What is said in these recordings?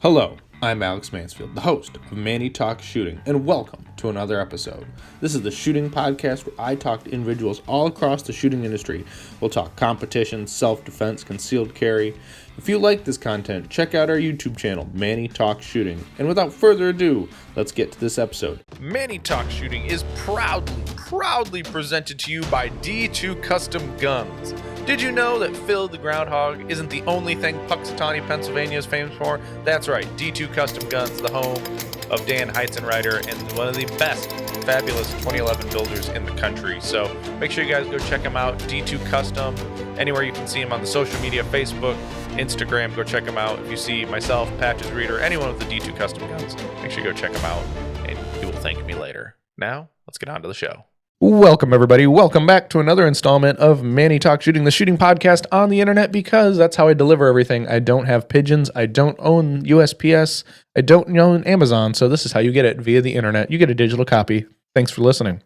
Hello, I'm Alex Mansfield, the host of Manny Talks Shooting, and welcome to another episode. This is the shooting podcast where I talk to individuals all across the shooting industry. We'll talk competition, self-defense, concealed carry. If you like this content, check out our YouTube channel, Manny Talks Shooting. And without further ado, let's get to this episode. Manny Talks Shooting is proudly presented to you by D2 Custom Guns. Did you know that Phil the Groundhog isn't the only thing Puxatawny, Pennsylvania is famous for? That's right, D2 Custom Guns, the home of Dan Heizenreiter and one of the best, fabulous 2011 builders in the country. So make sure you guys go check him out, D2 Custom, anywhere you can see him on the social media, Facebook, Instagram, go check him out. If you see myself, Patches Reader, anyone with the D2 Custom Guns, make sure you go check him out, and you will thank me later. Now, let's get on to the show. Welcome, everybody. Welcome back to another installment of Manny Talks Shooting, the shooting podcast on the internet, because that's how I deliver everything. I don't have pigeons. I don't own USPS. I don't own Amazon. So this is how you get it via the internet. You get a digital copy. Thanks for listening.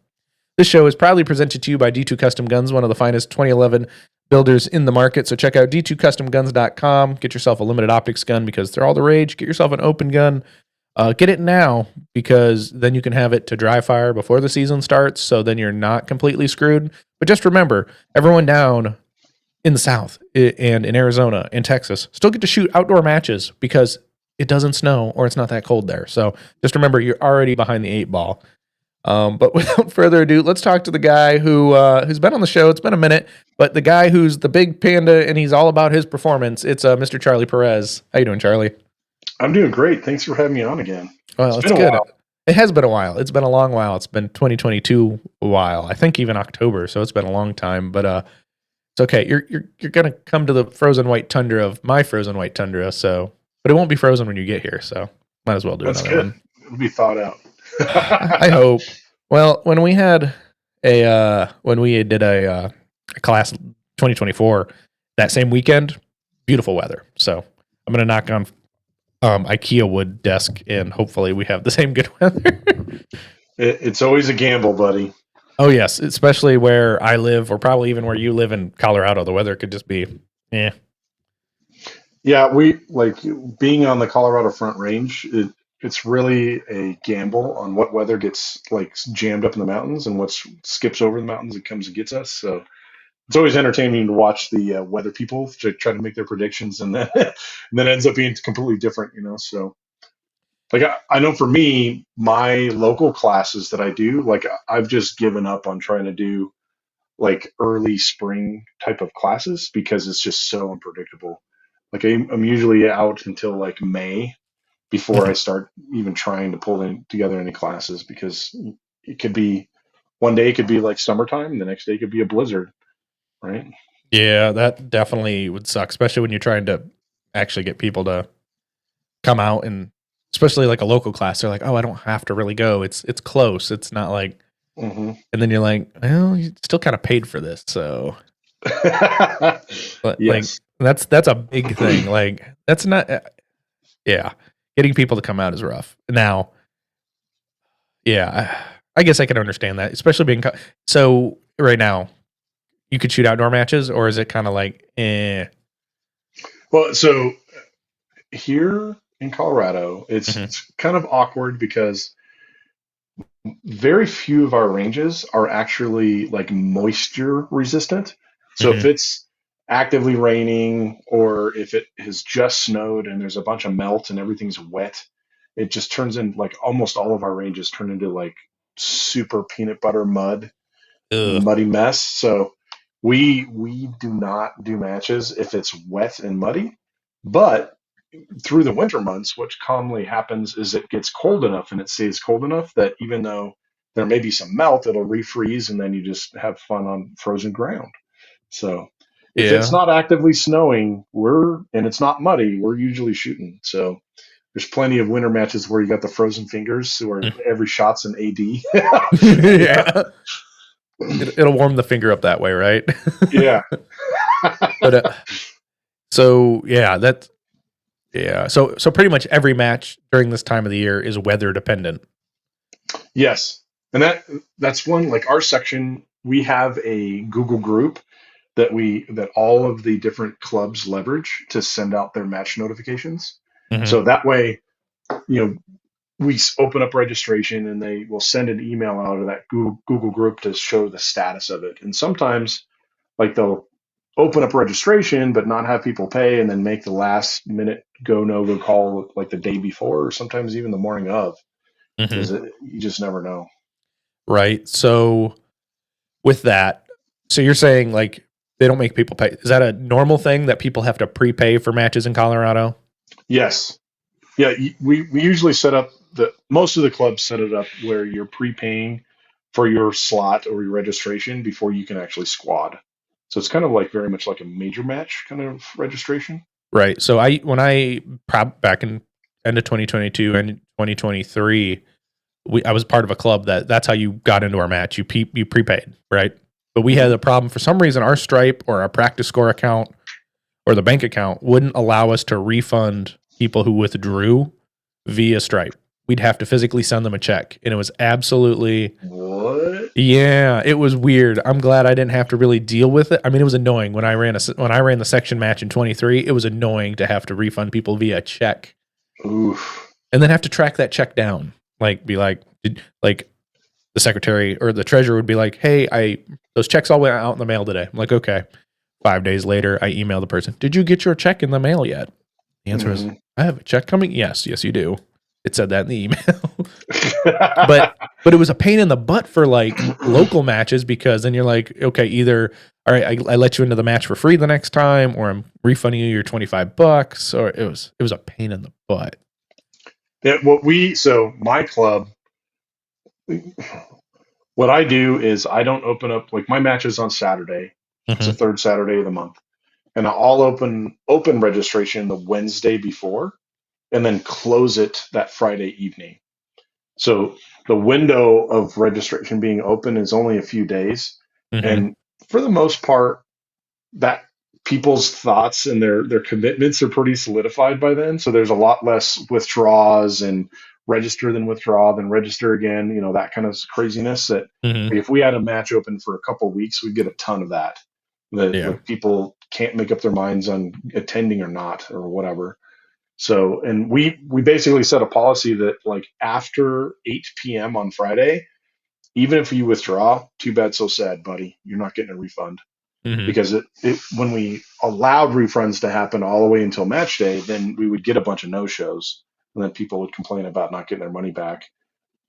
This show is proudly presented to you by D2 Custom Guns, one of the finest 2011 builders in the market. So check out d2customguns.com. Get yourself a limited optics gun because they're all the rage. Get yourself an open gun. Get it now because then you can have it to dry fire before the season starts, so then you're not completely screwed. But just remember, everyone down in the South and in Arizona and Texas still get to shoot outdoor matches because it doesn't snow or it's not that cold there. So just remember, you're already behind the 8-ball. But without further ado, let's talk to the guy who's been on the show. It's been a minute, but the guy who's the big panda and he's all about his performance. It's Mr. Charlie Perez. How you doing, Charlie? I'm doing great. Thanks for having me on again. Well, it's good. It has been a while. It's been a long while. It's been 2022 a while. I think even October. So it's been a long time. But it's okay. You're gonna come to the frozen white tundra of my frozen white tundra. So, but it won't be frozen when you get here. So might as well do That's another good. one. It'll be thawed out. I hope. Well, when we did a class 2024 that same weekend, beautiful weather. So I'm gonna knock on IKEA wood desk, and hopefully we have the same good weather. It's always a gamble, buddy. Oh yes, especially where I live, or probably even where you live in Colorado. The weather could just be, Yeah, we like being on the Colorado Front Range. It's really a gamble on what weather gets like jammed up in the mountains and what skips over the mountains and comes and gets us. So it's always entertaining to watch the weather people to try to make their predictions, and then and then ends up being completely different. So. Like I know for me, my local classes that I do, like I've just given up on trying to do like early spring type of classes because it's just so unpredictable. Like I'm usually out until like May before I start even trying to together any classes because it could be one day it could be like summertime, the next day it could be a blizzard, right? Yeah, that definitely would suck, especially when you're trying to actually get people to come out, and especially like a local class. They're like, "Oh, I don't have to really go. It's close. It's not like." Mm-hmm. And then you're like, "Well, you still kind of paid for this, so." But Yes. like that's a big thing. Like that's not. Yeah, getting people to come out is rough. Now, yeah, I guess I can understand that, especially being so right now. You could shoot outdoor matches, or is it kind of like, eh? Well, so here in Colorado, it's Mhm. it's kind of awkward because very few of our ranges are actually like moisture resistant. So if Mhm. it's actively raining or if it has just snowed and there's a bunch of melt and everything's wet, it just turns in like almost all of our ranges turn into like super peanut butter mud and Ugh. muddy mess. So we do not do matches if it's wet and muddy. But through the winter months, what commonly happens is it gets cold enough and it stays cold enough that even though there may be some melt, it'll refreeze and then you just have fun on frozen ground. So if it's Yeah. not actively snowing, and it's not muddy, we're usually shooting. So there's plenty of winter matches where you got the frozen fingers where every shot's an AD. Yeah. It'll warm the finger up that way, right? Yeah. But so yeah, So pretty much every match during this time of the year is weather dependent. Yes. And that's one like our section, we have a Google group that all of the different clubs leverage to send out their match notifications. Mm-hmm. So that way, you know, we open up registration and they will send an email out of that Google group to show the status of it. And sometimes, like, they'll open up registration but not have people pay, and then make the last minute go no go call like the day before, or sometimes even the morning of. Mm-hmm. You just never know. Right. So with that, so you're saying like they don't make people pay. Is that a normal thing that people have to prepay for matches in Colorado? Yes. Yeah, we usually set up most of the clubs set it up where you're prepaying for your slot or your registration before you can actually squad. So it's kind of like very much like a major match kind of registration. Right. So back in end of 2022 and 2023, I was part of a club that's how you got into our match. You prepaid, right? But we had Mhm. a problem for some reason. Our Stripe or our Practice Score account or the bank account wouldn't allow us to refund people who withdrew via Stripe. We'd have to physically send them a check, and it was absolutely What? yeah, it was weird. I'm glad I didn't have to really deal with it. I mean, it was annoying when I ran the section match in 23. It was annoying to have to refund people via check Oof. and then have to track that check down. Like, be like, like the secretary or the treasurer would be like, "Hey, those checks all went out in the mail today." I'm like, "Okay." 5 days later, I email the person, "Did you get your check in the mail yet?" The answer is, Mhm. "I have a check coming." Yes, you do. It said that in the email. but it was a pain in the butt for like local matches, because then you're like, okay, either all right, I let you into the match for free the next time, or I'm refunding you your $25, or it was a pain in the butt. Yeah, so my club, what I do is I don't open up like my matches on Saturday. It's the Mm-hmm. third Saturday of the month, and I'll open registration the Wednesday before, and then close it that Friday evening. So the window of registration being open is only a few days, Mm-hmm. and for the most part, that people's thoughts and their commitments are pretty solidified by then. So there's a lot less withdraws and register than withdraw then register again. That kind of craziness. That Mm-hmm. if we had a match open for a couple of weeks, we'd get a ton of that. That Yeah. like people can't make up their minds on attending or not or whatever. So, and we basically set a policy that like after 8 p.m. on Friday, even if you withdraw, too bad, so sad, buddy. You're not getting a refund, Mm-hmm. because when we allowed refunds to happen all the way until match day, then we would get a bunch of no shows, and then people would complain about not getting their money back.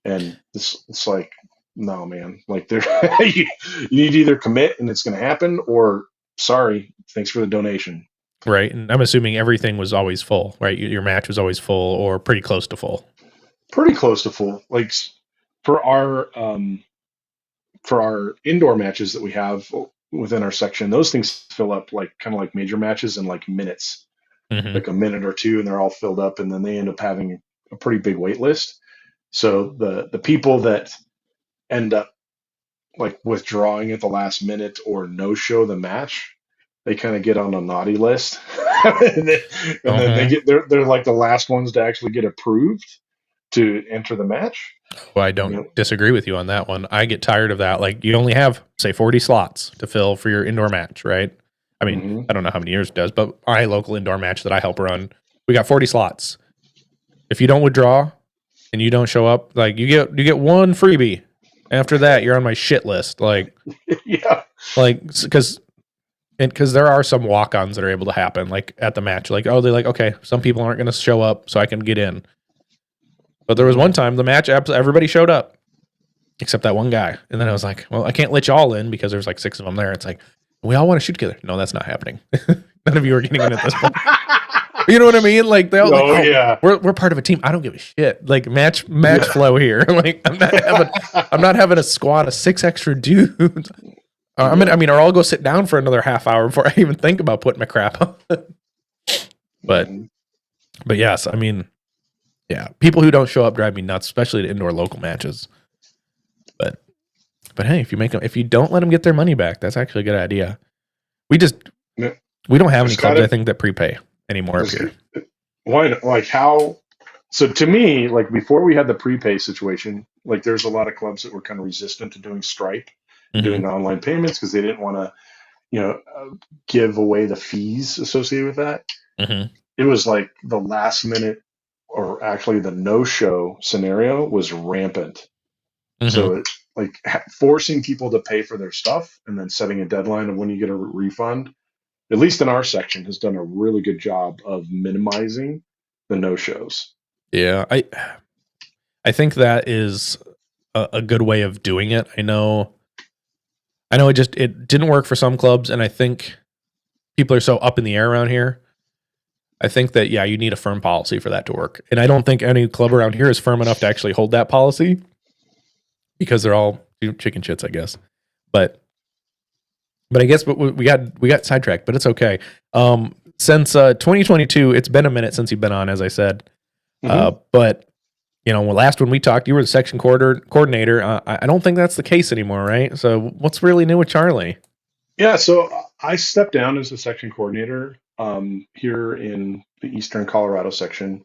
And it's like, no, man, like you need to either commit and it's going to happen, or sorry, thanks for the donation. Right. And I'm assuming everything was always full, right? Your match was always full or pretty close to full. Pretty close to full. Like for our for our indoor matches that we have within our section, those things fill up like kind of like major matches in like minutes, Mm-hmm. like a minute or two, and they're all filled up, and then they end up having a pretty big wait list. So the people that end up like withdrawing at the last minute or no show the match, they kind of get on a naughty list, and then they Uh-huh. get they're like the last ones to actually get approved to enter the match. Well, I You don't know, disagree with you on that one. I get tired of that. Like, you only have, say, 40 slots to fill for your indoor match, right? I mean, hmm I don't know how many years it does, but my local indoor match that I help run, we got 40 slots. If you don't withdraw and you don't show up, like you get one freebie. After that, you're on my shit list. yeah. Because there are some walk-ons that are able to happen, like at the match. Like, oh, they're like, okay, some people aren't going to show up, so I can get in. But there was hmm one time the match, everybody showed up except that one guy. And then I was like, well, I can't let you all in because there's like 6 of them there. It's like, we all want to shoot together. No, that's not happening. None of you are getting in at this point. You know what I mean? Like, they all like, Oh oh, yeah. we're part of a team. I don't give a shit. Like, match flow here. Like, I'm not having a squad of 6 extra dudes. Yeah. Or I'll go sit down for another half hour before I even think about putting my crap on. but hmm but yes, I mean, yeah, people who don't show up drive me nuts, especially to indoor local matches. But hey, if you don't let them get their money back, that's actually a good idea. We just Yeah. we don't have any There's clubs, I gotta think, that prepay anymore up there's here. why like how so to me, like before we had the prepay situation, like there's a lot of clubs that were kind of resistant to doing Stripe and Mm-hmm. doing online payments because they didn't want to, give away the fees associated with that. Mm-hmm. it was like the last minute, or actually the no show scenario was rampant. Hmm. So it like forcing people to pay for their stuff and then setting a deadline of when you get a refund, at least in our section, has done a really good job of minimizing the no shows. Yeah, I think that is a good way of doing it. I know it didn't work for some clubs, and I think people are so up in the air around here. I think that yeah, you need a firm policy for that to work, and I don't think any club around here is firm enough to actually hold that policy because they're all chicken shits, I guess. But I guess we got sidetracked, but it's okay. Since 2022, it's been a minute since you've been on, as I said. Hmm. But last when we talked, you were the section coordinator. I don't think that's the case anymore, right? So what's really new with Charlie? Yeah, so I stepped down as a section coordinator here in the Eastern Colorado section.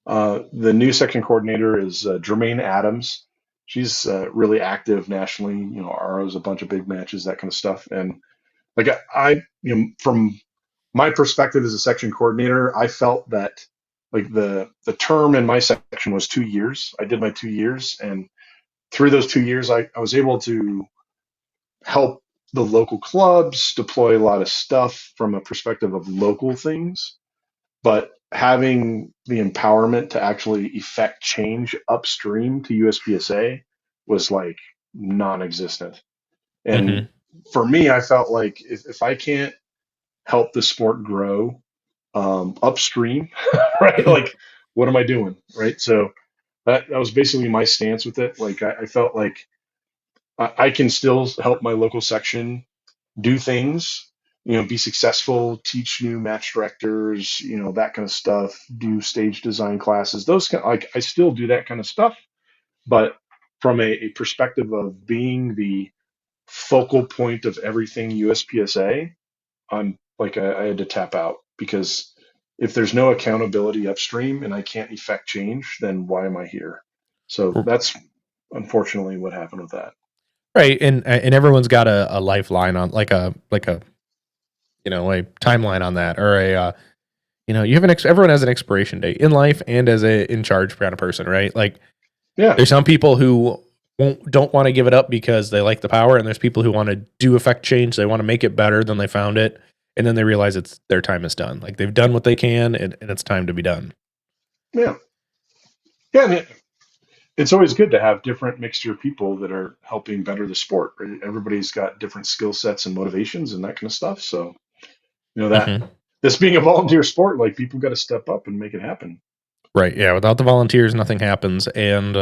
The new section coordinator is Jermaine Adams. She's really active nationally. ROs a bunch of big matches, that kind of stuff. And like from my perspective as a section coordinator, I felt that like the term in my section was 2 years. I did my 2 years, and through those 2 years, I was able to help the local clubs deploy a lot of stuff from a perspective of local things, but having the empowerment to actually effect change upstream to USPSA was like non-existent. And Hmm. for me, I felt like if I can't help the sport grow upstream, right? Like, what am I doing, right? So that was basically my stance with it. Like, I felt like I can still help my local section do things, be successful, teach new match directors, that kind of stuff, do stage design classes, those kind like I still do that kind of stuff, but from a perspective of being the focal point of everything USPSA, I'm like I had to tap out because if there's no accountability upstream and I can't effect change, then why am I here? So that's unfortunately what happened with that. Right, and everyone's got a lifeline on like a a timeline on that, or a you have everyone has an expiration date in life and as a in charge kind of person, right? Like Yeah, there's some people who don't want to give it up because they like the power, and there's people who want to do effect change. They want to make it better than they found it, and then they realize it's their time is done. Like they've done what they can, and it's time to be done. yeah, yeah. And it's always good to have different mixture of people that are helping better the sport. Right? Everybody's got different skill sets and motivations and that kind of stuff. So, that Hmm. this being a volunteer sport, like people got to step up and make it happen. Right? Yeah. Without the volunteers, nothing happens, and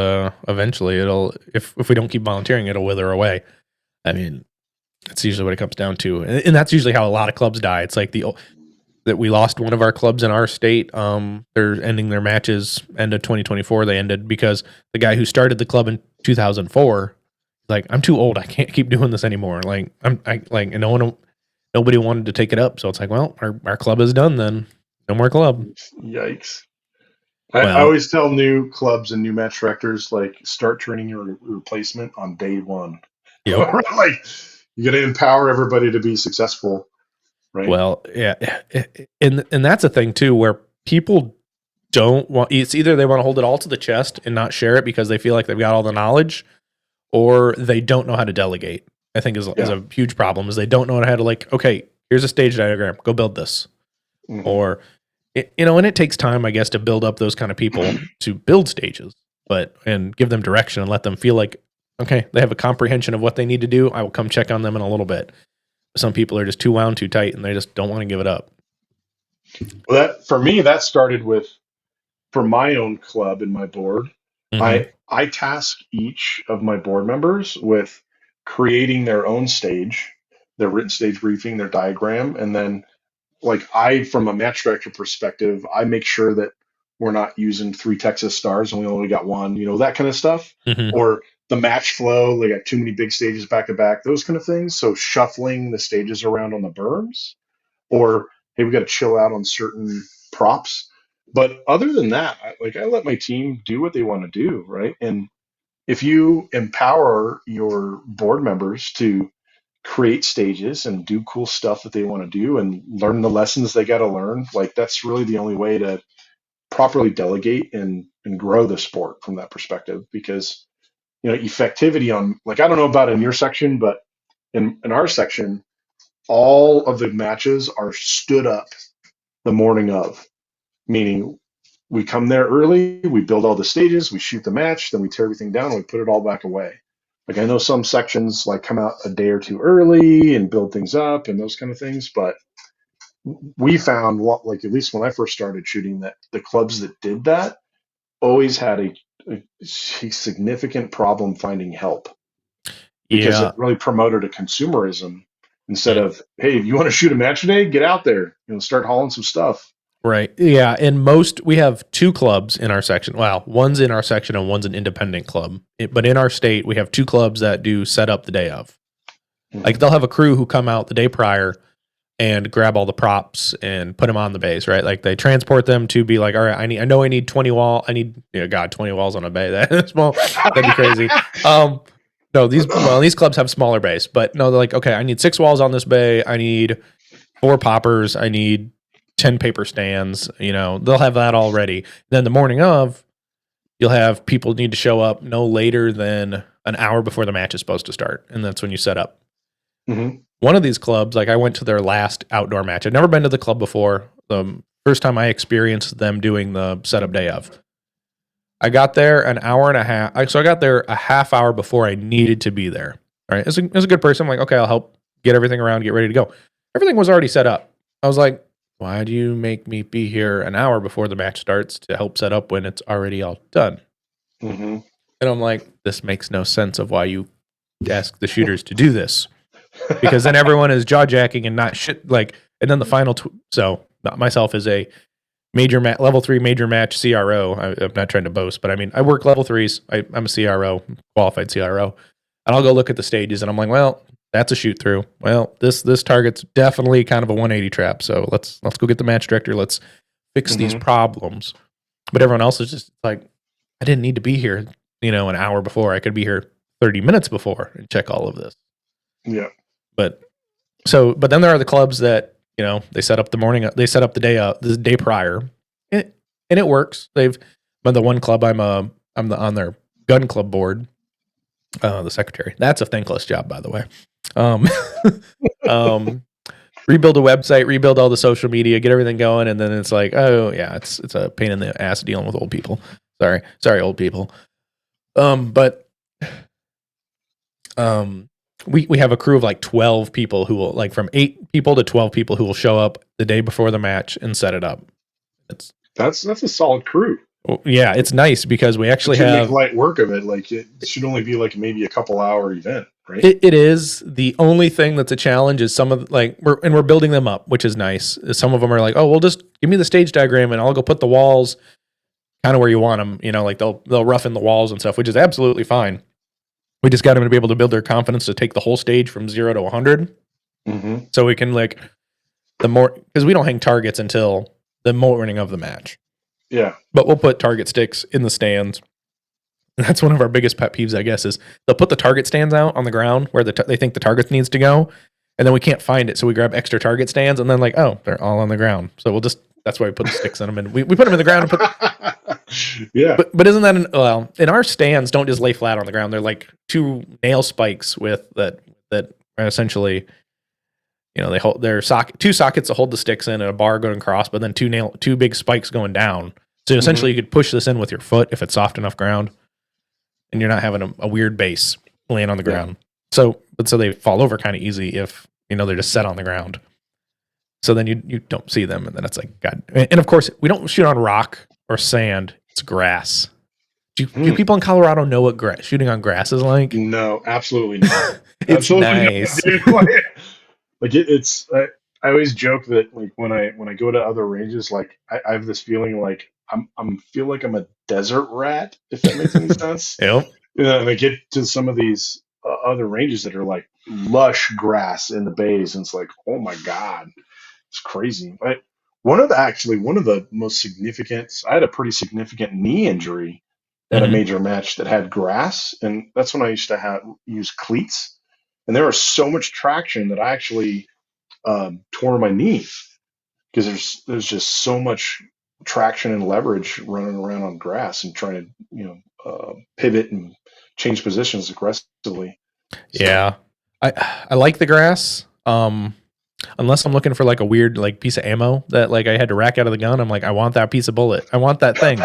eventually, it'll if we don't keep volunteering, it'll wither away. I mean, that's usually what it comes down to, and that's usually how a lot of clubs die. It's like that we lost one of our clubs in our state. They're ending their matches end of 2024. They ended because the guy who started the club in 2004, like, I'm too old. I can't keep doing this anymore. Like and nobody wanted to take it up. So it's like, well, our club is done then. No more club. Yikes. I Well, always tell new clubs and new match directors, like, start training your replacement on day one. yep. Like, you got to empower everybody to be successful, right? Well, yeah, and that's a thing too where people don't want. It's either they want to hold it all to the chest and not share it because they feel like they've got all the knowledge, or they don't know how to delegate. I think is Yeah. a huge problem. Is they don't know how to, like, okay, here's a stage diagram, go build this, Hmm. or and it takes time, I guess, to build up those kind of people to build stages, but and give them direction and let them feel like okay, they have a comprehension of what they need to do. I will come check on them in a little bit. Some people are just too wound too tight and they just don't want to give it up. Well, that for me, that started with for my own club and my board. Hmm. I task each of my board members with creating their own stage, their written stage briefing, their diagram, and then like from a match director perspective, I make sure that we're not using three Texas stars and we only got one, that kind of stuff, Hmm. or the match flow, they got too many big stages back to back, those kind of things. So shuffling the stages around on the berms, or hey, we got to chill out on certain props. But other than that, I let my team do what they want to do, right? And if you empower your board members to create stages and do cool stuff that they want to do and learn the lessons they got to learn. Like that's really the only way to properly delegate and grow the sport from that perspective. Because effectivity on, like, I don't know about in your section, but in our section, all of the matches are stood up the morning of, meaning we come there early, we build all the stages, we shoot the match, then we tear everything down and we put it all back away. Like I know some sections like come out a day or two early and build things up and those kind of things, but we found, like, at least when I first started shooting, that the clubs that did that always had a significant problem finding help, because it Yeah. really promoted a consumerism instead of, hey, if you want to shoot a match today, get out there, start hauling some stuff. Right. Yeah. And we have 2 clubs in our section. Well, one's in our section and one's an independent club. But in our state, we have 2 clubs that do set up the day of. Mm-hmm. Like they'll have a crew who come out the day prior and grab all the props and put them on the base, right? Like they transport them to be like, all right, I need 20 walls on a bay. That's small. That'd be crazy. No, these clubs have smaller bays, but no, they're like, okay, I need 6 walls on this bay. I need 4 poppers. I need 10 paper stands. They'll have that all ready. Then the morning of, you'll have people need to show up no later than an hour before the match is supposed to start. And that's when you set up. Mm-hmm. One of these clubs, like I went to their last outdoor match. I've never been to the club before. The first time I experienced them doing the setup day of. I got there an hour and a half. So I got there a half hour before I needed to be there. All right. As a good person, I'm like, okay, I'll help get everything around, get ready to go. Everything was already set up. I was like, why do you make me be here an hour before the match starts to help set up when it's already all done? Mm-hmm. And I'm like, this makes no sense of why you ask the shooters to do this. Because then everyone is jaw jacking and not shit. Like, and then the final. So myself is a level 3 major match CRO. I'm not trying to boast, but I mean, I work level 3s. I'm a CRO, qualified CRO, and I'll go look at the stages, and I'm like, well, that's a shoot through. Well, this target's definitely kind of a 180 trap. So let's go get the match director. Let's fix these problems. But everyone else is just like, I didn't need to be here, an hour before. I could be here 30 minutes before and check all of this. Yeah. But then there are the clubs that, they set up the day prior, and it works. But the one club I'm on their gun club board, the secretary. That's a thankless job, by the way. Rebuild a website, rebuild all the social media, get everything going, and then it's like, oh yeah, it's a pain in the ass dealing with old people. Sorry, old people. We have a crew of like 12 people who will, like, from 8 people to 12 people who will show up the day before the match and set it up. That's a solid crew. Yeah, it's nice because we actually make light work of it. Like it should only be like maybe a couple hour event, right? It is. The only thing that's a challenge is some of we're building them up, which is nice. Some of them are like, oh, well, just give me the stage diagram and I'll go put the walls kind of where you want them. Like they'll roughen the walls and stuff, which is absolutely fine. We just got them to be able to build their confidence to take the whole stage from 0 to 100. Mm-hmm. So we can because we don't hang targets until the morning of the match. Yeah. But we'll put target sticks in the stands. And that's one of our biggest pet peeves, I guess, is they'll put the target stands out on the ground where they think the target needs to go. And then we can't find it. So we grab extra target stands and then they're all on the ground. So that's why we put the sticks in them. And we put them in the ground. Yeah. But isn't that in our stands don't just lay flat on the ground. They're like 2 nail spikes with that are essentially, they hold their 2 sockets to hold the sticks in and a bar going across, but then 2 big spikes going down. So essentially you could push this in with your foot if it's soft enough ground and you're not having a weird base laying on the ground. So they fall over kind of easy if, they're just set on the ground. So then you don't see them. And then it's like, God. And of course we don't shoot on rock or sand. It's grass. Do people in Colorado know what shooting on grass is like? No, absolutely not. It's nice. It's. I always joke that like when I go to other ranges, like I have this feeling like feel like I'm a desert rat, if that makes any sense. Yep. And I get to some of these other ranges that are like lush grass in the bays, and it's like, oh my god, it's crazy. But one of the most significant, I had a pretty significant knee injury at a major match that had grass, and that's when I used to use cleats. and there was so much traction that I actually tore my knee because there's just so much traction and leverage running around on grass and trying to pivot and change positions aggressively. So, Yeah. I like the grass. Unless I'm looking for like a weird like piece of ammo that like I had to rack out of the gun. I'm like, I want that piece of bullet. I want that thing.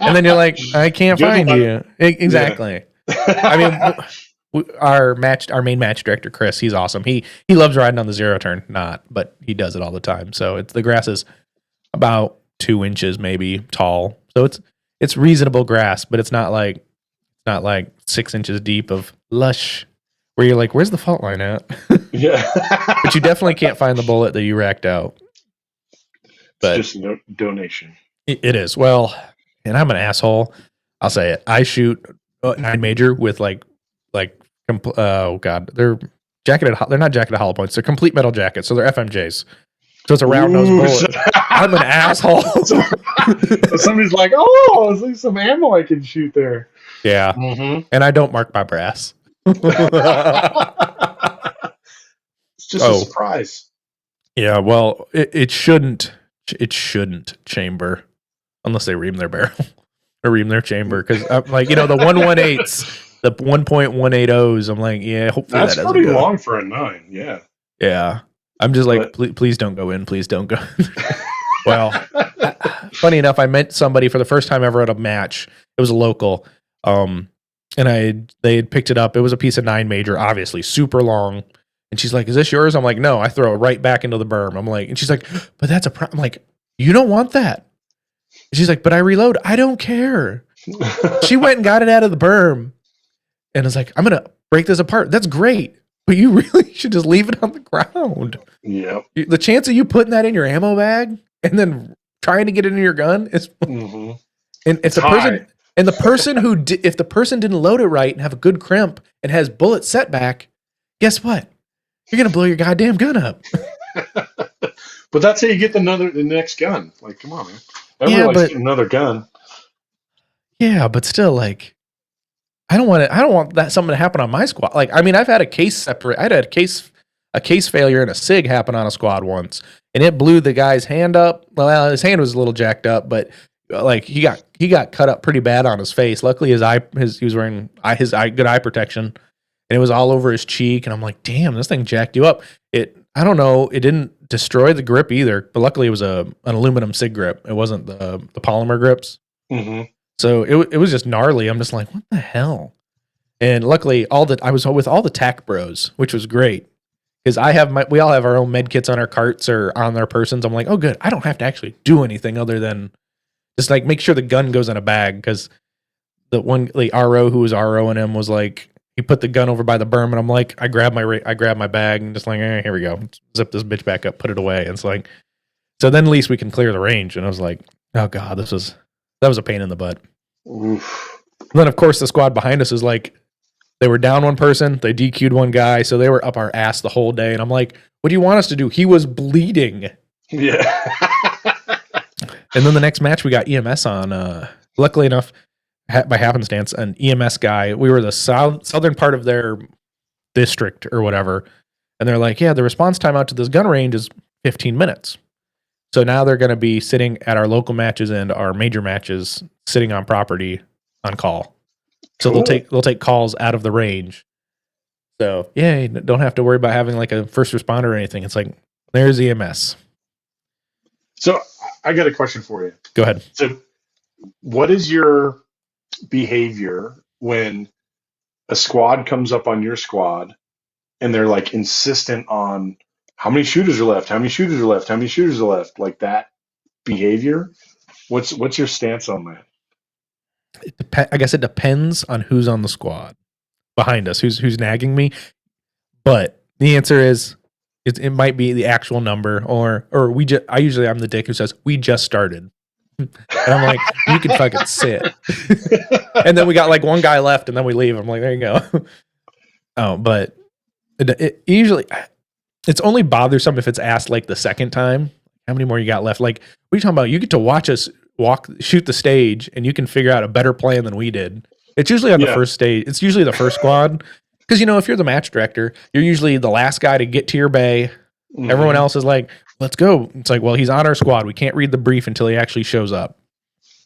And then you're like, I can't Good find luck. you. Exactly. I mean, our main match director, Chris, he's awesome. He loves riding on the zero turn, but he does it all the time. So the grass is about 2 inches maybe tall. So it's reasonable grass, but it's not like 6 inches deep of lush where you're like, where's the fault line at? Yeah. But you definitely can't find the bullet that you racked out. But it's just a donation. It is. Well, and I'm an asshole. I'll say it. I shoot 9 major with oh god, they're not jacketed hollow points. They're complete metal jackets, so they're FMJs. So it's a round nose bullet. I'm an asshole. Somebody's like, "Oh, it's like some ammo I can shoot there." Yeah, and I don't mark my brass. It's just a surprise. Yeah, well, it shouldn't chamber unless they ream their barrel or ream their chamber because I'm like, the 118s, the 1.180s. I'm like, yeah, hopefully that's that pretty long for a 9. Yeah. Yeah. I'm just like, please don't go in. Please don't go. Well, funny enough, I met somebody for the first time ever at a match. It was a local. And they had picked it up. It was a piece of 9 major, obviously super long. And she's like, is this yours? I'm like, no, I throw it right back into the berm. I'm like, and she's like, but that's I'm like, you don't want that. And she's like, but I reload. I don't care. She went and got it out of the berm and was like, I'm going to break this apart. That's great. But you really should just leave it on the ground. Yeah. The chance of you putting that in your ammo bag and then trying to get it in your gun is. Mm-hmm. And if the person didn't load it right and have a good crimp and has bullet setback, guess what? You're gonna blow your goddamn gun up. But that's how you get the next gun. Like, come on, man. Everyone likes another gun. Yeah, but still, like, I don't want that something to happen on my squad. Like, I mean, I've had a case failure and a SIG happen on a squad once, and it blew the guy's hand up. Well, his hand was a little jacked up, but like he got cut up pretty bad on his face. Luckily, he was wearing good eye protection, and it was all over his cheek. And I'm like, damn, this thing jacked you up. I don't know, it didn't destroy the grip either, but luckily it was an aluminum SIG grip. It wasn't the polymer grips. Mm-hmm. So it was just gnarly. I'm just like, what the hell? And luckily, I was with all the tack bros, which was great because we all have our own med kits on our carts or on our persons. I'm like, oh, good. I don't have to actually do anything other than just like make sure the gun goes in a bag because the one the RO who was ROing him was like, he put the gun over by the berm, and I'm like, I grabbed my bag and just like, here we go, zip this bitch back up, put it away. And it's like, so then at least we can clear the range. And I was like, oh god, that was a pain in the butt. Oof. And then of course the squad behind us is like, they were down one person, they DQ'd one guy, so they were up our ass the whole day. And I'm like, what do you want us to do? He was bleeding. Yeah. And then the next match we got EMS on. Luckily enough, by happenstance, an EMS guy. We were the southern part of their district or whatever, and they're like, yeah, the response time out to this gun range is 15 minutes. So now they're going to be sitting at our local matches and our major matches, sitting on property on call. So cool. they'll take calls out of the range. So yeah, you don't have to worry about having like a first responder or anything. It's like, there's EMS. So I got a question for you. Go ahead. So what is your behavior when a squad comes up on your squad and they're like insistent on how many shooters are left, how many shooters are left, how many shooters are left, like that behavior? What's your stance on that? I guess it depends on who's on the squad behind us, who's nagging me. But the answer is it might be the actual number, or I'm the dick who says we just started, and I'm like, you can fucking sit. And then we got like one guy left, and then we leave. I'm like, there you go. Oh, but it usually it's only bothersome if it's asked like the second time. How many more you got left? Like, what are you talking about? You get to watch us shoot the stage, and you can figure out a better plan than we did. It's usually on the first stage. It's usually the first squad. Because, if you're the match director, you're usually the last guy to get to your bay. Mhm. Everyone else is like, let's go. It's like, well, he's on our squad. We can't read the brief until he actually shows up.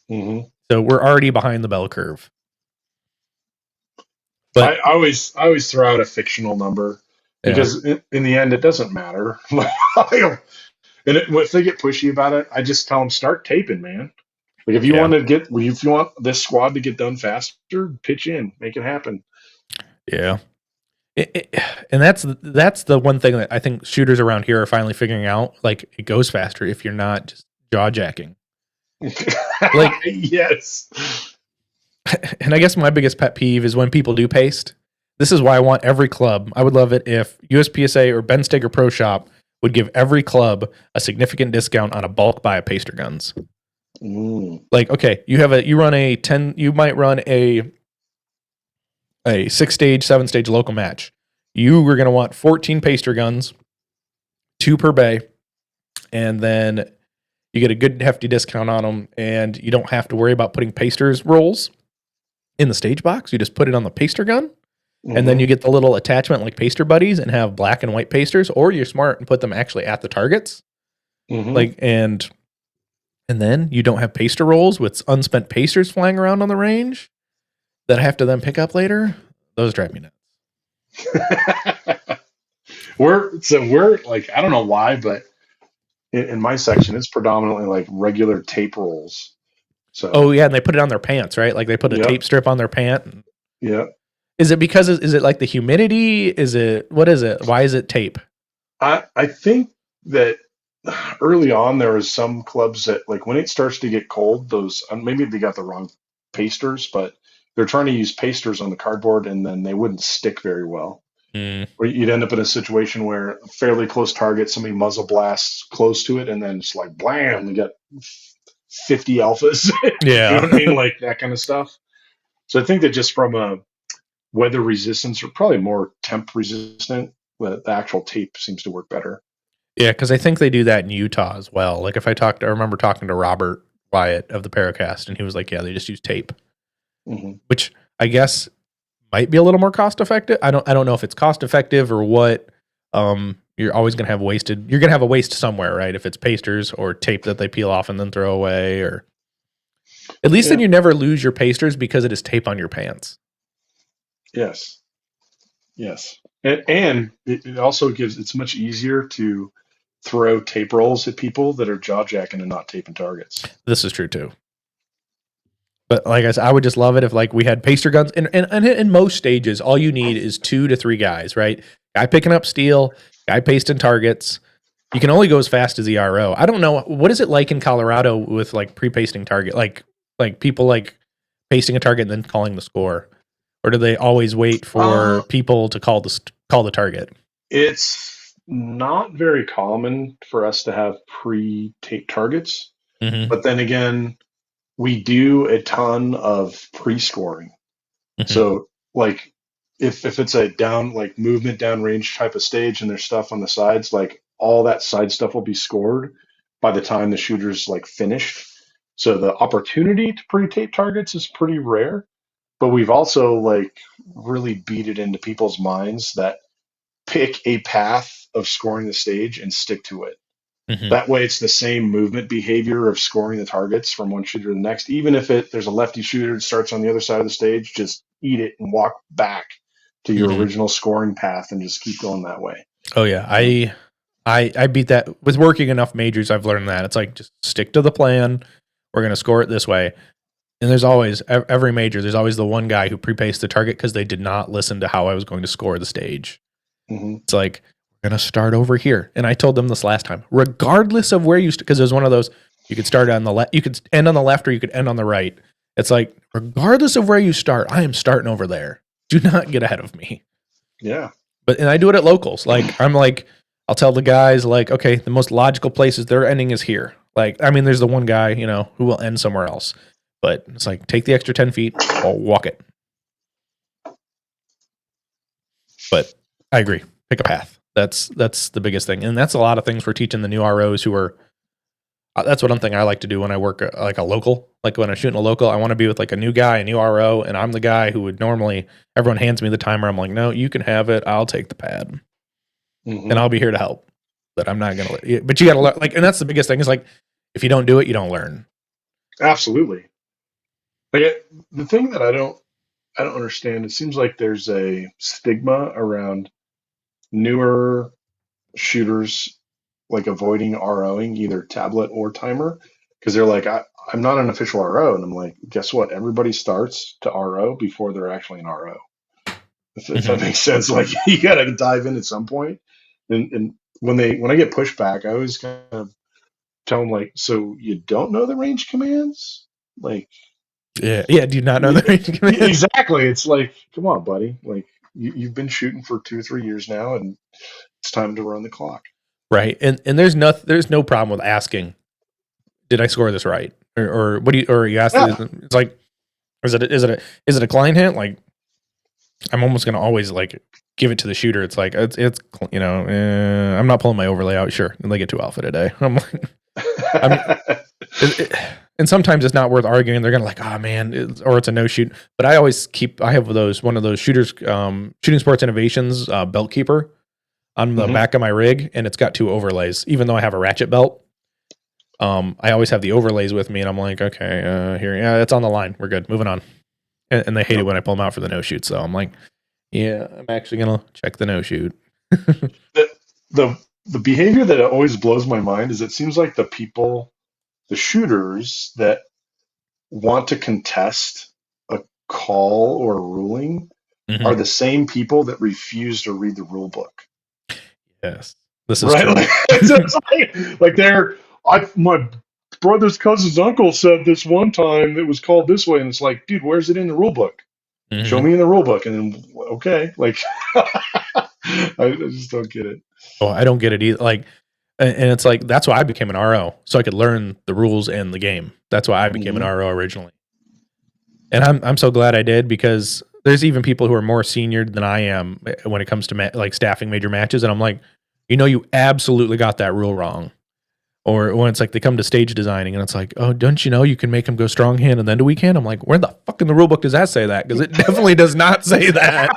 Mhm. So we're already behind the bell curve. But I always throw out a fictional number because in the end it doesn't matter. And if they get pushy about it, I just tell them start taping, man. Like if you want this squad to get done faster, pitch in, make it happen. Yeah. And that's the one thing that I think shooters around here are finally figuring out. Like, it goes faster if you're not just jaw jacking. Like, yes. and I guess my biggest pet peeve is when people do paste. This is why I want every club. I would love it if USPSA or Ben Steger Pro Shop would give every club a significant discount on a bulk buy of paster guns. Like, okay, you might run a 6-stage, 7-stage local match. You were going to want 14 paster guns, 2 per bay, and then you get a good hefty discount on them, and you don't have to worry about putting pasters rolls in the stage box. You just put it on the paster gun, and then you get the little attachment like paster buddies and have black and white pasters, or you're smart and put them actually at the targets. Like, and then you don't have paster rolls with unspent pasters flying around on the range that I have to then pick up later. Those drive me nuts. we're like, I don't know why, but in my section it's predominantly like regular tape rolls. So Oh yeah, and they put it on their pants, right? Like they put a Yep. tape strip on their pant. yeah. Is it because is it like the humidity? What is it? Why is it tape? I think that early on there was some clubs that like when it starts to get cold, those maybe they got the wrong pasters, but they're trying to use pasters on the cardboard and then they wouldn't stick very well. Or you'd end up in a situation where a fairly close target, somebody muzzle blasts close to it, and then it's like blam, you got 50 alphas. Yeah. You know what I mean? Like that kind of stuff. So I think that just from a weather resistance or probably more temp resistant, the actual tape seems to work better. Yeah, because I think they do that in Utah as well. Like if I remember talking to Robert Wyatt of the Paracast, and he was like, yeah, they just use tape, which I guess might be a little more cost effective. I don't know if it's cost effective or what. You're always going to have wasted. You're going to have a waste somewhere, right? If it's pasters or tape that they peel off and then throw away, or at least then you never lose your pasters because it is tape on your pants. Yes. And it also it's much easier to throw tape rolls at people that are jaw jacking and not taping targets. This is true too. But like I said, I would just love it if like we had paster guns. And in most stages, all you need is 2 to 3 guys, right? Guy picking up steel, guy pasting targets. You can only go as fast as the RO. I don't know. What is it like in Colorado with like pre-pasting target? Like people like pasting a target and then calling the score? Or do they always wait for people to call the target? It's not very common for us to have pre-tape targets. But then again, we do a ton of pre-scoring. So like if it's a down like movement downrange type of stage and there's stuff on the sides, like all that side stuff will be scored by the time the shooter's like finished. So the opportunity to pre-tape targets is pretty rare, but we've also like really beat it into people's minds that pick a path of scoring the stage and stick to it. That way, it's the same movement behavior of scoring the targets from one shooter to the next. Even if there's a lefty shooter that starts on the other side of the stage, just eat it and walk back to your original scoring path and just keep going that way. Oh yeah, I beat that with working enough majors. I've learned that it's like just stick to the plan. We're gonna score it this way. And there's always every major. There's always the one guy who pre-paced the target because they did not listen to how I was going to score the stage. It's like, going to start over here. And I told them this last time, regardless of where you, because there's one of those, you could start on the left, you could end on the left or you could end on the right. It's like, regardless of where you start, I am starting over there. Do not get ahead of me. Yeah. And I do it at locals. Like, I'll tell the guys like, okay, the most logical places their ending is here. Like, I mean, there's the one guy, who will end somewhere else, but it's like, take the extra 10 feet or walk it. But I agree. Pick a path. That's the biggest thing. And that's a lot of things we're teaching the new ROs who are That's one thing I like to do when I work like a local. Like when I'm shooting a local, I want to be with like a new guy, a new RO, and I'm the guy who would normally everyone hands me the timer. I'm like, no, you can have it. I'll take the pad, and I'll be here to help. But I'm not gonna. But you gotta like, and that's the biggest thing is like, if you don't do it, you don't learn. Absolutely. Like the thing that I don't understand. It seems like there's a stigma around newer shooters like avoiding ROing either tablet or timer because they're like, I'm not an official RO, and I'm like, guess what? Everybody starts to RO before they're actually an RO. If that makes sense, like you gotta dive in at some point. And when I get pushback, I always kind of tell them like, so you don't know the range commands, like. Yeah. Do you not know the range command? Exactly. It's like, come on, buddy. Like you've been shooting for 2 or 3 years now, and it's time to run the clock. Right. And there's no problem with asking, did I score this right? Or what do you, or you ask, Yeah. it's like, is it a client hit? Like, I'm almost going to always like give it to the shooter. It's like, I'm not pulling my overlay out. Sure. And they get 2 alpha today. I'm like, and sometimes it's not worth arguing. They're going to like, oh man, or it's a no shoot. But I always I have one of those shooters, Shooting Sports Innovations, belt keeper on the back of my rig. And it's got 2 overlays, even though I have a ratchet belt. I always have the overlays with me, and I'm like, okay, here, yeah, it's on the line. We're good. Moving on. And they hate it when I pull them out for the no shoot. So I'm like, yeah, I'm actually gonna check the no shoot. the behavior that always blows my mind is it seems like the shooters that want to contest a call or a ruling are the same people that refuse to read the rule book. Yes, this is right. true. Like my brother's cousin's uncle said this one time it was called this way, and it's like, dude, where's it in the rule book? Show me in the rule book, and then okay, like I just don't get it. Oh, I don't get it either. Like, and it's like that's why I became an RO, so I could learn the rules and the game. That's why I became an RO originally, and I'm so glad I did because there's even people who are more senior than I am when it comes to like staffing major matches, and I'm like, you absolutely got that rule wrong. Or when it's like they come to stage designing and it's like, oh, don't you know you can make them go strong hand and then to weak hand? I'm like, where the fuck in the rule book does that say that? Because it definitely does not say that.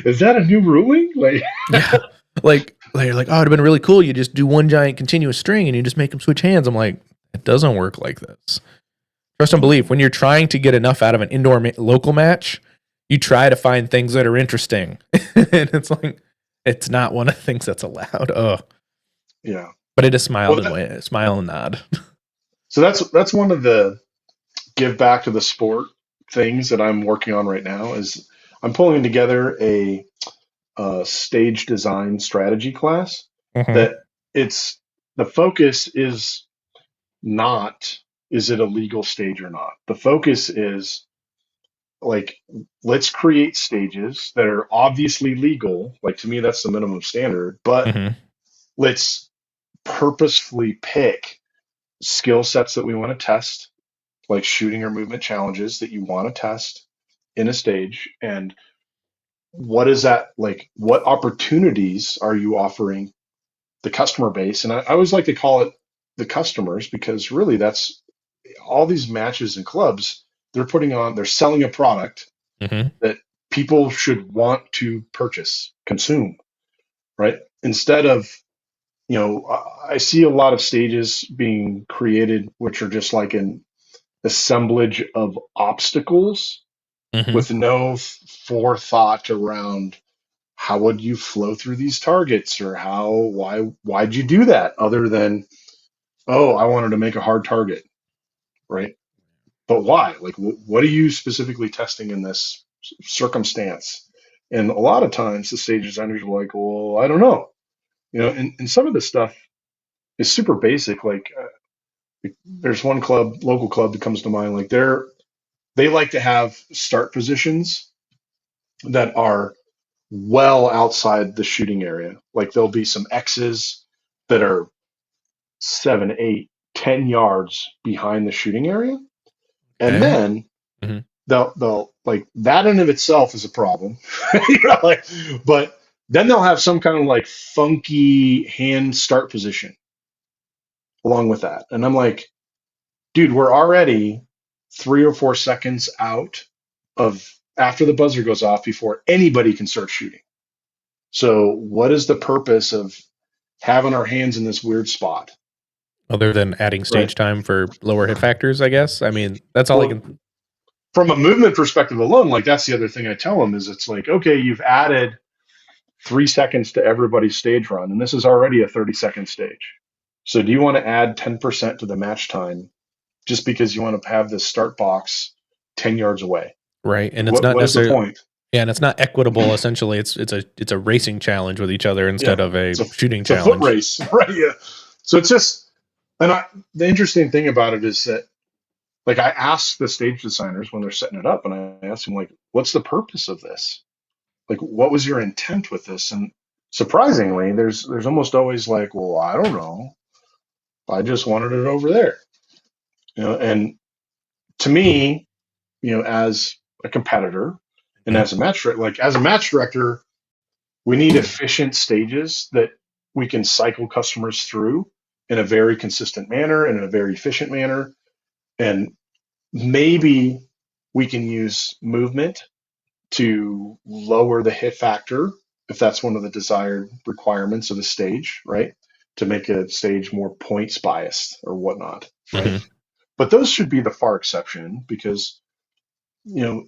Is that a new ruling? Like, yeah. Like they're like, oh, it'd have been really cool. You just do one giant continuous string and you just make them switch hands. I'm like, it doesn't work like this. Trust and belief. When you're trying to get enough out of an indoor local match, you try to find things that are interesting. And it's like, it's not one of the things that's allowed. Oh, yeah. But it is smile and nod. So that's one of the give back to the sport things that I'm working on right now is I'm pulling together a stage design strategy class that it's the focus is not is it a legal stage or not. The focus is like let's create stages that are obviously legal. Like to me, that's the minimum standard, but let's purposefully pick skill sets that we want to test, like shooting or movement challenges that you want to test in a stage. And what is that like? What opportunities are you offering the customer base? And I always like to call it the customers because really that's all these matches and clubs they're selling a product that people should want to purchase, consume, right? Instead of I see a lot of stages being created which are just like an assemblage of obstacles with no forethought around how would you flow through these targets or why'd you do that other than, oh, I wanted to make a hard target, right? But why? Like, what are you specifically testing in this circumstance? And a lot of times the stage designers are like, well, I don't know. And some of this stuff is super basic. Like there's one local club that comes to mind. Like they like to have start positions that are well outside the shooting area. Like there'll be some X's that are 7, 8, 10 yards behind the shooting area. And then they'll like that in of itself is a problem. But then they'll have some kind of like funky hand start position. along with that. And I'm like, dude, we're already 3 or 4 seconds out of after the buzzer goes off before anybody can start shooting. So what is the purpose of having our hands in this weird spot? Other than adding Right. stage time for lower hit factors, I guess. I mean, that's all I Well, can. from a movement perspective alone, like that's the other thing I tell them is it's like, okay, you've added 3 seconds to everybody's stage run, and this is already a 30-second stage. So do you want to add 10% to the match time just because you want to have this start box 10 yards away? Right, and Like, it's not what is the necessarily. point? Yeah, and it's not equitable. Essentially, it's a racing challenge with each other Yeah, instead of a it's a shooting it's a foot challenge. race, right? Yeah. So it's just, and the interesting thing about it is that, like, I ask the stage designers when they're setting it up, and I ask them, like, what's the purpose of this? Like, what was your intent with this? And surprisingly, there's almost always like, well, I don't know. I just wanted it over there. And to me, as a competitor and Mhm. as a match director, like as a match director, we need efficient stages that we can cycle customers through in a very consistent manner and in a very efficient manner. And maybe we can use movement to lower the hit factor if that's one of the desired requirements of a stage, right? To make a stage more points biased or whatnot, right? Mhm. But those should be the far exception because, you know,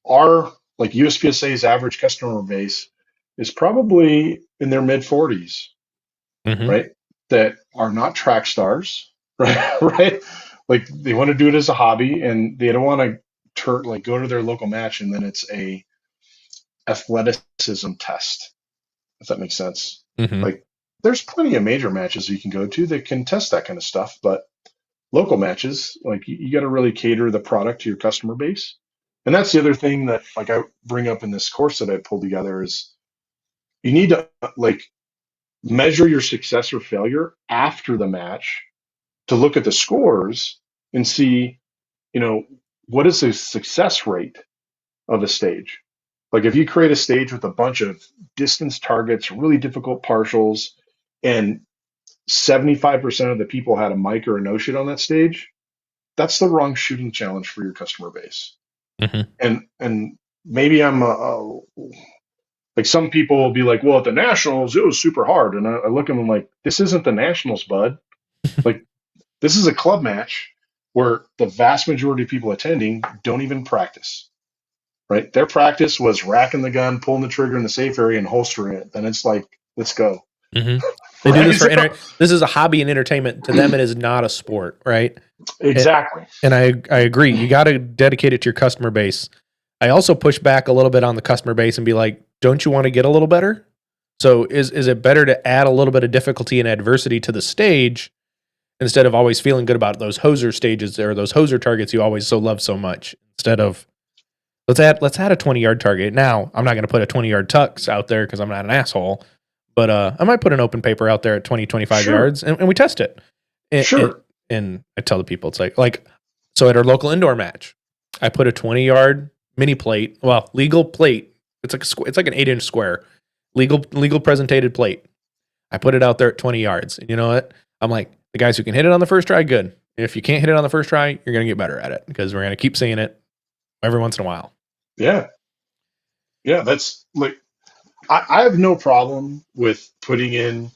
our like USPSA's average customer base is probably in their mid 40s, Mhm. right? That are not track stars, right? Right? Like they want to do it as a hobby and they don't want to like go to their local match and then it's a athleticism test, if that makes sense. Mhm. Like there's plenty of major matches you can go to that can test that kind of stuff, but local matches, like you got to really cater the product to your customer base. And that's the other thing that like I bring up in this course that I pulled together is you need to like measure your success or failure after the match to look at the scores and see, you know, what is the success rate of a stage. Like if you create a stage with a bunch of distance targets, really difficult partials, and 75% of the people had a mic or a no shoot on that stage, that's the wrong shooting challenge for your customer base. Mhm. And maybe like some people will be like, well, at the Nationals, it was super hard. And I look at them like, this isn't the Nationals, bud. Like this is a club match where the vast majority of people attending don't even practice. Right? Their practice was racking the gun, pulling the trigger in the safe area, and holstering it. Then it's like, let's go. Mhm. They do Right? this for So, This is a hobby and entertainment. To them, it is not a sport, right? And, exactly. and I agree. You got to dedicate it to your customer base. I also push back a little bit on the customer base and be like, don't you want to get a little better? So is it better to add a little bit of difficulty and adversity to the stage instead of always feeling good about those hoser stages or those hoser targets you always so love so much? Instead of let's add a 20-yard target. Now, I'm not going to put a 20-yard tux out there because I'm not an asshole, but I might put an open paper out there at 20, 25 Sure. yards and we test it. Sure. And I tell the people, it's like, so at our local indoor match, I put a 20-yard mini plate, well, legal plate. It's like it's like an 8-inch square, legal presentated plate. I put it out there at 20 yards. And you know what? I'm like, the guys who can hit it on the first try, good. If you can't hit it on the first try, you're going to get better at it because we're going to keep seeing it every once in a while. Yeah. Yeah. That's like, I have no problem with putting in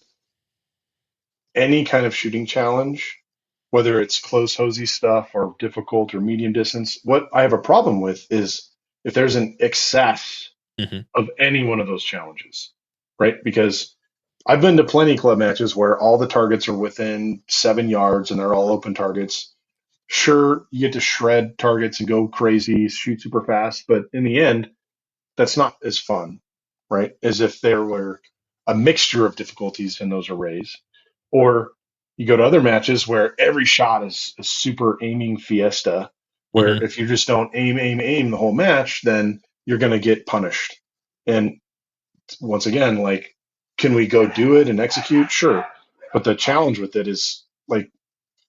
any kind of shooting challenge, whether it's close hosey stuff or difficult or medium distance. What I have a problem with is if there's an excess Mhm. of any one of those challenges, right? Because I've been to plenty of club matches where all the targets are within 7 yards and they're all open targets. Sure, you get to shred targets and go crazy, shoot super fast, but in the end, that's not as fun, right? As if there were a mixture of difficulties in those arrays. Or you go to other matches where every shot is a super aiming fiesta, where Mhm. if you just don't aim the whole match, then you're going to get punished. And once again, like, can we go do it and execute? Sure. But the challenge with it is like,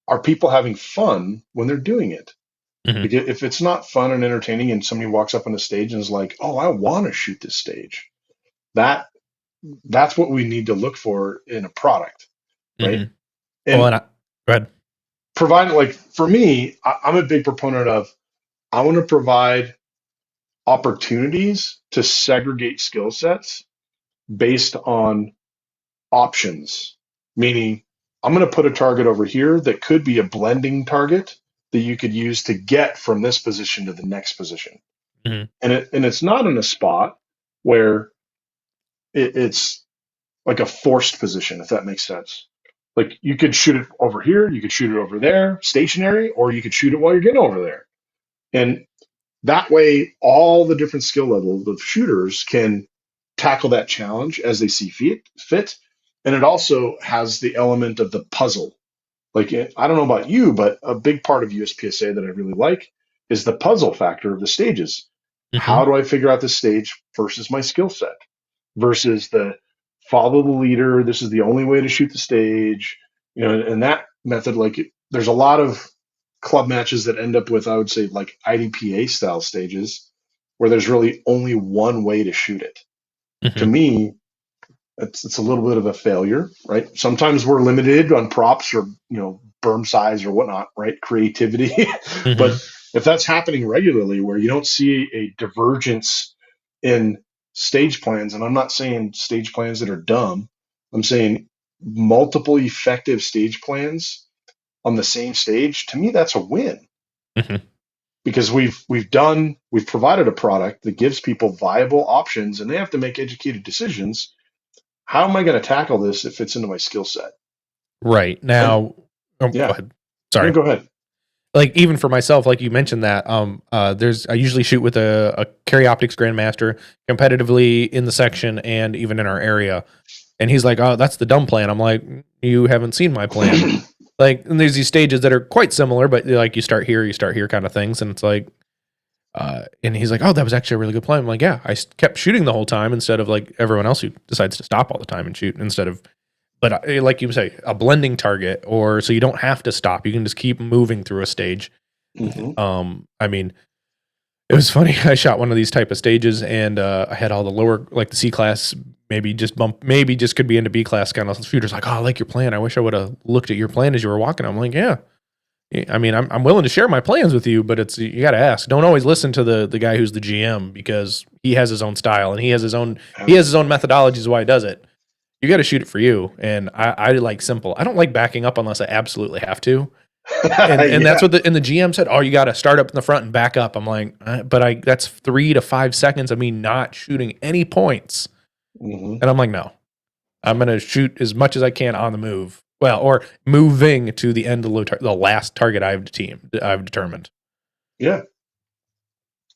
are people having fun when they're doing it? Mhm. Because if it's not fun and entertaining and somebody walks up on the stage and is like, oh, I want to shoot this stage, that that's what we need to look for in a product, right? Mhm. Well, And Go ahead. Provide, like, for me, I'm a big proponent of, I want to provide opportunities to segregate skill sets based on options. Meaning, I'm going to put a target over here that could be a blending target that you could use to get from this position to the next position. Mhm. And it's not in a spot where it's like a forced position, if that makes sense. Like, you could shoot it over here, you could shoot it over there, stationary, or you could shoot it while you're getting over there. And that way, all the different skill levels of shooters can tackle that challenge as they see fit. And it also has the element of the puzzle. Like, I don't know about you, but a big part of USPSA that I really like is the puzzle factor of the stages. Mhm. How do I figure out this stage versus my skill set versus the follow the leader? This is the only way to shoot the stage, and that method. Like, there's a lot of club matches that end up with, I would say, like IDPA style stages where there's really only one way to shoot it. To Mhm. me, it's a little bit of a failure, right? Sometimes we're limited on props or berm size or whatnot, right? Creativity, but Mhm. if that's happening regularly, where you don't see a divergence in stage plans, and I'm not saying stage plans that are dumb, I'm saying multiple effective stage plans on the same stage. To me, that's a win Mhm. because we've provided a product that gives people viable options, and they have to make educated decisions. How am I going to tackle this if it fits into my skill set? Right. And Now, go yeah, ahead. no, Sorry. go ahead. Like even for myself, like you mentioned that, I usually shoot with a carry optics grandmaster competitively in the section and even in our area. And he's like, "Oh, that's the dumb plan." I'm like, "You haven't seen my plan." Like, and there's these stages that are quite similar, but like you start here kind of things. And it's like, and he's like, "Oh, that was actually a really good plan." I'm like, "Yeah, kept shooting the whole time instead of like everyone else who decides to stop all the time and shoot instead of." But like you say, a blending target, or so you don't have to stop. You can just keep moving through a stage. Hmm. I mean, it was funny. I shot one of these type of stages, and I had all the lower, like the C class, maybe just could be into B class kind of shooters. Like, oh, I like your plan. I wish I would have looked at your plan as you were walking. I'm like, yeah. I mean, I'm willing to share my plans with you, but it's you got to ask. Don't always listen to the guy who's the GM because he has his own style and he has his own methodologies of why he does it. You got to shoot it for you, and I like simple. I don't like backing up unless I absolutely have to. And that's Yeah. what the GM said. Oh, you got to start up in the front and back up. I'm like, but that's 3 to 5 seconds of me not shooting any points. Hmm. And I'm like, no, I'm gonna shoot as much as I can on the move. Well, or moving to the end of the last target I've determined. Yeah.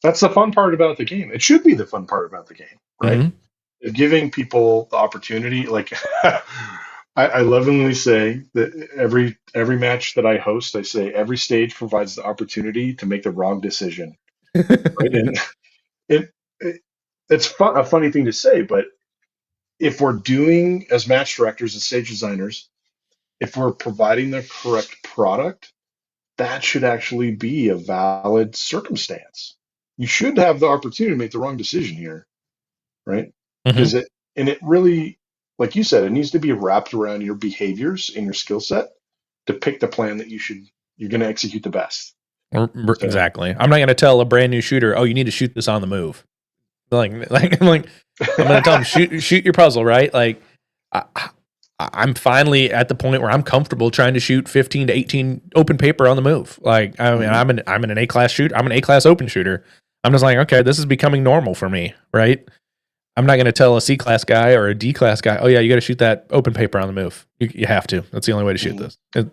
That's the fun part about the game. It should be the fun part about the game, right? Mm-hmm. Giving people the opportunity. Like, I lovingly say that every match that I host, I say every stage provides the opportunity to make the wrong decision, right? And it, it it's a funny thing to say, but if we're doing, as match directors and stage designers, if we're providing the correct product, that should actually be a valid circumstance. You should have the opportunity to make the wrong decision here, right? Mm-hmm. Because it really, like you said, it needs to be wrapped around your behaviors and your skill set to pick the plan that you're going to execute the best. So, Exactly. I'm not going to tell a brand new shooter, oh, you need to shoot this on the move. I'm going to tell them shoot your puzzle, right? Like, I, I'm finally at the point where I'm comfortable trying to shoot 15 to 18 open paper on the move. Like, I mean, mhm. I'm an A class shooter. I'm an A class open shooter. I'm just like, okay, this is becoming normal for me, right? I'm not going to tell a C class guy or a D class guy, oh yeah, you got to shoot that open paper on the move. You have to. That's the only way to shoot Mhm. this.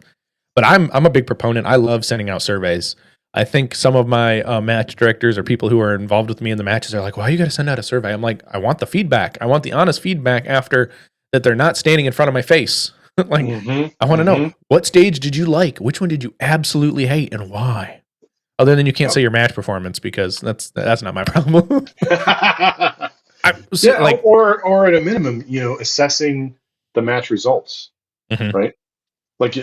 But I'm a big proponent. I love sending out surveys. I think some of my match directors or people who are involved with me in the matches are like, "Well, you got to send out a survey." I'm like, I want the feedback. I want the honest feedback after that. They're not standing in front of my face. Like, Mhm. I want to know Mhm. what stage did you like? Which one did you absolutely hate, and why? Other than you can't Yep. say your match performance because that's not my problem. I Yeah, like, or at a minimum, assessing the match results, mhm, right? Like,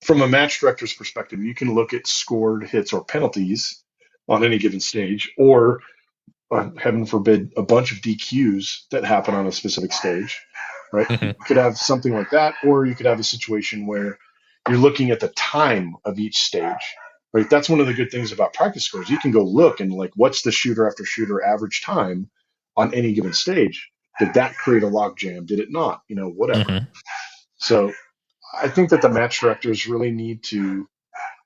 from a match director's perspective, you can look at scored hits or penalties on any given stage, or heaven forbid, a bunch of DQs that happen on a specific stage, right? You mhm, could have something like that, or you could have a situation where you're looking at the time of each stage, right? That's one of the good things about practice scores. You can go look and like, what's the shooter after shooter average time on any given stage? Did that create a log jam? Did it not? Whatever. Mm-hmm. So I think that the match directors really need to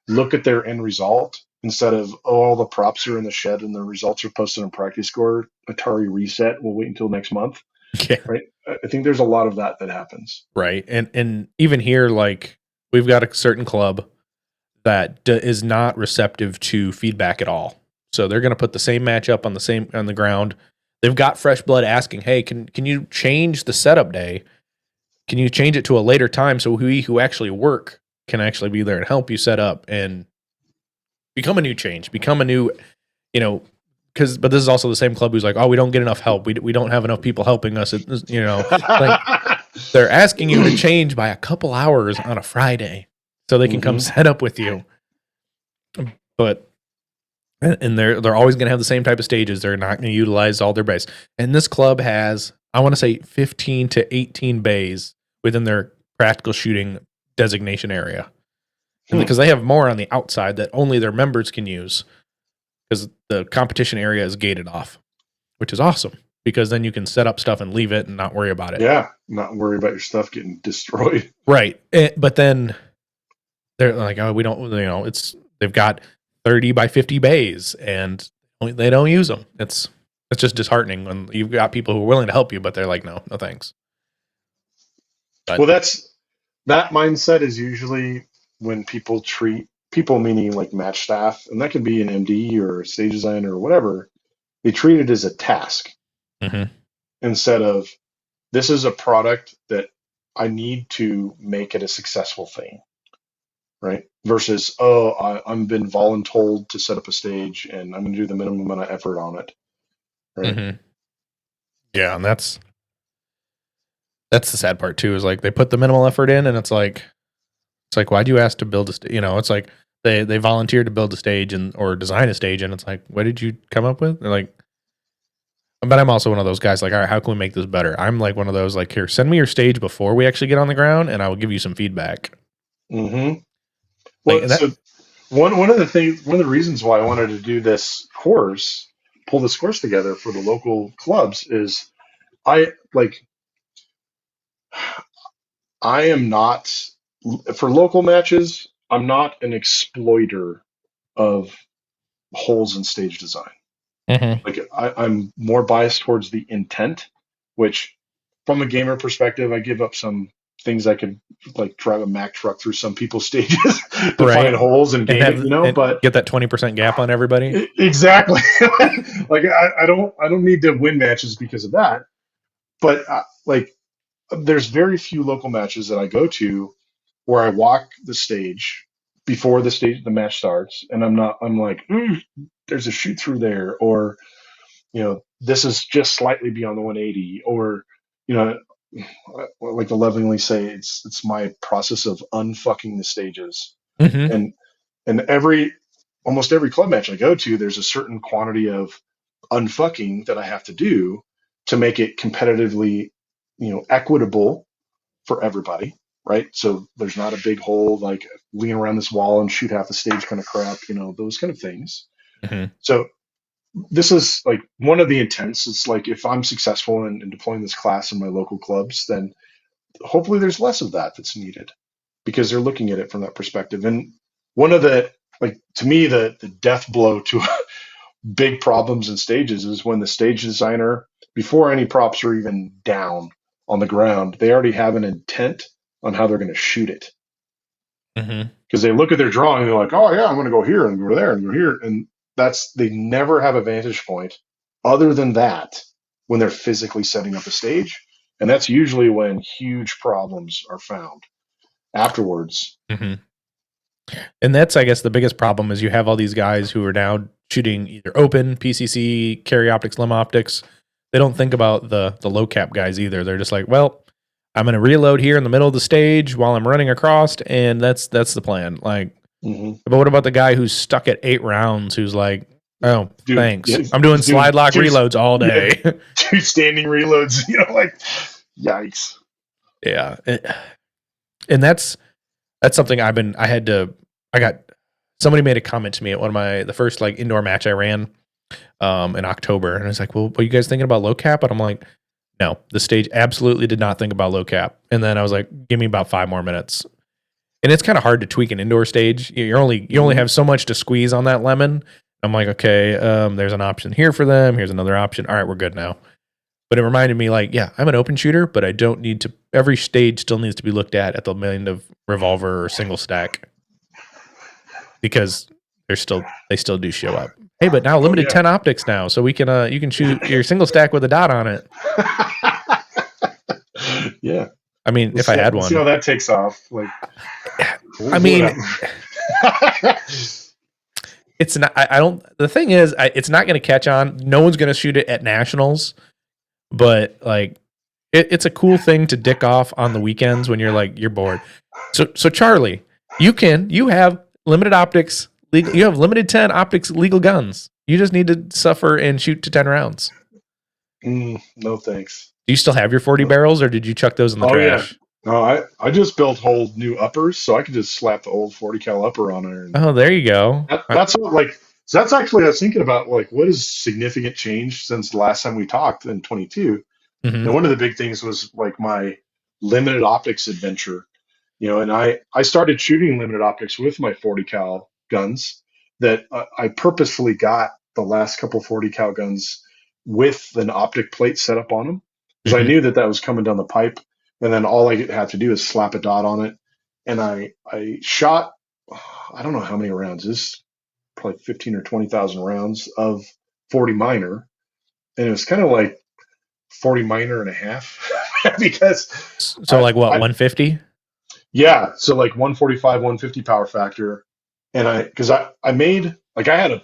look at their end result instead of, oh, all the props are in the shed and the results are posted on practice score. Atari reset. We'll wait until next month. Yeah. Right. I think there's a lot of that happens. Right. And even here, like, we've got a certain club that is not receptive to feedback at all. So they're going to put the same matchup on the ground. They've got fresh blood asking, hey, can you change the setup day? Can you change it to a later time so we who actually work can actually be there and help you set up and become a new, but this is also the same club who's like, oh, we don't get enough help. We don't have enough people helping us. Like they're asking you to change by a couple hours on a Friday so they can come set up with you. But and they're always going to have the same type of stages. They're not going to utilize all their bays. And this club has, I want to say, 15 to 18 bays within their practical shooting designation area. And because they have more on the outside that only their members can use, because the competition area is gated off, which is awesome because then you can set up stuff and leave it and not worry about it. Yeah, not worry about your stuff getting destroyed. Right. But then they're like, oh, we don't, they've got 30 by 50 bays and they don't use them. It's just disheartening when you've got people who are willing to help you, but they're like, no thanks. But, well, that mindset is usually when people treat people, meaning like match staff, and that can be an MD or a stage designer or whatever, they treat it as a task instead of, this is a product that I need to make it a successful thing, right? Versus, I'm been voluntold to set up a stage and I'm going to do the minimum amount of effort on it, right? Yeah, and that's the sad part too, is like they put the minimal effort in and it's like why'd you ask to build a stage? It's like they volunteered to build a stage or design a stage, and it's like, what did you come up with? They're like, but I'm also one of those guys like, all right, how can we make this better? I'm like one of those like, here, send me your stage before we actually get on the ground and I will give you some feedback. Well, so one of the reasons why I wanted to do this course, pull this course together for the local clubs, is I am not, for local matches, I'm not an exploiter of holes in stage design. Like I'm more biased towards the intent, which from a gamer perspective, I give up some things. I could like drive a Mack truck through some people's stages to find holes and game it, but get that 20% gap on everybody. Exactly. Like I don't need to win matches because of that. But there's very few local matches that I go to where I walk the stage before the match starts, and I'm like, there's a shoot through there, or this is just slightly beyond the 180, or I like to lovingly say it's my process of unfucking the stages, and almost every club match I go to, there's a certain quantity of unfucking that I have to do to make it competitively, equitable for everybody, right? So there's not a big hole like lean around this wall and shoot half the stage kind of crap, those kind of things. So this is like one of the intents. It's like, if I'm successful in deploying this class in my local clubs, then hopefully there's less of that's needed, because they're looking at it from that perspective. And one of the, to me, the death blow to big problems in stages is when the stage designer, before any props are even down on the ground, they already have an intent on how they're going to shoot it. Because they look at their drawing and they're like, oh yeah, I'm going to go here and go there and go here. And they never have a vantage point other than that when they're physically setting up a stage. And that's usually when huge problems are found afterwards. And that's, I guess, the biggest problem is you have all these guys who are now shooting either open, PCC, carry optics, limb optics. They don't think about the low cap guys either. They're just like, well, I'm going to reload here in the middle of the stage while I'm running across, and that's the plan. Like, but what about the guy who's stuck at 8 rounds, who's like, oh, dude, thanks. Yeah, I'm doing slide lock reloads all day. Yeah, 2 standing reloads, like, yikes. Yeah. And that's That's something somebody made a comment to me at the first like indoor match I ran in October. And I was like, well, are you guys thinking about low cap? And I'm like, no, the stage absolutely did not think about low cap. And then I was like, give me about 5 more minutes. And it's kind of hard to tweak an indoor stage. You only have so much to squeeze on that lemon. I'm like, okay, there's an option here for them. Here's another option. All right, we're good now. But it reminded me, like, yeah, I'm an open shooter, but I don't need to. Every stage still needs to be looked at the end of revolver or single stack because they still do show up. Hey, but now limited 10 optics now, so we can you can shoot your single stack with a dot on it. Yeah. I mean, if I had one. See how that takes off. Like, I mean, it's not. I don't. The thing is, it's not going to catch on. No one's going to shoot it at nationals, but like, it's a cool thing to dick off on the weekends when you're bored. So Charlie, you have limited optics. You have limited 10 optics legal guns. You just need to suffer and shoot to 10 rounds. No thanks. Do you still have your 40 barrels, or did you chuck those in the trash? Yeah. No, I just built whole new uppers, so I could just slap the old 40 cal upper on there. Oh, there you go. That's actually, I was thinking about, like, what is significant change since the last time we talked in 22. Mm-hmm. And one of the big things was like my limited optics adventure, and I started shooting limited optics with my 40 cal guns that I purposefully got the last couple 40 cal guns with an optic plate set up on them because I knew that was coming down the pipe. And then all I had to do is slap a dot on it. And I shot, I don't know how many rounds, this probably 15 or 20,000 rounds of 40 minor. And it was kind of like 40 minor and a half because. So like what, 150? Yeah. So like 145, 150 power factor. And because I made, like, I had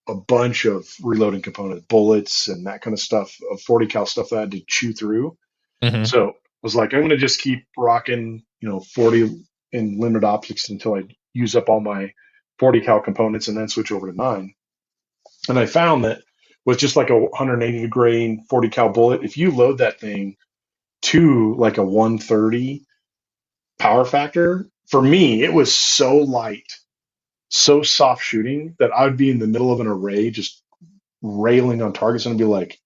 a bunch of reloading components, bullets and that kind of stuff, of 40 cal stuff that I had to chew through. Mm-hmm. So I was like, I'm going to just keep rocking, 40 in limited optics until I use up all my 40 cal components and then switch over to 9. And I found that with just like a 180 grain 40 cal bullet, if you load that thing to like a 130 power factor, for me, it was so light, so soft shooting that I would be in the middle of an array just railing on targets and I'd be like,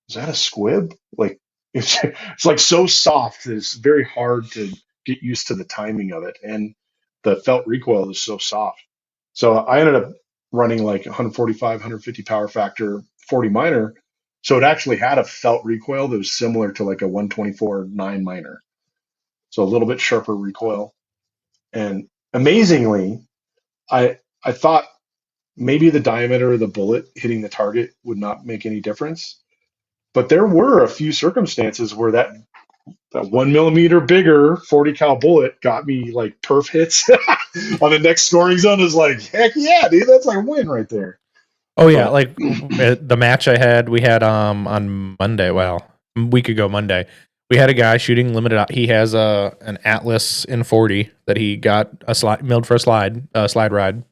is that a squib? Like, it's like so soft that it's very hard to get used to the timing of it. And the felt recoil is so soft. So I ended up running like 145, 150 power factor 40 minor. So it actually had a felt recoil that was similar to like a 124 9 minor. So a little bit sharper recoil. And amazingly, I thought maybe the diameter of the bullet hitting the target would not make any difference. But there were a few circumstances where that 1 millimeter bigger 40 cal bullet got me like perf hits on the next scoring zone. Is like, heck yeah, dude, that's like a win right there. Oh yeah, like the match we had on Monday. Well, a week ago Monday, we had a guy shooting limited. He has an Atlas in 40 that he got milled for a slide ride,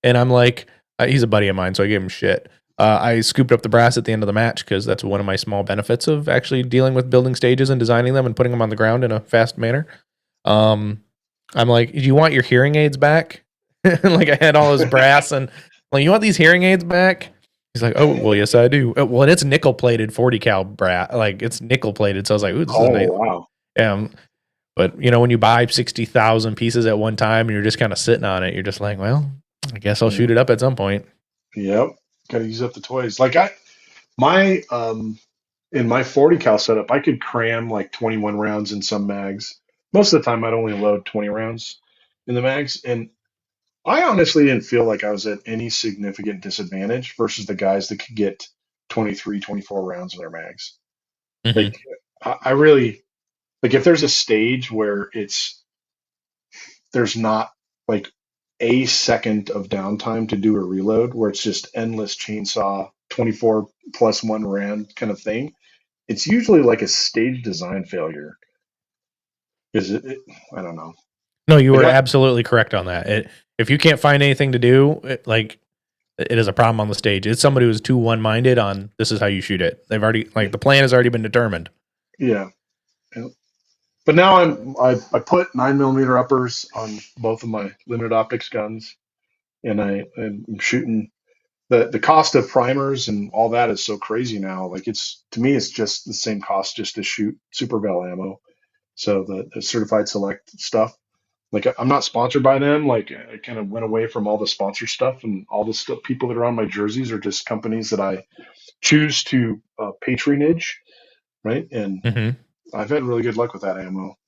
and I'm like, he's a buddy of mine, so I gave him shit. I scooped up the brass at the end of the match because that's one of my small benefits of actually dealing with building stages and designing them and putting them on the ground in a fast manner. I'm like, do you want your hearing aids back? Like I had all his brass and like, you want these hearing aids back? He's like, oh, well, yes, I do. Well, and it's nickel plated 40 cal brass. Like it's nickel plated. So I was like, ooh, this is nice. Wow. But when you buy 60,000 pieces at one time and you're just kind of sitting on it, you're just like, well, I guess I'll shoot it up at some point. Yep. Got to use up the toys. Like in my 40 cal setup, I could cram like 21 rounds in some mags. Most of the time, I'd only load 20 rounds in the mags. And I honestly didn't feel like I was at any significant disadvantage versus the guys that could get 23, 24 rounds in their mags. Mm-hmm. Like, I really, like, if there's a stage where there's not like a second of downtime to do a reload, where it's just endless chainsaw, 24 plus 1 round kind of thing, it's usually like a stage design failure. Is it? I don't know. No, you were absolutely correct on that. If you can't find anything to do, it is a problem on the stage. It's somebody who's too one-minded on this is how you shoot it. They've already, like, the plan has already been determined. Yeah. But now I put 9mm uppers on both of my limited optics guns, and I'm shooting. The cost of primers and all that is so crazy now. Like to me, it's just the same cost just to shoot Super Vel ammo. So the certified select stuff. Like I'm not sponsored by them. Like I kind of went away from all the sponsor stuff, and all the stuff people that are on my jerseys are just companies that I choose to patronage, right? And Mm-hmm. I've had really good luck with that ammo.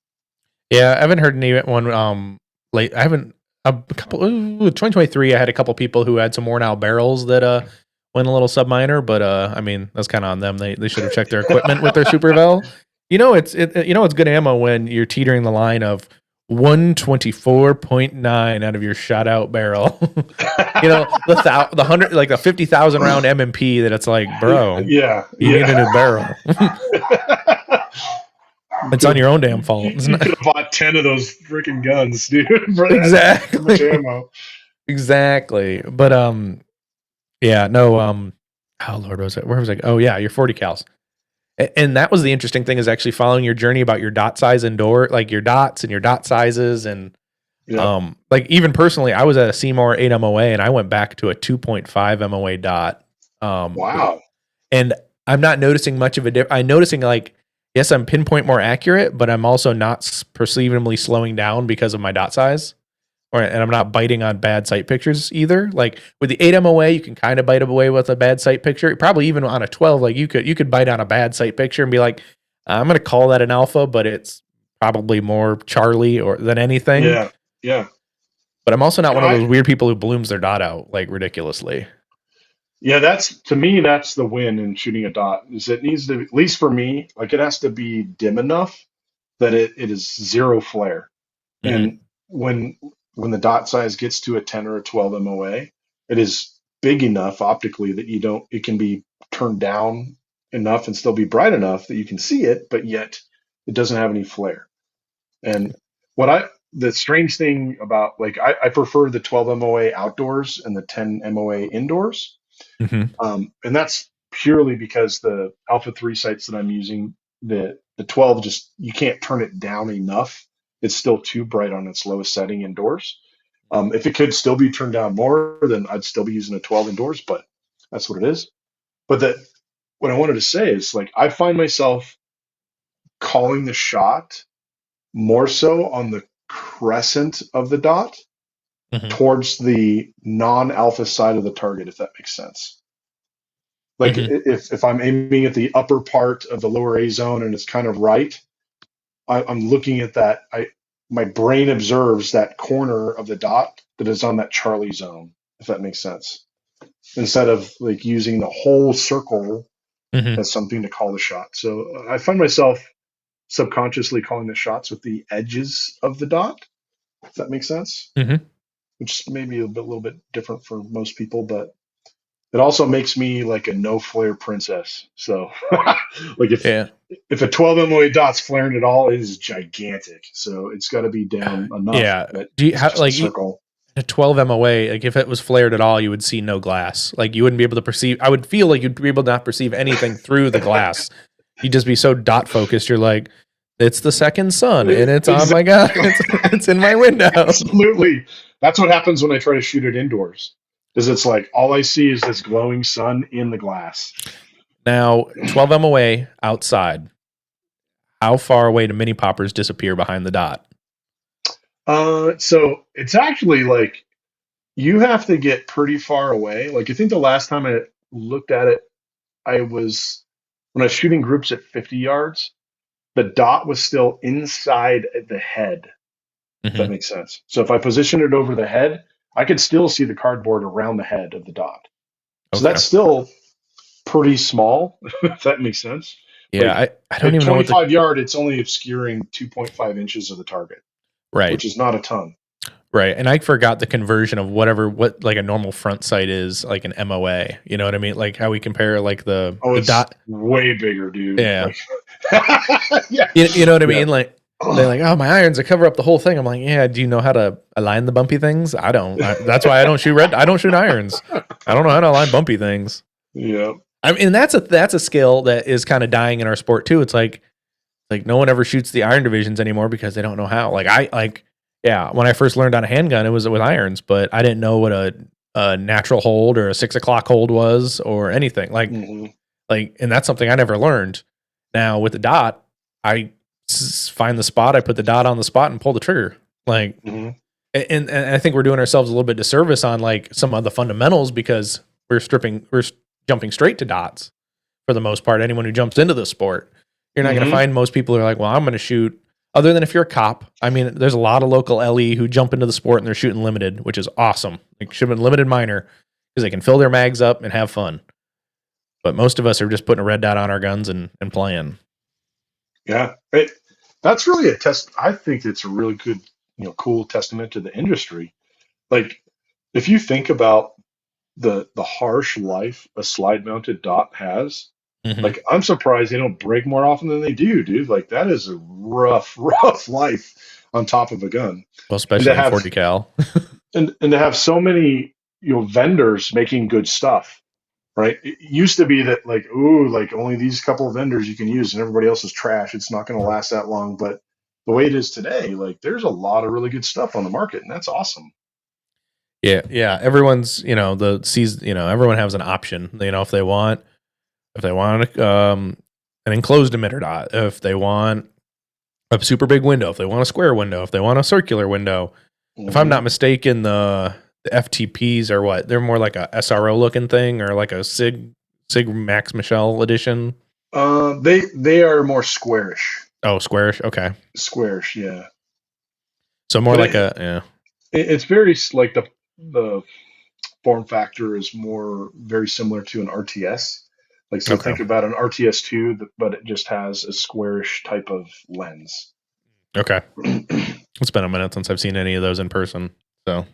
Yeah, I haven't heard anyone late. I haven't a couple 2023 I had a couple people who had some worn out barrels that went a little subminor, but I mean, that's kind of on them. They should have checked their equipment with their Super Vel. It's good ammo when you're teetering the line of 124.9 out of your shot out barrel. The 100 like the 50,000 round MMP that it's like, bro, Yeah, you need a new barrel. It's on your own damn fault. You could have bought 10 of those freaking guns, dude. For that Exactly. much ammo. Exactly. But yeah, no, oh Lord, was it? Where was I? Oh yeah, your 40 cals. And that was the interesting thing, is actually following your journey about your dot size indoor, like your dots and your dot sizes. And Yeah. like even personally, I was at a Seymour 8 MOA and I went back to a 2.5 MOA dot. Wow. And I'm not noticing much of a difference. I'm noticing, like, yes, I'm pinpoint more accurate, but I'm also not perceivably slowing down because of my dot size. And I'm not biting on bad sight pictures either. Like with the 8 MOA, you can kind of bite away with a bad sight picture. Probably even on a 12, like you could bite on a bad sight picture and be like, I'm going to call that an alpha, but it's probably more Charlie or than anything. Yeah. Yeah. But I'm also not one of those weird people who blooms their dot out like ridiculously. Yeah, to me, that's the win in shooting a dot. Is it needs to, at least for me, like it has to be dim enough that it is zero flare. Mm-hmm. And when the dot size gets to a 10 or a 12 MOA, it is big enough optically that it can be turned down enough and still be bright enough that you can see it, but yet it doesn't have any flare. And the strange thing about, like, I prefer the 12 MOA outdoors and the 10 MOA indoors. Mm-hmm. And that's purely because the Alpha 3 sights that I'm using, the 12, just, you can't turn it down enough. It's still too bright on its lowest setting indoors. If it could still be turned down more, then I'd still be using a 12 indoors, but that's what it is. But what I wanted to say is, like, I find myself calling the shot more so on the crescent of the dot towards the non-alpha side of the target, if that makes sense. Like if I'm aiming at the upper part of the lower A zone and it's kind of right, I'm looking at that. My brain observes that corner of the dot that is on that Charlie zone, if that makes sense. Instead of like using the whole circle as something to call the shot. So I find myself subconsciously calling the shots with the edges of the dot, if that makes sense. Which may be a little bit different for most people, but it also makes me like a no flare princess. So like if a 12 MOA dot's flaring at all, it is gigantic. So it's got to be down enough. Yeah. Do you have like circle? A 12 MOA, like if it was flared at all, you would see no glass. Like you wouldn't be able to perceive. I would feel like you'd be able to not perceive anything through the glass. You'd just be so dot focused. You're like, it's the second sun and it's on my God. It's in my window. Absolutely. That's what happens when I try to shoot it indoors. Is it's like all I see is this glowing sun in the glass. Now, 12 MOA outside. How far away do mini poppers disappear behind the dot? So it's actually like you have to get pretty far away. Like I think the last time I looked at it, when I was shooting groups at 50 yards, the dot was still inside the head. If that makes sense. So if I position it over the head, I could still see the cardboard around the head of the dot. So that's still pretty small, if that makes sense. Yeah, like, I don't even know. 25 yard, it's only obscuring 2.5 inches of the target. Right. Which is not a ton. Right. And I forgot the conversion of what like a normal front sight is, like an MOA. You know what I mean? Like how we compare like the dot. Way bigger, dude. Yeah. Like, yeah. You know what I mean? Like they're like, oh, my irons, they cover up the whole thing. I'm like, yeah, do you know how to align the bumpy things? I don't. That's why I don't shoot I don't shoot irons. I don't know how to align bumpy things. Yeah. I mean, that's a skill that is kind of dying in our sport too. It's like Like no one ever shoots the iron divisions anymore because they don't know how. When I first learned on a handgun, it was with irons, but I didn't know what a natural hold or a 6 o'clock hold was or anything. And that's something I never learned. Now with the dot, I find the spot, I put the dot on the spot and pull the trigger. And I think we're doing ourselves a little bit disservice on like some of the fundamentals because we're jumping straight to dots for the most part. Anyone who jumps into the sport, you're not going to find most people who are like, well, I'm going to shoot. Other than if you're a cop, I mean, there's a lot of local LE who jump into the sport and they're shooting limited, which is awesome. Like shooting limited minor because they can fill their mags up and have fun. But most of us are just putting a red dot on our guns and playing. Yeah, that's really a test. I think it's a really good, cool testament to the industry. Like, if you think about the harsh life a slide mounted dot has, like I'm surprised they don't break more often than they do, dude. Like that is a rough life on top of a gun. Well, especially in 40 cal. and to have so many vendors making good stuff. Right. It used to be that like only these couple of vendors you can use and everybody else is trash. It's not going to last that long. But the way it is today, like there's a lot of really good stuff on the market, and that's awesome. Yeah. Everyone's, everyone has an option. If they want an enclosed emitter dot, if they want a super big window, if they want a square window, if they want a circular window. If I'm not mistaken, the FTPs are what? They're more like a SRO looking thing or like a Sig Max Michelle edition. They are more squarish. Oh, squarish. Okay. Squarish. Yeah. So more but yeah. It's very like the form factor is very similar to an RTS. Like, so think about an RTS2, but it just has a squarish type of lens. Okay. It's been a minute since I've seen any of those in person. So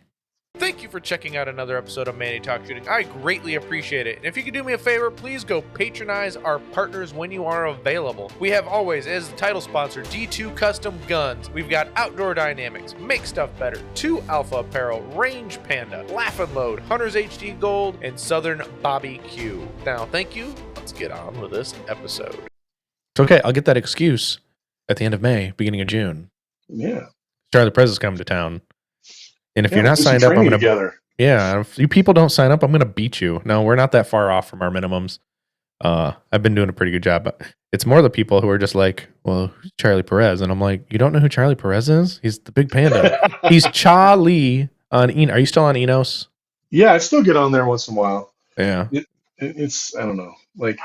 thank you for checking out another episode of Manny Talks Shooting. I greatly appreciate it. And if you could do me a favor, please go patronize our partners when you are available. We have always, as the title sponsor, D2 Custom Guns. We've got Outdoor Dynamics, Make Stuff Better, 2 Alpha Apparel, Range Panda, Laugh and Load, Hunter's HD Gold, and Southern Bobby Q. Now, thank you. Let's get on with this episode. It's okay. I'll get that excuse at the end of May, beginning of June. Yeah. Charlie Perez is coming to town. And if you're not signed up, I'm going to. Yeah, if you people don't sign up, I'm going to beat you. No, we're not that far off from our minimums. I've been doing a pretty good job. But it's more the people who are just like, well, who's Charlie Perez? And I'm like, you don't know who Charlie Perez is? He's the big panda. He's Charlie on Are you still on Enos? Yeah, I still get on there once in a while. Yeah. It's, I don't know. Like,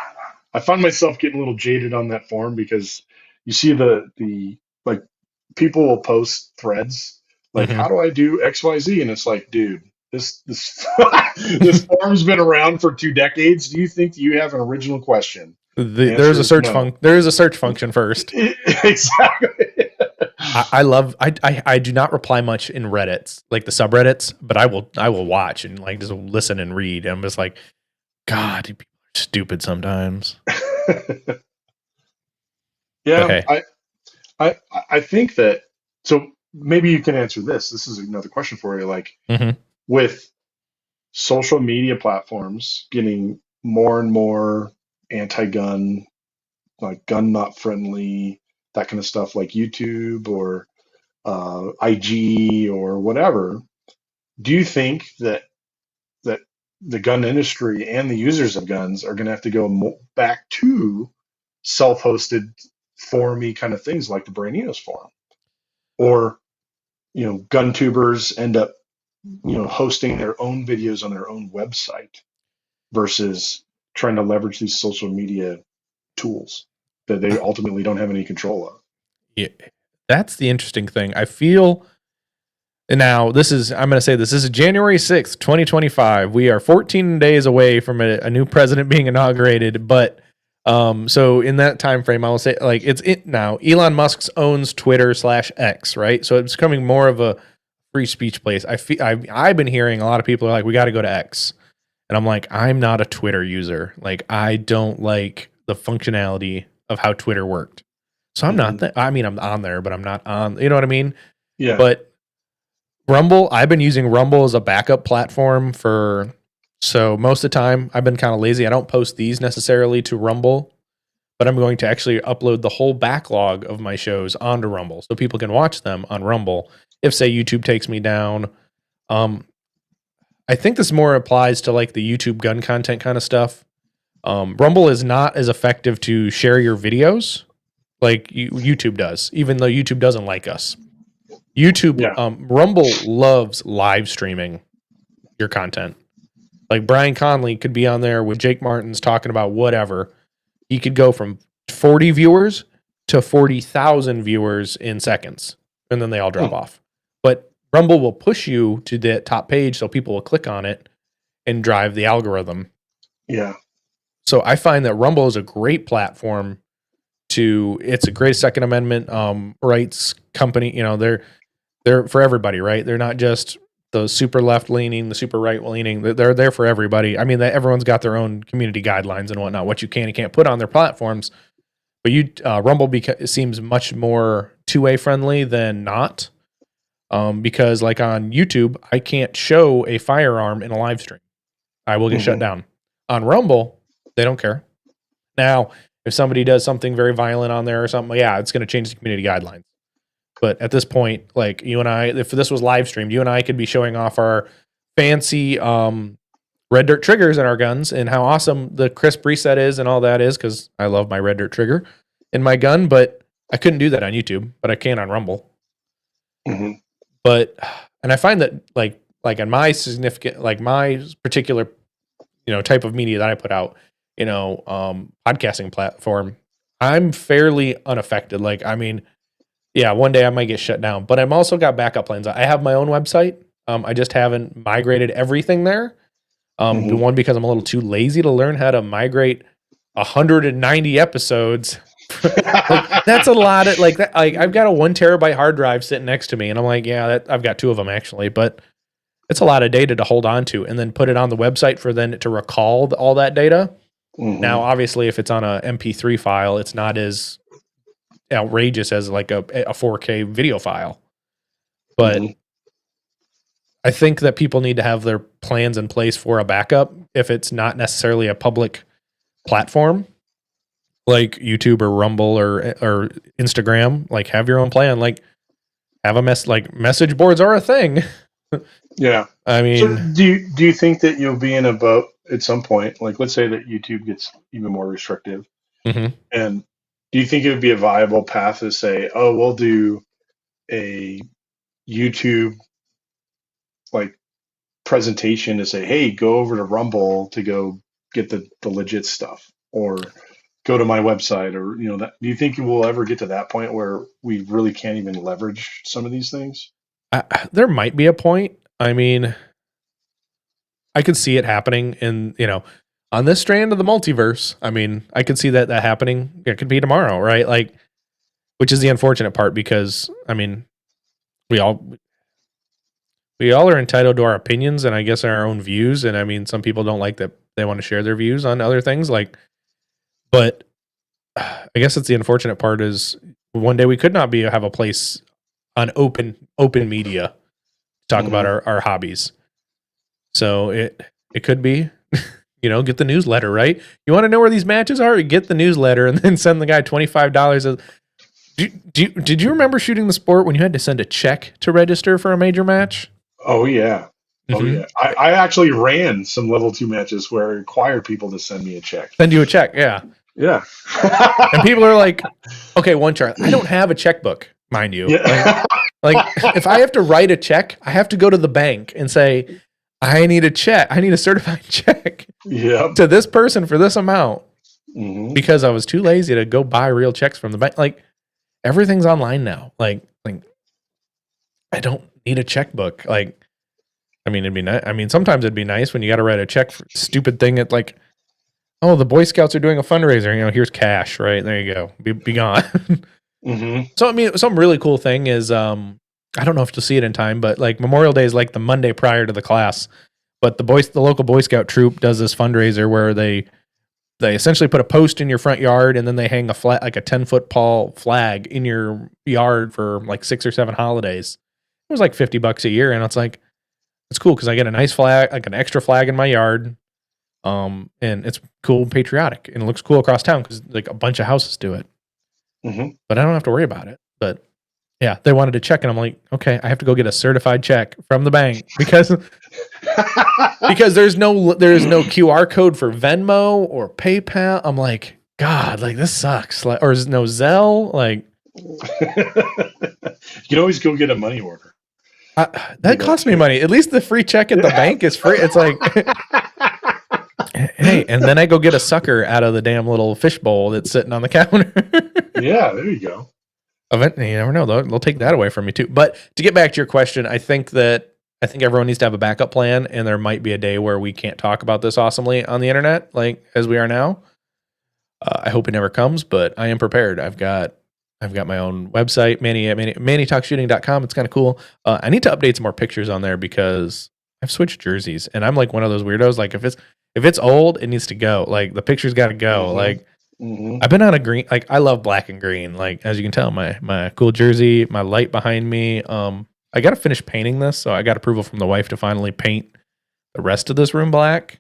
I find myself getting a little jaded on that forum because you see the like, people will post threads like, how do I do XYZ? And it's like, dude, this this forum's been around for 2 decades. Do you think you have an original question? There is a search function first. Exactly. I do not reply much in Reddits, like the subreddits, but I will watch and like just listen and read. And I'm just like, God, people are stupid sometimes. Yeah, okay. I think that, so maybe you can answer this. This is another question for you. Like, with social media platforms getting more and more anti-gun, like gun not friendly, that kind of stuff, like YouTube or IG or whatever, do you think that the gun industry and the users of guns are going to have to go back to self-hosted forum-y kind of things like the Braininos forum? Or, gun tubers end up, hosting their own videos on their own website versus trying to leverage these social media tools that they ultimately don't have any control of. Yeah, that's the interesting thing. I feel now I'm going to say this is January 6th, 2025. We are 14 days away from a new president being inaugurated, but so in that time frame, I will say like now. Elon Musk owns Twitter /X, right? So it's becoming more of a free speech place. I've been hearing a lot of people are like, we got to go to X, and I'm like, I'm not a Twitter user. Like, I don't like the functionality of how Twitter worked. So I'm not that. I mean, I'm on there, but I'm not on. You know what I mean? Yeah. But Rumble, I've been using Rumble as a backup platform so most of the time I've been kind of lazy. I don't post these necessarily to Rumble, but I'm going to actually upload the whole backlog of my shows onto Rumble so people can watch them on Rumble if, say, YouTube takes me down. I think this more applies to like the YouTube gun content kind of stuff. Rumble is not as effective to share your videos like YouTube does, even though YouTube doesn't like us. Rumble loves live streaming your content. Like Brian Conley could be on there with Jake Martins talking about whatever. He could go from 40 viewers to 40,000 viewers in seconds, and then they all drop off. But Rumble will push you to the top page so people will click on it and drive the algorithm. Yeah. So I find that Rumble is a great platform it's a great Second Amendment rights company. You know, they're for everybody, right? They're not just the super left leaning, the super right leaning. They're there for everybody. I mean, everyone's got their own community guidelines and whatnot, what you can and can't put on their platforms. But Rumble seems much more two-way friendly than not. Because like on YouTube, I can't show a firearm in a live stream. I will get shut down. On Rumble, they don't care. Now, if somebody does something very violent on there or something, yeah, it's going to change the community guidelines. But at this point, like you and I, if this was live streamed, you and I could be showing off our fancy red dirt triggers in our guns and how awesome the crisp reset is and all that is, because I love my red dirt trigger in my gun, but I couldn't do that on YouTube, but I can on Rumble. But, and I find that like on my my particular, type of media that I put out, podcasting platform, I'm fairly unaffected. Like, I mean, yeah, one day I might get shut down, but I'm also got backup plans. I have my own website. I just haven't migrated everything there. One, because I'm a little too lazy to learn how to migrate 190 episodes. Like, that's a lot of like that. Like, I've got a 1 terabyte hard drive sitting next to me, and I'm like, yeah, I've got 2 of them actually, but it's a lot of data to hold on to, and then put it on the website for then to recall all that data. Now, obviously, if it's on a MP3 file, it's not as outrageous as like a 4K video file. But I think that people need to have their plans in place for a backup if it's not necessarily a public platform like YouTube or Rumble or Instagram. Like, have your own plan. Like, have a message boards are a thing. Yeah. I mean, so do you think that you'll be in a boat at some point? Like, let's say that YouTube gets even more restrictive, and do you think it would be a viable path to say, oh, we'll do a YouTube like presentation to say, hey, go over to Rumble to go get the legit stuff, or go to my website, or that? Do you think we'll ever get to that point where we really can't even leverage some of these things? There might be a point. I mean, I could see it happening in, on this strand of the multiverse. I mean, I could see that happening. It could be tomorrow, right? Like, which is the unfortunate part, because I mean, we all are entitled to our opinions and I guess our own views. And I mean, some people don't like that they want to share their views on other things, but I guess it's the unfortunate part is one day we could not have a place on open media to talk about our hobbies. So it could be, get the newsletter, right? You want to know where these matches are? Get the newsletter and then send the guy $25. Did you remember shooting the sport when you had to send a check to register for a major match? Oh yeah. Oh yeah. I actually ran some level 2 matches where I required people to send me a check. Send you a check, yeah. Yeah. And people are like, okay, one chart. I don't have a checkbook, mind you. Yeah. Like if I have to write a check, I have to go to the bank and say, I need a check. I need a certified check to this person for this amount, because I was too lazy to go buy real checks from the bank. Like, everything's online now. Like I don't need a checkbook. Like, I mean, it'd be nice. I mean, sometimes it'd be nice when you got to write a check for a stupid thing at like, oh, the Boy Scouts are doing a fundraiser. Here's cash, right? There you go. Be gone. So, I mean, some really cool thing is, I don't know if you'll see it in time, but like Memorial Day is like the Monday prior to the class. But the local Boy Scout troop does this fundraiser where they essentially put a post in your front yard, and then they hang like a 10-foot tall flag in your yard for like 6 or 7 holidays. It was like $50 a year, and it's like, it's cool because I get a nice flag, like an extra flag in my yard. And it's cool and patriotic, and it looks cool across town because like a bunch of houses do it. Mm-hmm. But I don't have to worry about it. But yeah, they wanted to check, and I'm like, okay, I have to go get a certified check from the bank because there's no QR code for Venmo or PayPal. I'm like, God, like this sucks. Like, or is no Zelle? Like, you can always go get a money order. that costs me money. At least the free check at the bank is free. It's like, hey, and then I go get a sucker out of the damn little fishbowl that's sitting on the counter. Yeah, there you go. Eventually, you never know. They'll take that away from me too. But to get back to your question, I think everyone needs to have a backup plan, and there might be a day where we can't talk about this awesomely on the internet, like as we are now. I hope it never comes, but I am prepared. I've got my own website, MannyTalksShooting.com. It's kind of cool. I need to update some more pictures on there because I've switched jerseys, and I'm like one of those weirdos. Like if it's old, it needs to go. Like the picture's got to go. Mm-hmm. Like Mm-hmm. I've been on a green. Like I love black and green. Like as you can tell, my cool jersey, my light behind me. I got to finish painting this, so I got approval from the wife to finally paint the rest of this room black.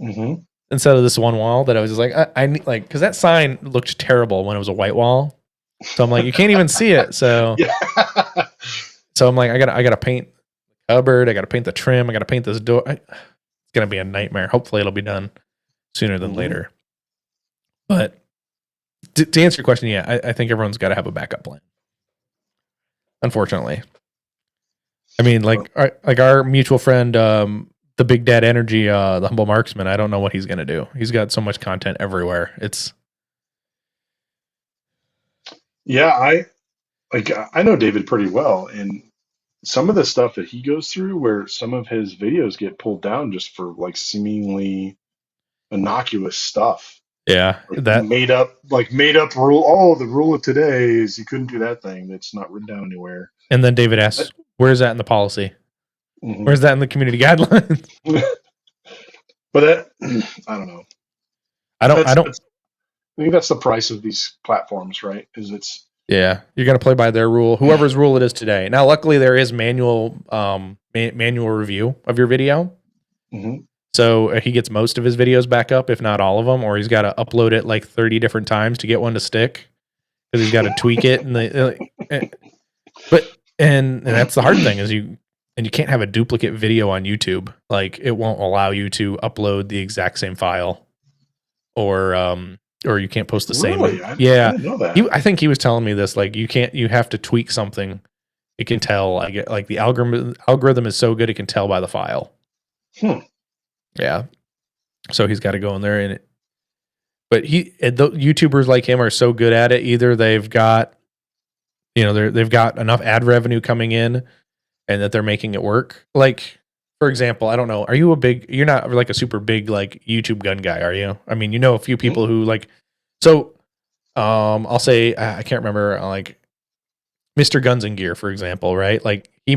Mm-hmm. Instead of this one wall that I was just like, I need, like, because that sign looked terrible when it was a white wall. So I'm like, you can't even see it. So, Yeah. so I'm like, I gotta paint the cupboard. I gotta paint the trim. I gotta paint this door. It's gonna be a nightmare. Hopefully, it'll be done sooner than later. But to answer your question, yeah, I think everyone's got to have a backup plan. Unfortunately, I mean, like our mutual friend, the Big Dad Energy, the Humble Marksman. I don't know what he's gonna do. He's got so much content everywhere. It's Yeah, I know David pretty well, and some of the stuff that he goes through, where some of his videos get pulled down just for like seemingly innocuous stuff, yeah, that. made up rule. Oh, the rule of today is you couldn't do that thing. That's not written down anywhere. And then David asks, "Where's that in the policy? Mm-hmm. Where's that in the community guidelines?" But that, I don't know. I don't. I think that's the price of these platforms, right? Yeah, you're gonna play by their rule, whoever's rule it is today. Now, luckily, there is manual review of your video, so he gets most of his videos back up, if not all of them, or he's got to upload it like 30 different times to get one to stick because he's got to tweak it. And that's the hard thing is you can't have a duplicate video on YouTube. Like it won't allow you to upload the exact same file, or you can't post the same. Really? I didn't know that. I think he was telling me this. Like you have to tweak something. It can tell. Like the algorithm is so good it can tell by the file. Yeah. So he's got to go in there but the YouTubers like him are so good at it. Either they've got, they've got enough ad revenue coming in, and that they're making it work. Like, for example, I don't know. You're not like a super big like YouTube gun guy, are you? I mean, a few people who like. So, I'll say I can't remember like Mr. Guns and Gear, for example, right? Like he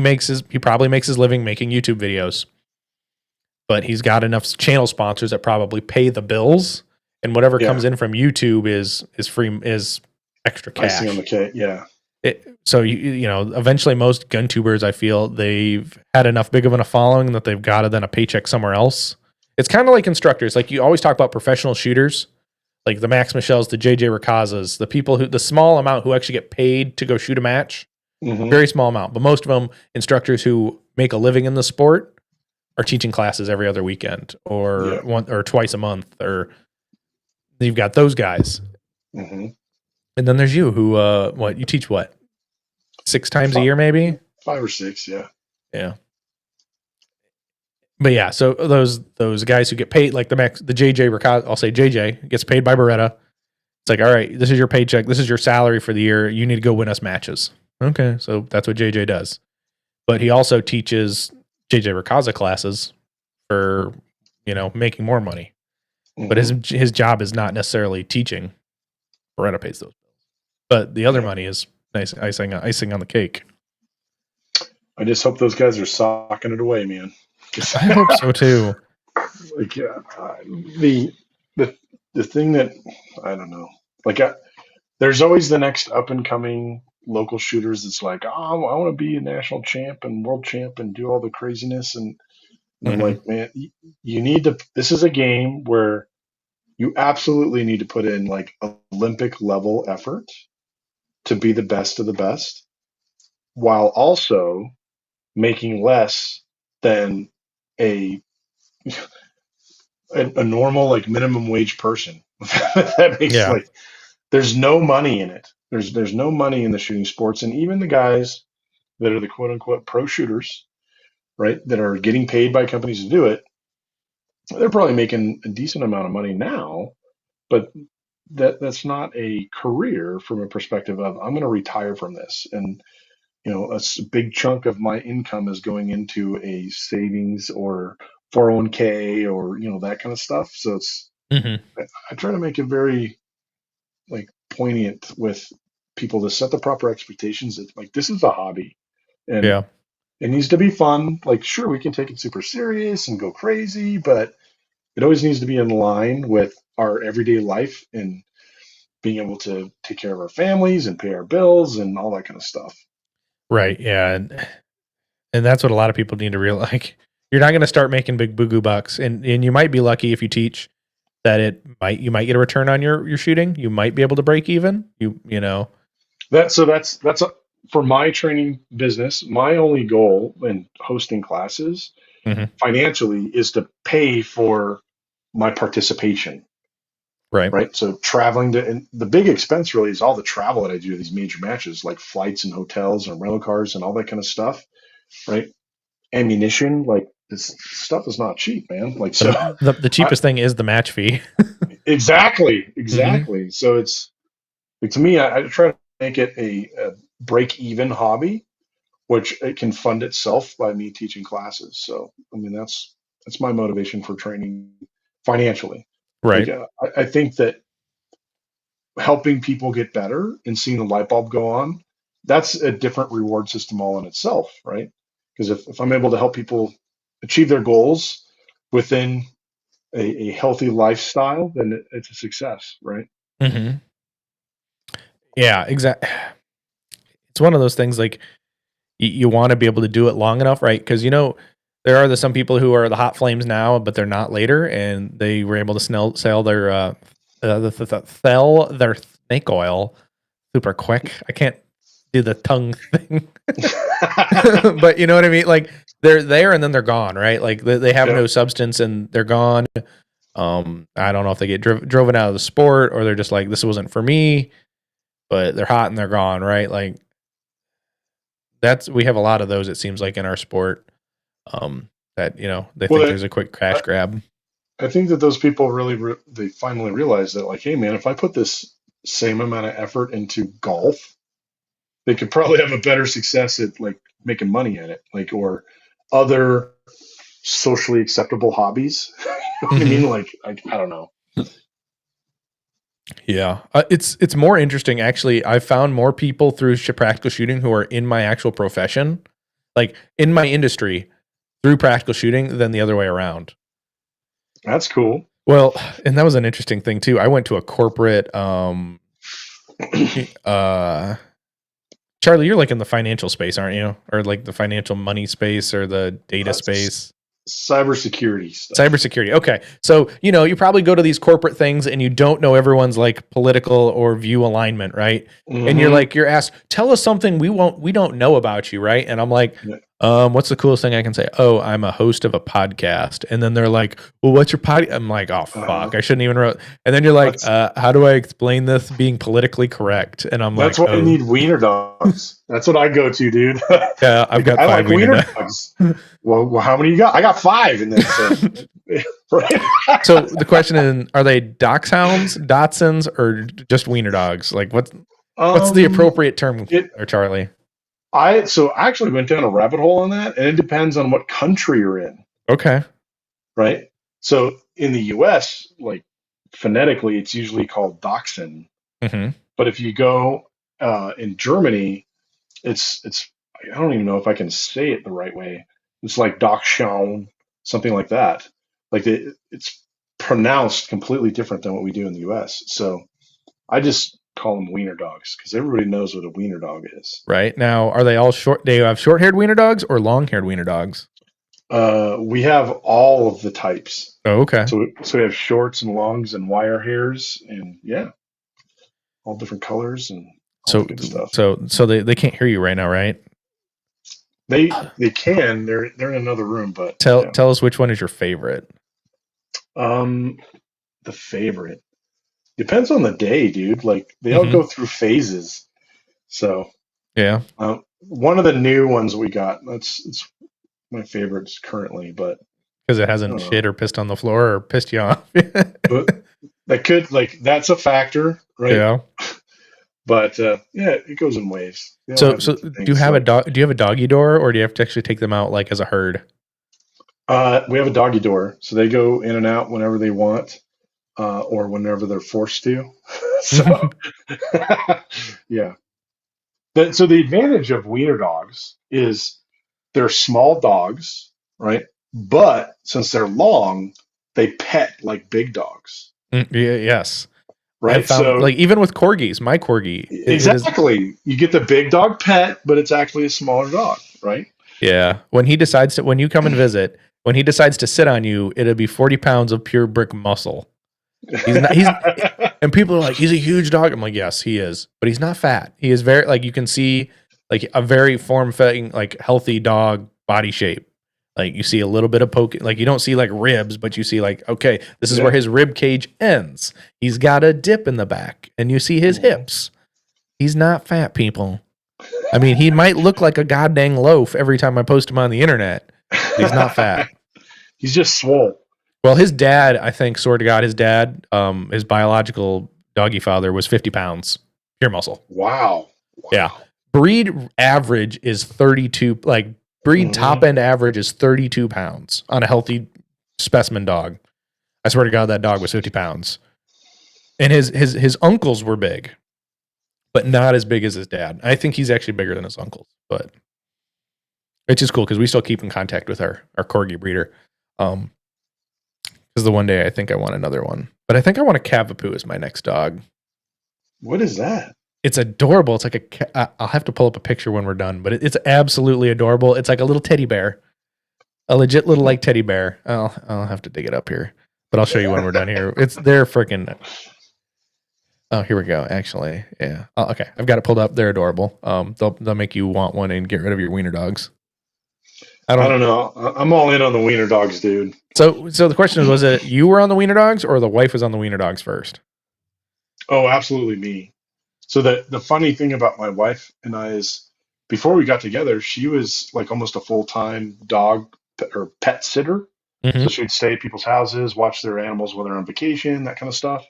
probably makes his living making YouTube videos, but he's got enough channel sponsors that probably pay the bills, and whatever comes in from YouTube is extra cash. Icing on the cake, yeah. So eventually most gun tubers, I feel they've had enough big of a following that they've got then a paycheck somewhere else. It's kind of like instructors. Like you always talk about professional shooters, like the Max Michels, the JJ Rakazas, the people the small amount who actually get paid to go shoot a match, very small amount. But most of them, instructors who make a living in the sport, are teaching classes every other weekend or one or twice a month, or you've got those guys. And then there's you who, you teach 6 times a year, maybe 5 or 6. Yeah. Yeah. But yeah, so those guys who get paid, like the JJ, I'll say JJ gets paid by Beretta. It's like, all right, this is your paycheck. This is your salary for the year. You need to go win us matches. Okay. So that's what JJ does. But he also teaches JJ Rakaza classes for, making more money. But his job is not necessarily teaching. Beretta pays those bills. But the other money is nice icing on the cake. I just hope those guys are socking it away, man. I hope so too. Like the thing that I don't know. Like there's always the next up and coming local shooters. That's like, oh, I want to be a national champ and world champ and do all the craziness. And And I'm like, man, you need to. This is a game where you absolutely need to put in like Olympic level effort to be the best of the best, while also making less than a a normal like minimum wage person. That makes Yeah. like there's no money in it. There's no money in the shooting sports, and even the guys that are the quote unquote pro shooters, right, that are getting paid by companies to do it, they're probably making a decent amount of money now, but that's not a career from a perspective of I'm going to retire from this, and big chunk of my income is going into a savings or 401k or that kind of stuff. So Hmm. I try to make it very like poignant with people to set the proper expectations that like this is a hobby and Yeah. it needs to be fun. Like sure, we can take it super serious and go crazy, but it always needs to be in line with our everyday life and being able to take care of our families and pay our bills and all that kind of stuff. Right. Yeah. And that's what a lot of people need to realize. Like, you're not going to start making big boo bucks, and you might be lucky if you teach that you might get a return on your shooting. You might be able to break even. You know. For my training business. My only goal in hosting classes Hmm. financially is to pay for my participation, Right. right? So traveling to, and the big expense really is all the travel that I do to these major matches, like flights and hotels and rental cars and all that kind of stuff, right? Ammunition, like this stuff is not cheap, man. Like so, The I, cheapest thing is the match fee. exactly, Hmm. exactly. So it's like, to me, I try to make it a break even hobby, which it can fund itself by me teaching classes. So I mean that's my motivation for training financially. Like Right. I think that helping people get better and seeing the light bulb go on, that's a different reward system all in itself, right? Because if I'm able to help people achieve their goals within a healthy lifestyle, then it's a success, right? Hmm. Yeah. Exactly. It's one of those things like you want to be able to do it long enough, right? Because there are some people who are the hot flames now, but they're not later, and they were able to sell their sell their snake oil super quick. I can't do the tongue thing, but you know what I mean. Like they're there and then they're gone, right? Like they have Yep. no substance and they're gone. I don't know if they get driven out of the sport or they're just like this wasn't for me, but they're hot and they're gone, right? Like we have a lot of those. It seems like in our sport, that they think Well, there's a quick cash I, grab. I think that those people really they finally realize that like, hey man, if I put this same amount of effort into golf, they could probably have a better success at like making money at it, like or other socially acceptable hobbies. You know what I Hmm. mean? Like I don't know. Yeah, it's more interesting actually. I've found more people through practical shooting who are in my actual profession, like in my industry, through practical shooting than the other way around. That's cool. Well, and that was an interesting thing too. I went to a corporate. Uh, Charlie, you're like in the financial space, aren't you? Or like the financial money space or the data That's space? cybersecurity stuff. Cybersecurity. Okay. So, you probably go to these corporate things and you don't know everyone's like political or view alignment, right? And Mm-hmm. you're asked, tell us something we don't know about you, right? And I'm like, Yeah. what's the coolest thing I can say? Oh, I'm a host of a podcast. And then they're like, well, what's your podcast? I'm like, oh Uh-huh. fuck, I shouldn't even wrote. And then you're like, That's how do I explain this being politically correct? And I'm that's like, why I oh, need wiener dogs. That's what I go to, dude. yeah, I've Like got I 5 like wiener wiener dogs. dogs. Well, how many you got? I got five, and then so right. So the question is, are they dachshunds, Dachshunds, or just wiener dogs? Like what's the um, appropriate term it there, Charlie? I actually went down a rabbit hole on that, and it depends on what country you're in, Okay. right? So in the U.S., like phonetically, it's usually called Dachshund, Hmm. but if you go in Germany, it's I don't even know if I can say it the right way. It's like Dachshund, something like that. Like it's pronounced completely different than what we do in the U.S. So I just call them wiener dogs because everybody knows what a wiener dog is. Right now, are they all short? Do you have short-haired wiener dogs or long-haired wiener dogs? We have all of the types. Oh, okay. So we have shorts and longs and wire hairs and yeah, all different colors and all the So good stuff. so they can't hear you right now, right? They can. They're in another room, but yeah. Tell us which one is your favorite. Um, the favorite depends on the day, dude. Like they all Hmm. go through phases. So Yeah, one of the new ones we got. It's my favorites currently, but because it I hasn't don't know. shit or pissed on the floor or pissed you off. But that could like that's a factor, right? Yeah. But yeah, it goes in waves. They all So have so different do you things. have a Like dog? Do you have a doggy door, or do you have to actually take them out like as a herd? we have a doggy door, so they go in and out whenever they want, or whenever they're forced to. So yeah. So the advantage of wiener dogs is they're small dogs, right? But since they're long, they pet like big dogs, Yeah, yes. I've right? found So like even with corgis, my corgi, it is. exactly, you get the big dog pet, but it's actually a smaller dog, right? Yeah. When you come and visit, when he decides to sit on you, it'll be 40 pounds of pure brick muscle. He's and people are like, he's a huge dog. I'm like, yes, he is, but he's not fat. He is very like you can see like a very form fitting, like healthy dog body shape. Like you see a little bit of poke, like you don't see like ribs, but you see like, okay, this is where Yeah. his rib cage ends. He's got a dip in the back, and you see his hips. He's not fat, people. I mean, he might look like a goddamn loaf every time I post him on the internet, but he's not fat. He's just swole. Well, his dad, I think, swear to God, his biological doggy father was 50 pounds, pure muscle. Wow. Yeah. Breed average is 32, like breed top Mhm. end average is 32 pounds on a healthy specimen dog. I swear to God, that dog was 50 pounds. And his uncles were big, but not as big as his dad. I think he's actually bigger than his uncles, but which is cool because we still keep in contact with our corgi breeder. Because the one day I think I want another one, but I think I want a Cavapoo as my next dog. What is that? It's adorable. It's like I'll have to pull up a picture when we're done, but it's absolutely adorable. It's like a little teddy bear, a legit little like teddy bear. I'll have to dig it up here, but I'll show you when we're done here. They're freaking. Oh, here we go. Actually, yeah. Oh, okay, I've got it pulled up. They're adorable. They'll make you want one and get rid of your wiener dogs. I I don't. don't know. I'm all in on the wiener dogs, dude. So the question is, was it you were on the wiener dogs or the wife was on the wiener dogs first? Oh, absolutely me. So the funny thing about my wife and I is before we got together, she was like almost a full-time or pet sitter. So Mm-hmm. she'd stay at people's houses, watch their animals when they're on vacation, that kind of stuff.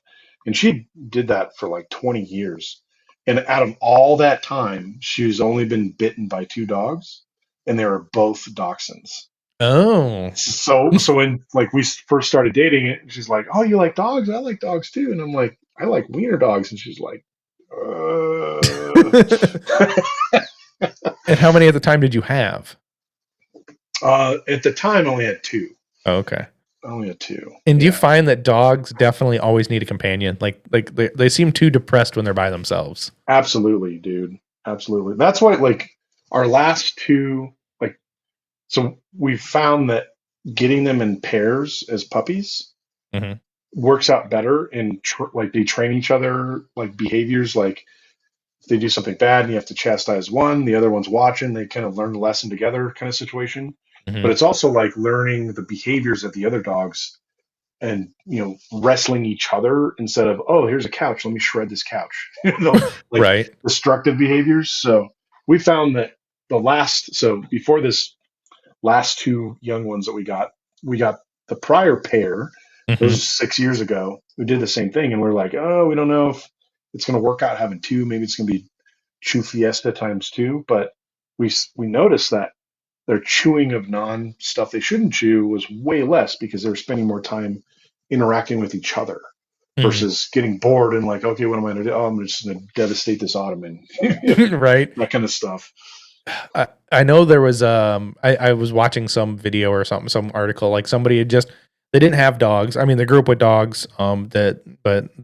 And she did that for like 20 years. And out of all that time, she's only been bitten by two dogs, and they were both dachshunds. Oh. So when like we first started dating it, she's like, "Oh, you like dogs? I like dogs too." And I'm like, "I like wiener dogs." And she's like, And how many at the time did you have? at the time, I only had two. Oh, okay. I only had two. And do you Yeah, find that dogs definitely always need a companion? Like they seem too depressed when they're by themselves. absolutely, dude. Absolutely. That's why, like, our last two, like, so we've found that getting them in pairs as puppies Hmm. works out better, and like they train each other, like behaviors, like if they do something bad and you have to chastise one, the other one's watching, they kind of learn the lesson together kind of situation. Hmm. But it's also like learning the behaviors of the other dogs and, wrestling each other instead of, oh, here's a couch, let me shred this couch. Like Right. destructive behaviors. So we found that so before this last two young ones that we got the prior pair, Hmm. those 6 years ago, we did the same thing. And we're like, oh, we don't know if it's going to work out having two. Maybe it's going to be chew fiesta times two. But we noticed that their chewing of non stuff they shouldn't chew was way less because they were spending more time interacting with each other Hmm. versus getting bored and like, okay, what am I going to do? Oh, I'm just going to devastate this ottoman. Right. That kind of stuff. I know there was I was watching some video or something, some article, like somebody had just they didn't have dogs. I mean, they grew up with dogs, but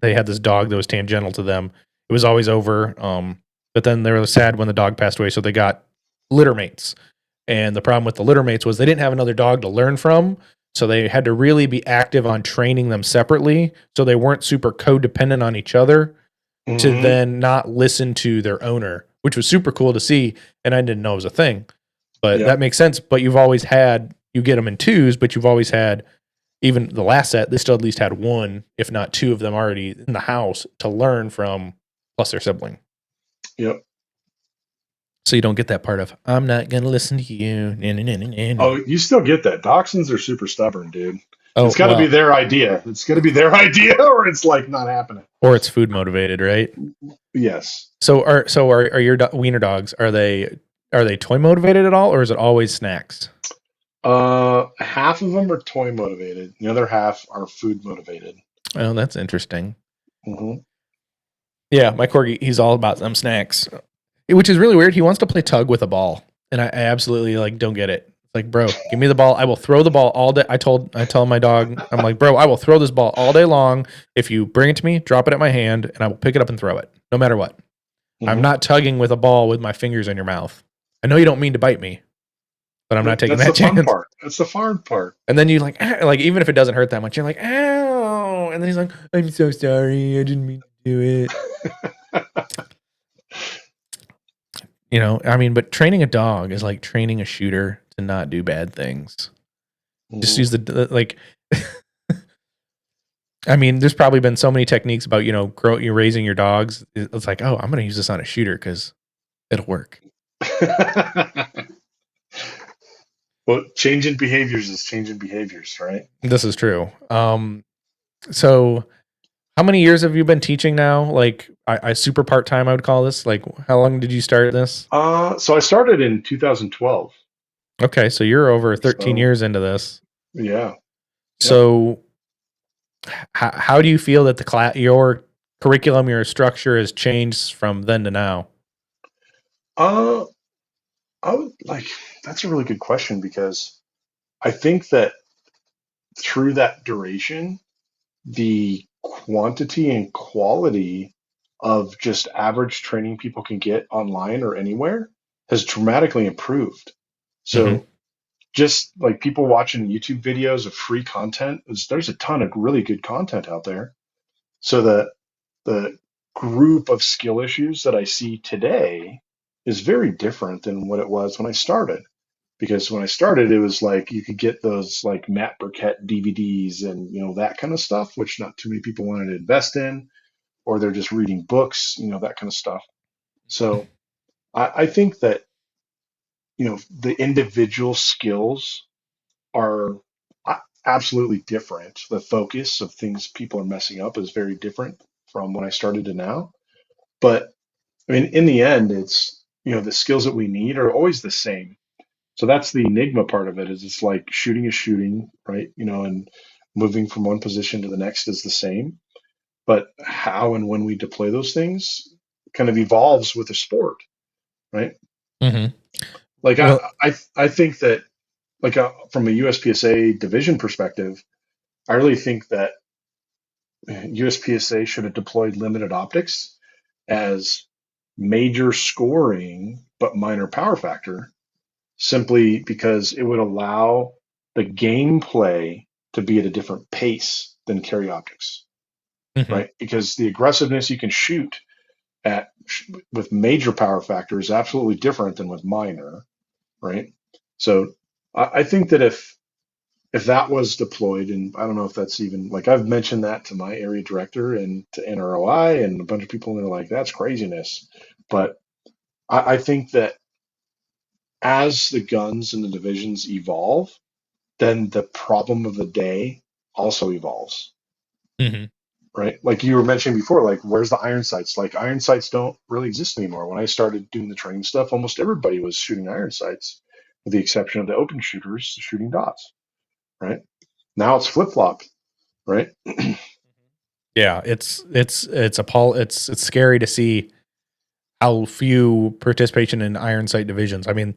they had this dog that was tangential to them. It was always over. But then they were sad when the dog passed away, so they got litter mates. And the problem with the littermates was they didn't have another dog to learn from. So they had to really be active on training them separately. So they weren't super codependent on each other to Mhm. then not listen to their owner, which was super cool to see. And I didn't know it was a thing, but Yeah. that makes sense. But you've always had, you get them in twos, but you've always had, even the last set, they still at least had one, if not two of them already in the house to learn from, plus their sibling. Yep. So you don't get that part of, I'm not going to listen to you. Oh, you still get that. Dachshunds are super stubborn, dude. Oh, It's got to be well, their idea. It's got to be their idea, or it's like not happening. or it's food motivated, right? Yes. So are your wiener dogs, are they toy motivated at all, or is it always snacks? Half of them are toy motivated. The other half are food motivated. Oh, that's interesting. Hmm. Yeah, my corgi, he's all about them snacks, which is really weird. He wants to play tug with a ball, and I absolutely like don't get it. It's like, bro, give me the ball. I will throw the ball all day. I tell my dog, I'm like, bro, I will throw this ball all day long. If you bring it to me, drop it at my hand, and I will pick it up and throw it, no matter what. I'm Hmm. not tugging with a ball with my fingers in your mouth. I know you don't mean to bite me, but I'm not taking That's that the fun chance. part. That's the fun part. And then you like, ah, like even if it doesn't hurt that much, you're like, ow. And then he's like, I'm so sorry. I didn't mean to do it. You know, I mean, but training a dog is like training a shooter to not do bad things. Just Mhm. use the like. I mean, there's probably been so many techniques about you're raising your dogs. It's like, oh, I'm going to use this on a shooter because it'll work. Well, changing behaviors is changing behaviors, right? This is true. So how many years have you been teaching now? Like, I super part time, I would call this. Like, how long did you start this? So I started in 2012. Okay, so you're over 13 So years into this. yeah, yeah. So, how do you feel that your curriculum, your structure has changed from then to now? Uh, I would like that's a really good question because I think that through that duration, the quantity and quality of just average training people can get online or anywhere has dramatically improved. Hmm. So just like people watching YouTube videos of free content, there's a ton of really good content out there. So the group of skill issues that I see today is very different than what it was when I started. Because when I started, it was like you could get those like Matt Burkett DVDs and that kind of stuff, which not too many people wanted to invest in, or they're just reading books, that kind of stuff. So I think that the individual skills are absolutely different. The focus of things people are messing up is very different from when I started to now. But I mean, in the end, it's the skills that we need are always the same. So that's the enigma part of it. Is it's like shooting is shooting, right? And moving from one position to the next is the same. But how and when we deploy those things kind of evolves with the sport, right? Hmm. Like Well, I think that like from a USPSA division perspective, I really think that USPSA should have deployed limited optics as major scoring but minor power factor simply because it would allow the gameplay to be at a different pace than carry optics, mhm. right? Because the aggressiveness you can shoot at with major power factor is absolutely different than with minor, right? So I think that if that was deployed, and I don't know if that's even like I've mentioned that to my area director and to NROI and a bunch of people, and they're like, that's craziness. But I think that as the guns and the divisions evolve, then the problem of the day also evolves, Mhm. right? Like you were mentioning before, like where's the iron sights? Like iron sights don't really exist anymore. When I started doing the training stuff, almost everybody was shooting iron sights, with the exception of the open shooters shooting dots, right? Now it's flip flop, right? Yeah, it's scary to see how few participation in iron sight divisions. I mean,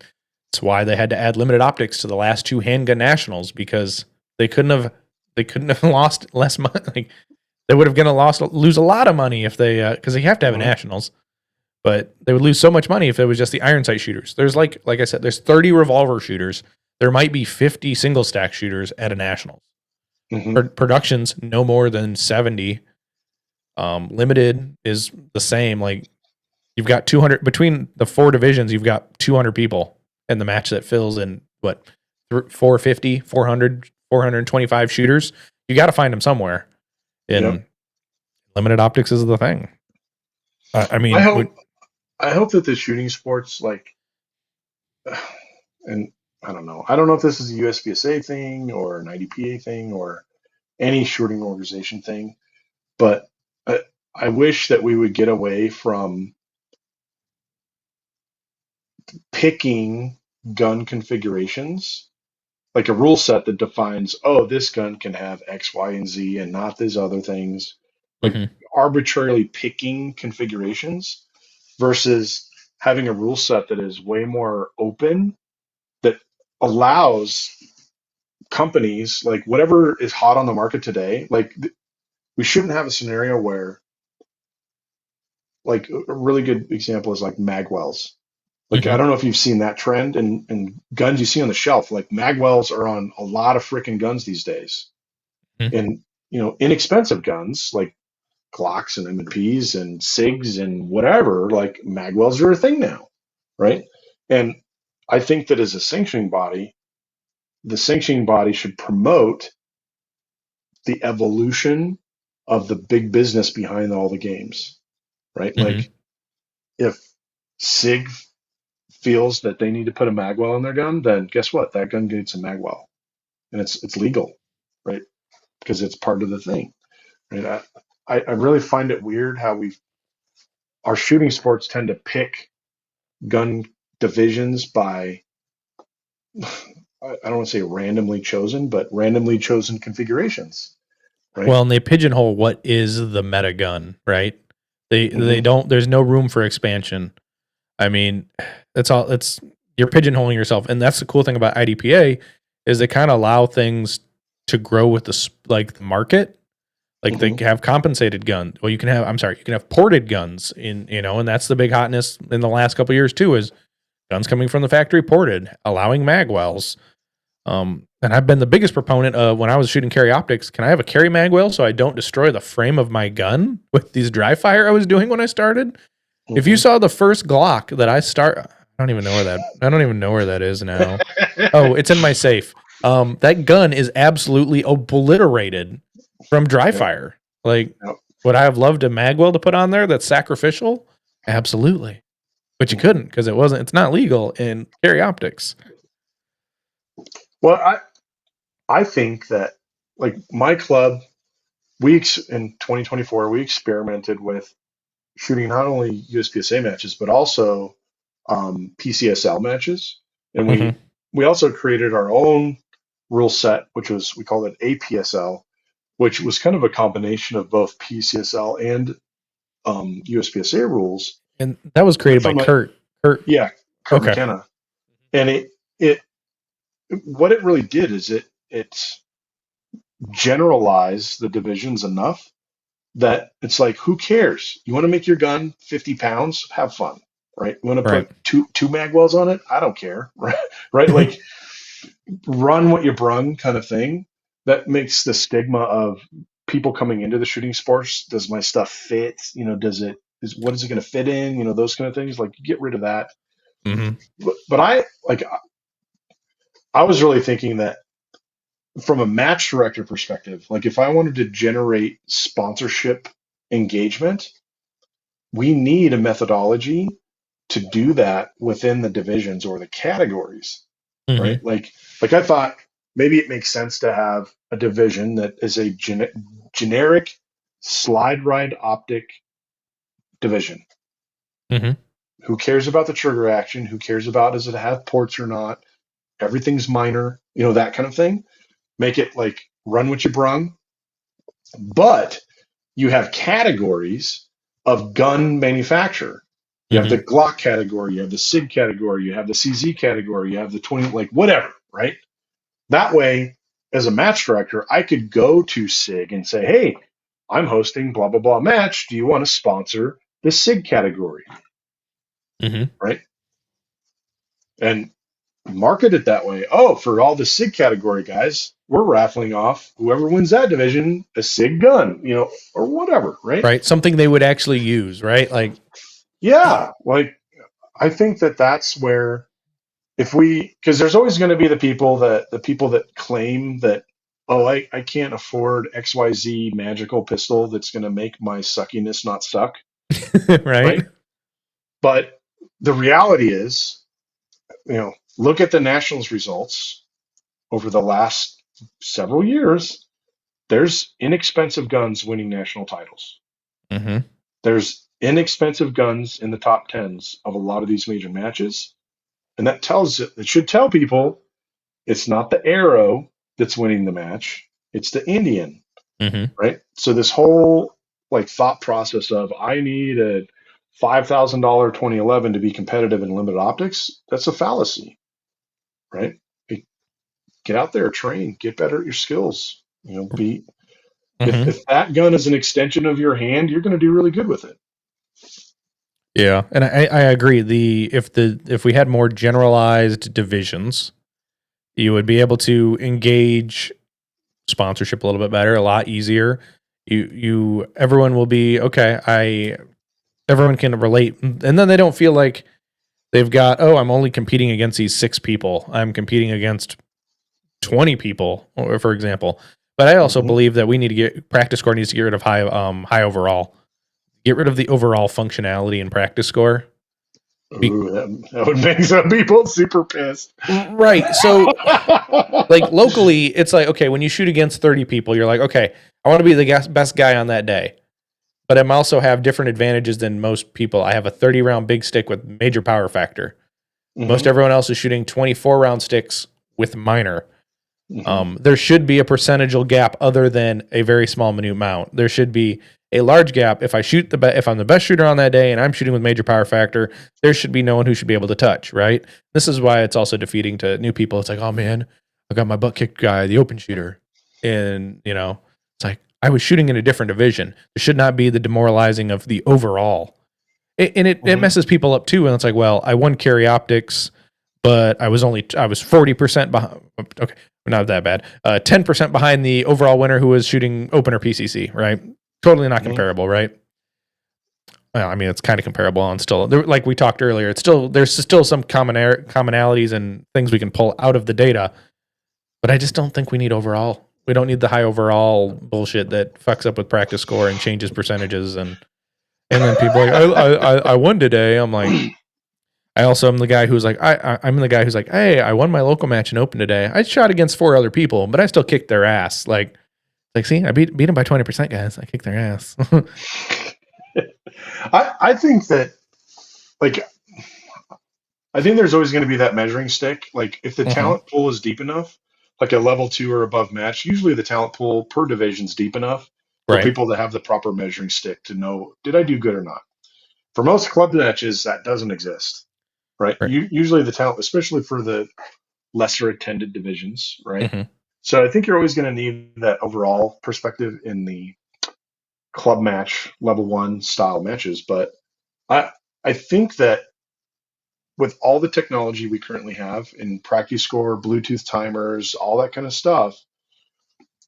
it's why they had to add limited optics to the last two handgun nationals because they couldn't have lost less money. Like they would have gonna lose a lot of money if they because they have to have a Mhm. nationals. But they would lose so much money if it was just the iron sight shooters. There's like I said, there's 30 revolver shooters. There might be 50 single stack shooters at a national. Mm-hmm. Production's no more than 70. Limited is the same. Like you've got 200 between the 4 divisions. You've got 200 people in the match that fills in what 450, 400, 425 shooters. You got to find them somewhere. And limited optics is the thing. I mean, I hope that the shooting sports, like, and I don't know. I don't know if this is a USPSA thing or an IDPA thing or any shooting organization thing, but I wish that we would get away from picking gun configurations, like a rule set that defines, oh, this gun can have X, Y, and Z and not these other things. Like arbitrarily picking configurations versus having a rule set that is way more open, that allows companies, like whatever is hot on the market today, like we shouldn't have a scenario where, like a really good example is like magwells. Like I don't know if you've seen that trend and guns you see on the shelf. Like magwells are on a lot of freaking guns these days, and inexpensive guns like Glocks and M&Ps and SIGs and whatever. Like magwells are a thing now, right? And I think that as a sanctioning body, the sanctioning body should promote the evolution of the big business behind all the games, right? Like if SIG feels that they need to put a magwell in their gun, then guess what? That gun gets a magwell, and it's legal, right? Because it's part of the thing. Right? I really find it weird how our shooting sports tend to pick gun divisions by I don't want to say randomly chosen, but randomly chosen configurations. Right? Well, and they pigeonhole what is the meta gun, right? They don't. There's no room for expansion. I mean, that's all. It's you're pigeonholing yourself, and that's the cool thing about IDPA is they kind of allow things to grow with the market. Like they have compensated guns. Well, you can have ported guns and that's the big hotness in the last couple of years too. Is guns coming from the factory ported, allowing magwells. And I've been the biggest proponent of when I was shooting carry optics. Can I have a carry magwell so I don't destroy the frame of my gun with these dry fire I was doing when I started? If you saw the first Glock that I don't even know where that is now. Oh, it's in my safe. That gun is absolutely obliterated from dry fire. Like, would I have loved a magwell to put on there that's sacrificial? Absolutely. But you couldn't because it's not legal in carry optics. Well, I think that, like, my club, in 2024, we experimented with shooting not only USPSA matches, but also PCSL matches. And we also created our own rule set, we called it APSL, which was kind of a combination of both PCSL and USPSA rules. And that was created by Kurt. Kurt McKenna. And what it really did is it generalized the divisions enough that it's like, who cares? You want to make your gun 50 pounds? Have fun, right? You want to put two magwells on it? I don't care, right? Like, run what you brung kind of thing. That makes the stigma of people coming into the shooting sports. Does my stuff fit? What is it going to fit in? Those kind of things. Like, get rid of that. But I was really thinking that from a match director perspective, like if I wanted to generate sponsorship engagement, we need a methodology to do that within the divisions or the categories, right? Like I thought maybe it makes sense to have a division that is a generic slide ride optic division. Who cares about the trigger action? Who cares about does it have ports or not? Everything's minor, that kind of thing. Make it like run what you brung. But you have categories of gun manufacturer. You have the Glock category, you have the SIG category, you have the CZ category, you have the 20, like whatever, right? That way, as a match director, I could go to SIG and say, hey, I'm hosting blah, blah, blah match. Do you want to sponsor the SIG category? right? And market it that way. Oh, for all the SIG category guys, we're raffling off whoever wins that division a SIG gun, or whatever, right? Right. Something they would actually use, right? Like, Yeah, like I think that's where because there's always going to be the people that claim that, oh, I can't afford XYZ magical pistol that's going to make my suckiness not suck, right. right? But the reality is, look at the Nationals results over the last several years. There's inexpensive guns winning national titles. Mm-hmm. There's inexpensive guns in the top tens of a lot of these major matches. And it should tell people it's not the arrow that's winning the match, it's the Indian, right? So this whole thought process of I need a $5,000 2011 to be competitive in limited optics, that's a fallacy, right? Get out there, train, get better at your skills. If that gun is an extension of your hand, you're going to do really good with it. Yeah, and I agree. If we had more generalized divisions, you would be able to engage sponsorship a little bit better, a lot easier. Everyone will be okay. Everyone can relate, and then they don't feel like they've got, I'm only competing against these 6 people. I'm competing against 20 people, for example. But I also believe that we need to practice score needs to get rid of high overall. Get rid of the overall functionality in practice score. Ooh, that would make some people super pissed. Right. So locally, it's like, okay, when you shoot against 30 people, you're like, okay, I want to be the best guy on that day. But I'm also have different advantages than most people. I have a 30 round big stick with major power factor. Most everyone else is shooting 24 round sticks with minor. There should be a percentageal gap other than a very small minute mount. There should be a large gap. If I'm the best shooter on that day and I'm shooting with major power factor, there should be no one who should be able to touch, right? This is why it's also defeating to new people. It's like, oh man, I got my butt kicked guy, the open shooter. And, it's like, I was shooting in a different division. There should not be the demoralizing of the overall. It messes people up too. And it's like, well, I won carry optics, but I was 40% behind. Okay, not that bad. 10% behind the overall winner who was shooting opener PCC, right? Totally not comparable, right? Well, I mean, it's kind of comparable on still, like we talked earlier, there's still some commonalities and things we can pull out of the data, but I just don't think we need overall. We don't need the high overall bullshit that fucks up with practice score and changes percentages. And then people are like, I won today. I'm like, I also am the guy who's like, I'm the guy who's like, hey, I won my local match and open today. I shot against 4 other people, but I still kicked their ass. Like, see, I beat them by 20%, guys. I kicked their ass. I think that, I think there's always going to be that measuring stick. Like, if the talent pool is deep enough, like a level 2 or above match, usually the talent pool per division is deep enough for people to have the proper measuring stick to know, did I do good or not? For most club matches, that doesn't exist, right? Usually the talent, especially for the lesser attended divisions, right? So I think you're always going to need that overall perspective in the club match level 1 style matches. But I think that with all the technology we currently have in practice score, Bluetooth timers, all that kind of stuff,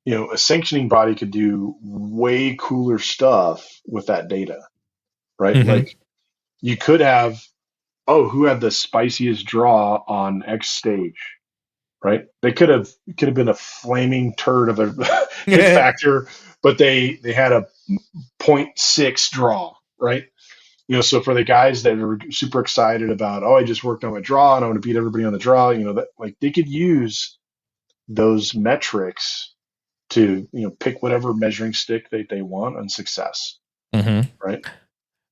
a sanctioning body could do way cooler stuff with that data, right? Like, you could have, who had the spiciest draw on X stage, right? They could have been a flaming turd of a hit factor, but they had a 0.6 draw, right? So for the guys that are super excited about, I just worked on my draw and I want to beat everybody on the draw, that they could use those metrics to, pick whatever measuring stick they want on success, right?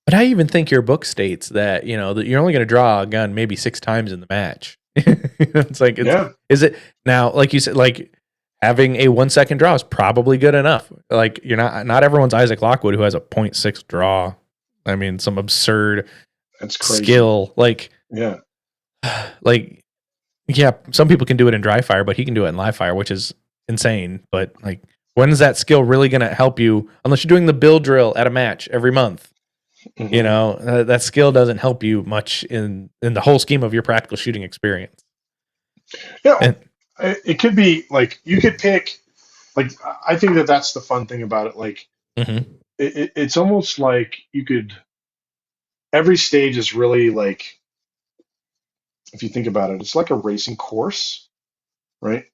But I even think your book states that, that you're only going to draw a gun maybe 6 times in the match. It's like, is it now, like you said, like having a 1 second draw is probably good enough. Like, you're not everyone's Isaac Lockwood who has a 0.6 draw. I mean, some absurd skill. Like, some people can do it in dry fire, but he can do it in live fire, which is insane. But like, when is that skill really going to help you? Unless you're doing the build drill at a match every month. You know, that skill doesn't help you much in the whole scheme of your practical shooting experience. Yeah, And it could be like you could pick. Like I think that that's the fun thing about it. Like mhm, it's almost like you could. Every stage is really like, if you think about it, it's like a racing course, right?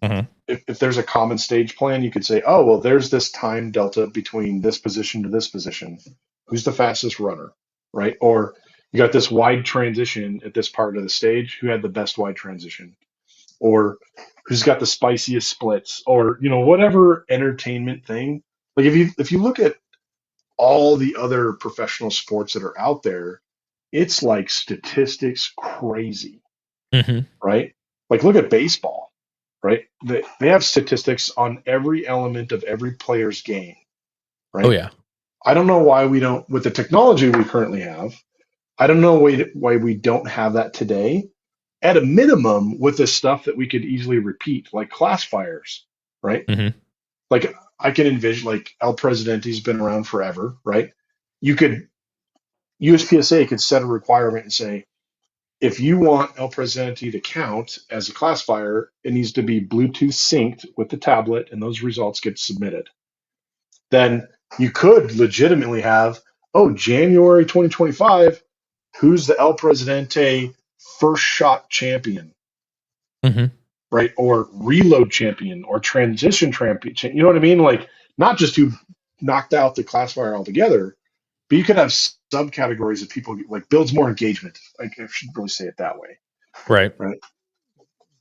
mhm, If there's a common stage plan, you could say, oh, well, there's this time delta between this position to this position. Who's the fastest runner, right? Or you got this wide transition at this part of the stage. Who had the best wide transition? Or who's got the spiciest splits? Or whatever entertainment thing. Like if you look at all the other professional sports that are out there, it's like statistics crazy, mhm. right? Like look at baseball, right? They have statistics on every element of every player's game, Oh right? yeah. I don't know why we don't, with the technology we currently have, I don't know why we don't have that today. At a minimum, with the stuff that we could easily repeat, like classifiers, right? Mhm. Like I can envision, like El Presidente's been around forever, right? You could USPSA could set a requirement and say, if you want El Presidente to count as a classifier, it needs to be Bluetooth synced with the tablet, and those results get submitted. Then you could legitimately have, oh, January 2025, who's the El Presidente first shot champion, Mhm. right? Or reload champion or transition champion. You know what I mean? Like, not just who knocked out the classifier altogether, but you could have subcategories of people, like builds more engagement. Like, I should really say it that way, Right. right?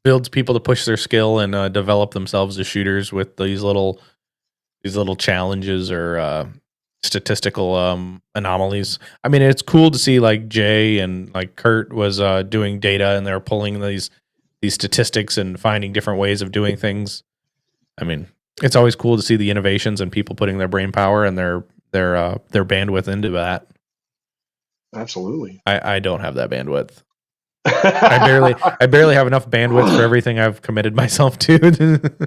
Builds people to push their skill and develop themselves as shooters with these little challenges or statistical anomalies. I mean, it's cool to see like Jay and like Kurt was doing data and they're pulling these statistics and finding different ways of doing things. I mean, it's always cool to see the innovations and people putting their brain power and their bandwidth into that. Absolutely. I don't have that bandwidth. I barely have enough bandwidth for everything I've committed myself to.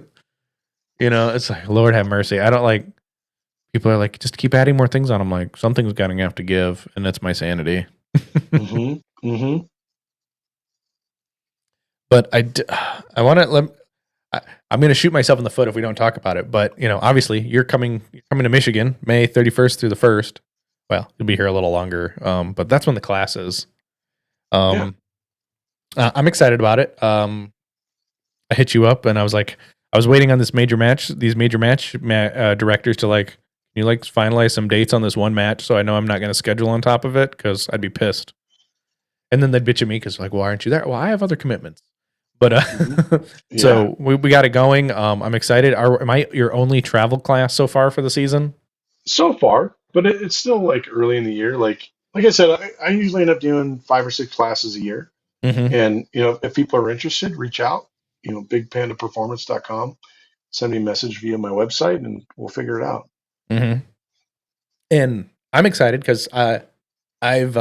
It's like, Lord have mercy. I don't like people are like, just keep adding more things on. I'm like, something's going to have to give, and that's my sanity. hmm hmm But I want to I'm going to shoot myself in the foot if we don't talk about it. But obviously, you're coming to Michigan May 31st through the 1st. Well, you'll be here a little longer, but that's when the class is. Yeah. I'm excited about it. I hit you up and I was like, I was waiting on these major match directors to like, can you like finalize some dates on this one match so I know I'm not going to schedule on top of it because I'd be pissed. And then they'd bitch at me because like, why aren't you there? Well, I have other commitments. But Yeah. so we got it going. I'm excited. Am I your only travel class so far for the season? So far, but it's still like early in the year. Like I said, I usually end up doing 5 or 6 classes a year. Mm-hmm. And if people are interested, reach out. BigPandaPerformance.com. Send me a message via my website, and we'll figure it out. Mm-hmm. And I'm excited because I've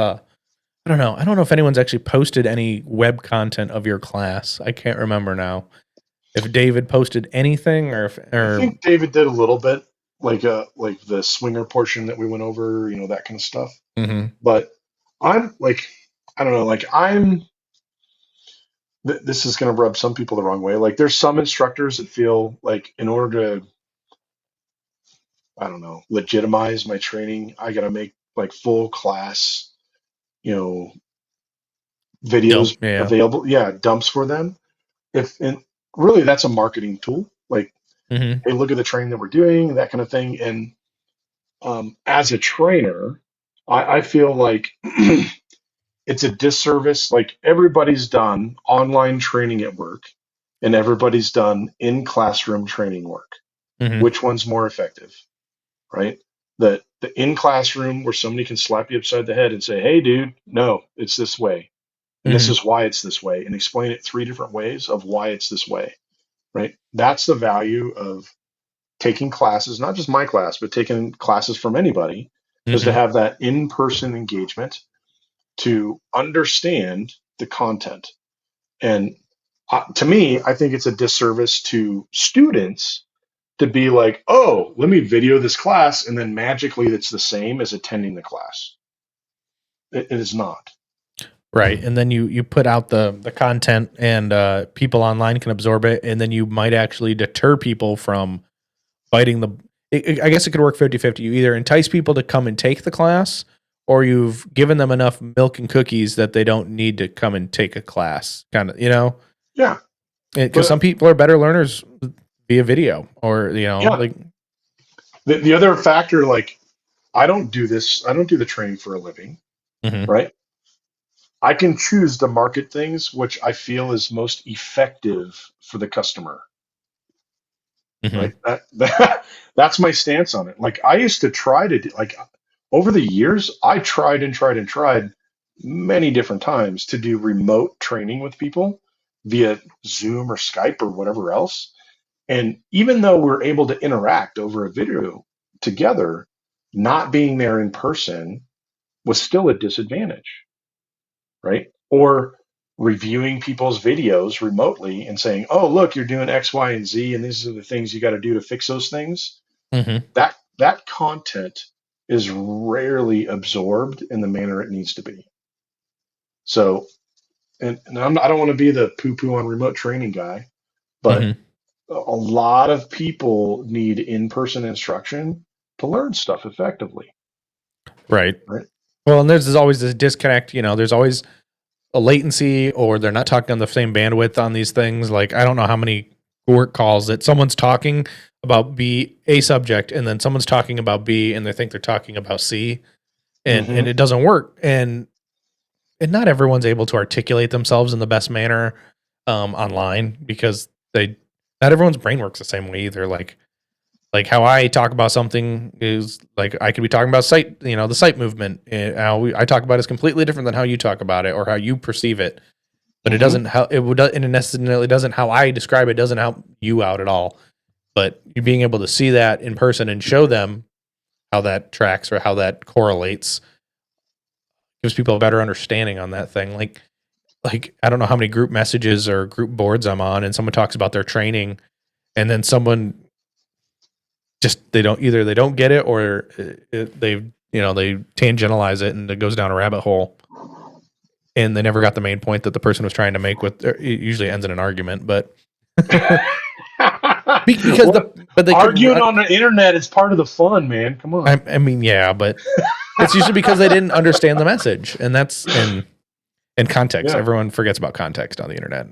I don't know. I don't know if anyone's actually posted any web content of your class. I can't remember now. If David posted anything I think David did a little bit, like the swinger portion that we went over, that kind of stuff. Mhm. But I'm like, I don't know, like this is going to rub some people the wrong way. Like there's some instructors that feel like in order to, I don't know, legitimize my training, I got to make like full class, you know, Nope. videos Yeah. available. Yeah, dumps for them. And really that's a marketing tool. Like, Mhm. hey, look at the training that we're doing, that kind of thing. And as a trainer, I feel like it's a disservice. Like everybody's done online training at work and everybody's done in classroom training work. Mhm. Which one's more effective, right? The in classroom where somebody can slap you upside the head and say, hey, dude, no, it's this way. And this Mhm. is why it's this way, and explain it 3 different ways of why it's this way, right? That's the value of taking classes, not just my class, but taking classes from anybody, is to Mhm. have that in person engagement to understand the content. And to me, I think it's a disservice to students to be like, oh, let me video this class, and then magically it's the same as attending the class. It is not. Right. And then you put out the content and people online can absorb it. And then you might actually deter people from biting I guess it could work 50-50. You either entice people to come and take the class, or you've given them enough milk and cookies that they don't need to come and take a class. Kind of, Yeah. Because some people are better learners via video or, Yeah. like. The other factor, like, I don't do the training for a living, Mhm. right? I can choose to market things which I feel is most effective for the customer, Mhm. right? That's my stance on it. Like, I used to try to do, like, over the years, I tried and tried and tried many different times to do remote training with people via Zoom or Skype or whatever else. And even though we're able to interact over a video together, not being there in person was still a disadvantage, right? Or reviewing people's videos remotely and saying, "Oh, look, you're doing X, Y, and Z, and these are the things you got to do to fix those things." Mhm. That content is rarely absorbed in the manner it needs to be. So, and I don't want to be the poo-poo on remote training guy, but Mhm. a lot of people need in-person instruction to learn stuff effectively, Right. right? Well, and there's always this disconnect. There's always a latency, or they're not talking on the same bandwidth on these things. Like, I don't know how many work calls that someone's talking about A subject, and then someone's talking about B, and they think they're talking about C, and Hmm. it doesn't work. And not everyone's able to articulate themselves in the best manner online, because not everyone's brain works the same way either. Like how I talk about something is like I could be talking about the site movement. And I talk about it is completely different than how you talk about it or how you perceive it. But it Hmm. doesn't how it would, and it necessarily doesn't how I describe it doesn't help you out at all. But you being able to see that in person and show them how that tracks or how that correlates gives people a better understanding on that thing. Like I don't know how many group messages or group boards I'm on, and someone talks about their training, and then someone just they don't get it, or they tangentialize it and it goes down a rabbit hole, and they never got the main point that the person was trying to make. It usually ends in an argument, but because Well, but they couldn't. arguing on the internet is part of the fun, man. Come on. I mean, yeah, but it's usually because they didn't understand the message, and that's in context. Yeah. Everyone forgets about context on the internet.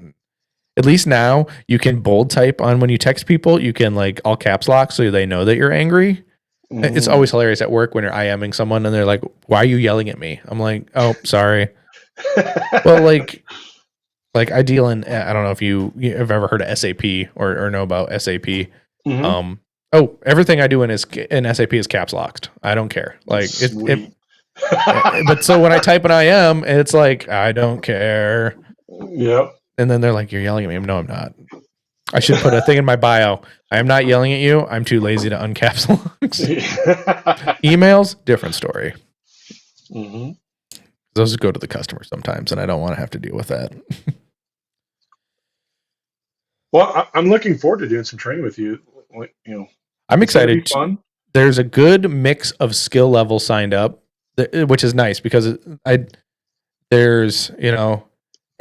At least now you can bold type on when you text people. You can like all caps lock so they know that you're angry. It's Mm. always hilarious at work when you're IMing someone and they're like, "Why are you yelling at me?" I'm like, "Oh, sorry." Well, like I deal in. I don't know if you have ever heard of SAP or know about SAP. Mhm. Everything I do in SAP is caps locked. I don't care. Like Sweet. but so when I type an IM, it's like I don't care. Yep. And then they're like, "You're yelling at me." No, I'm not. I should put a thing in my bio. I am not yelling at you. I'm too lazy to uncaps locks. Emails, different story. Hmm. Those go to the customer sometimes, and I don't want to have to deal with that. Well, I'm looking forward to doing some training with you. Like, I'm it's going to be excited. fun. There's a good mix of skill levels signed up, which is nice because there's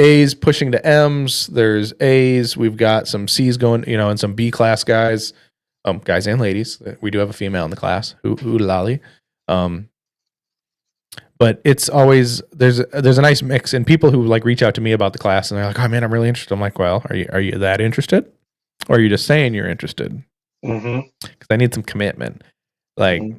A's pushing to M's. There's A's. We've got some C's going, and some B class guys, guys and ladies. We do have a female in the class. Who lolly. But it's always there's a nice mix, and people who like reach out to me about the class and they're like, "Oh man, I'm really interested." I'm like, "Well, are you that interested, or are you just saying you're interested?" Hmm. Because I need some commitment. Like, Hmm.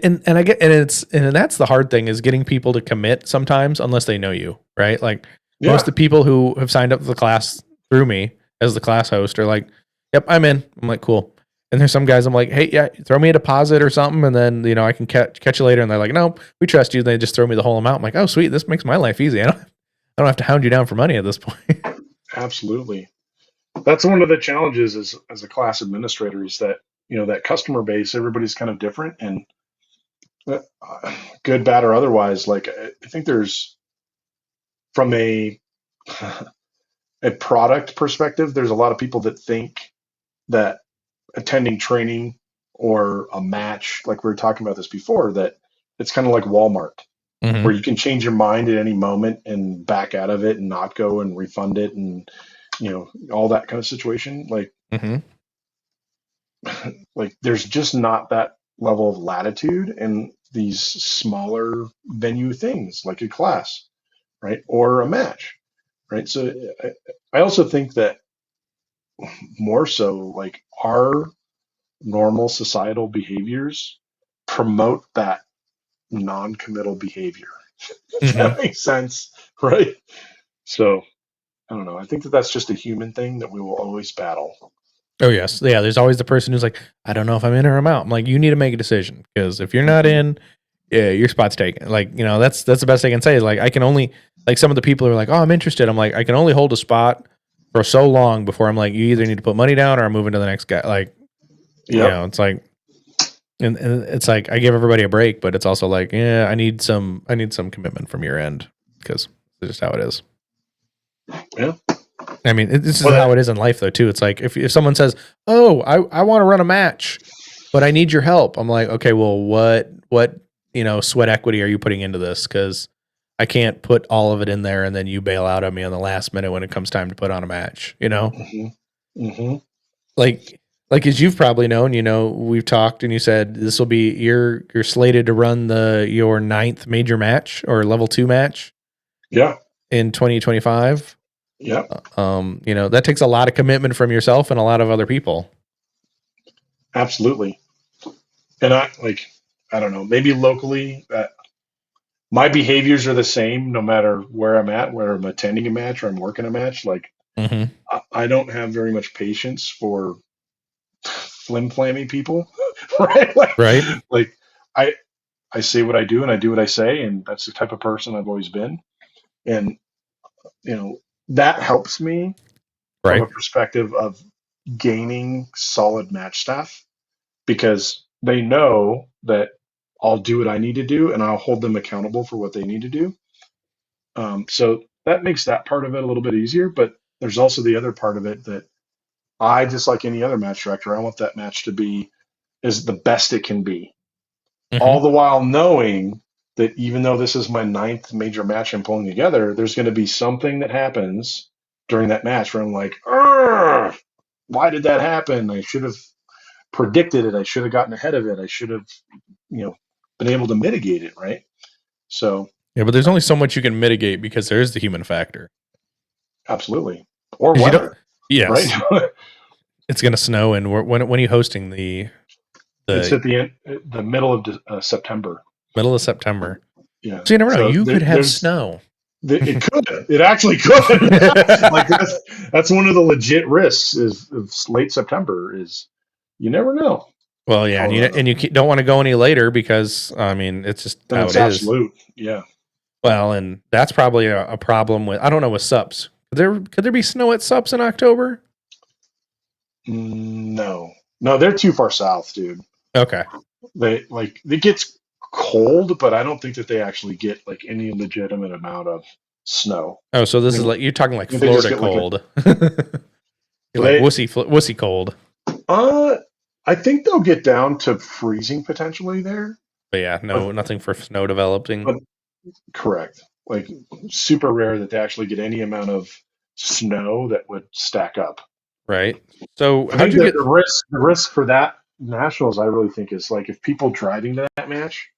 and I get, and that's the hard thing is getting people to commit sometimes unless they know you, right? Like most of Yeah. the people who have signed up for the class through me as the class host are like, "Yep, I'm in." I'm like, "Cool." And there's some guys I'm like, "Hey, yeah, throw me a deposit or something, and then I can catch you later." And they're like, "No, we trust you." They just throw me the whole amount. I'm like, "Oh, sweet, this makes my life easy. I don't have to hound you down for money at this point." Absolutely. That's one of the challenges as a class administrator is that, that customer base, everybody's kind of different and uh, good, bad, or otherwise. Like, I think there's from a product perspective, there's a lot of people that think that attending training or a match, like we were talking about this before, that it's kind of like Walmart, Mm-hmm. where you can change your mind at any moment and back out of it and not go and refund it, and all that kind of situation. Mm-hmm. Like there's just not that level of latitude in these smaller venue things like a class, right, or a match, right. So I also think that more so, like, our normal societal behaviors promote that non-committal behavior. If Mm-hmm. that makes sense, right? So I don't know. I think that that's just a human thing that we will always battle. Oh yes, yeah. There's always the person who's like, I don't know if I'm in or I'm out. I'm like, you need to make a decision because if you're not in, yeah, your spot's taken. Like, that's the best I can say is like I can only like some of the people who are like, oh, I'm interested. I'm like, I can only hold a spot for so long before I'm like, you either need to put money down or I'm moving to the next guy. Like, Yep, it's like, and it's like I give everybody a break, but it's also like, yeah, I need some commitment from your end because it's just how it is. yeah. I mean, this is Well, how it is in life, though, too. It's like if someone says, "Oh, I want to run a match, but I need your help," I'm like, "Okay, well, what sweat equity are you putting into this? Because I can't put all of it in there, and then you bail out on me on the last minute when it comes time to put on a match. hmm hmm Like as you've probably known, we've talked, and you said this will be you're slated to run your 9th major match or level 2 match yeah, in 2025. yeah, That takes a lot of commitment from yourself and a lot of other people. absolutely. And I don't know, maybe locally, my behaviors are the same no matter where I'm at, whether I'm attending a match or I'm working a match. Like Mm-hmm. I don't have very much patience for flim-flammy people, right? Like, Right. like I I say what I do and I do what I say, and that's the type of person I've always been. And that helps me from a Right. perspective of gaining solid match staff, because they know that I'll do what I need to do and I'll hold them accountable for what they need to do. So that makes that part of it a little bit easier. But there's also the other part of it that I, just like any other match director, I want that match to be is the best it can be. All Mm-hmm. the while knowing that even though this is my 9th major match I'm pulling together, there's going to be something that happens during that match where I'm like, "Argh, why did that happen? I should have predicted it. I should have gotten ahead of it. I should have, you know, been able to mitigate it." Right. So Yeah, but there's only so much you can mitigate because there is the human factor. absolutely. Or 'Cause you don't. weather, right? Yes, it's gonna snow, and when are you hosting the It's the at the middle of September. middle of September? Yeah. So you never know. So You could have there's snow. it could. It actually could. Like that's one of the legit risks is of late September. Is you never know. Well, yeah, and you Colorado. don't want to go any later because I mean it's just Then how it's it is. absolute. Yeah. Well, and that's probably a problem with I don't know with SUPs. Could there be snow at SUPs in October? No. No, they're too far south, dude. Okay. They like it gets cold, but I don't think that they actually get like any legitimate amount of snow. Oh, so I this is mean, like you're talking like they just Florida get like a cold. You're like they wussy cold. uh I think they'll get down to freezing potentially there. But yeah, But no, nothing for snow developing. but correct. Like super rare that they actually get any amount of snow that would stack up. Right. So I how'd think you that get the risk for that nationals, I really think, is like if people driving to that match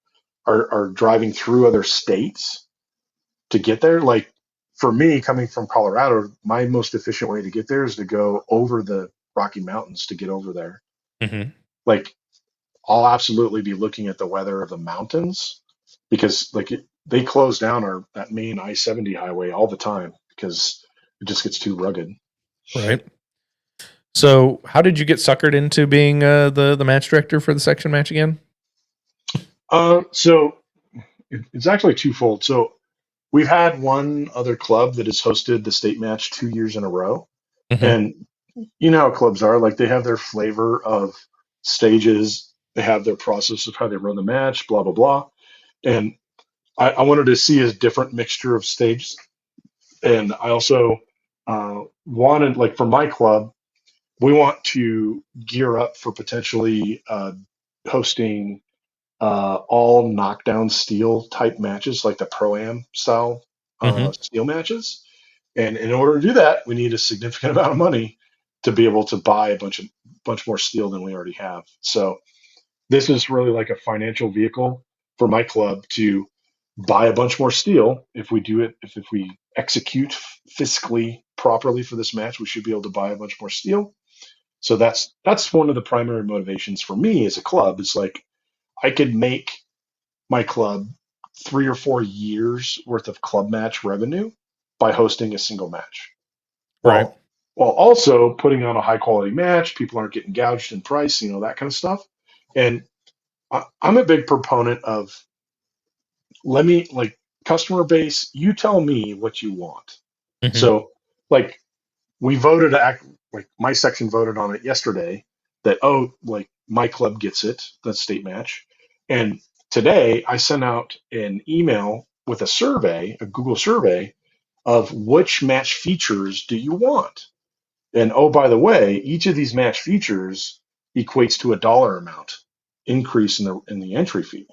are driving through other states to get there. Like for me, coming from Colorado, my most efficient way to get there is to go over the Rocky Mountains to get over there. Mhm. Like I'll absolutely be looking at the weather of the mountains, because like they close down that main I-70 highway all the time because it just gets too rugged. right? So how did you get suckered into being the match director for the section match again? So it's actually twofold. So we've had one other club that has hosted the state match 2 years in a row. Mhm. And you know how clubs are, like they have their flavor of stages, they have their process of how they run the match, blah, blah, blah. And I wanted to see a different mixture of stages. And I also wanted, like for my club, we want to gear up for potentially hosting all knockdown steel type matches, like the Pro-Am style Hmm. steel matches. And in order to do that, we need a significant amount of money to be able to buy a bunch more steel than we already have. So this is really like a financial vehicle for my club to buy a bunch more steel. If we do it, if we execute fiscally properly for this match, we should be able to buy a bunch more steel. So that's one of the primary motivations for me as a club. It's like I could make my club 3 or 4 years worth of club match revenue by hosting a single match. Right. While also putting on a high quality match, people aren't getting gouged in price, that kind of stuff. And I'm a big proponent of let me like customer base, you tell me what you want. Hmm. So like we voted like my section voted on it yesterday that like my club gets it, the state match. And today I sent out an email with a survey, a Google survey of which match features do you want? And oh, by the way, each of these match features equates to a dollar amount increase in the entry fee,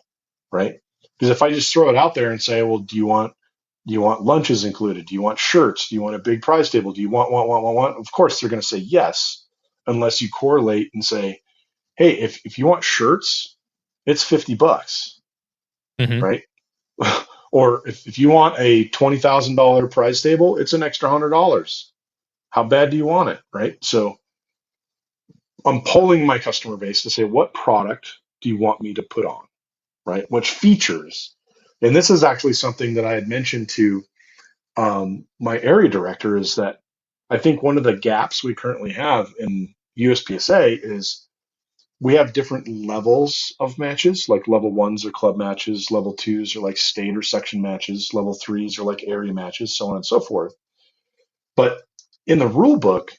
right? Because if I just throw it out there and say, well, do you want lunches included? Do you want shirts? Do you want a big prize table? Do you want? Of course, they're going to say yes, unless you correlate and say, hey, if you want shirts, it's $50, Hmm. right? Or if you want a $20,000 prize table, it's an extra $100. How bad do you want it, right? So I'm polling my customer base to say, what product do you want me to put on, right? Which features? And this is actually something that I had mentioned to my area director is that I think one of the gaps we currently have in USPSA is we have different levels of matches, like level ones are club matches, level twos are like state or section matches, level threes are like area matches, so on and so forth. But in the rule book,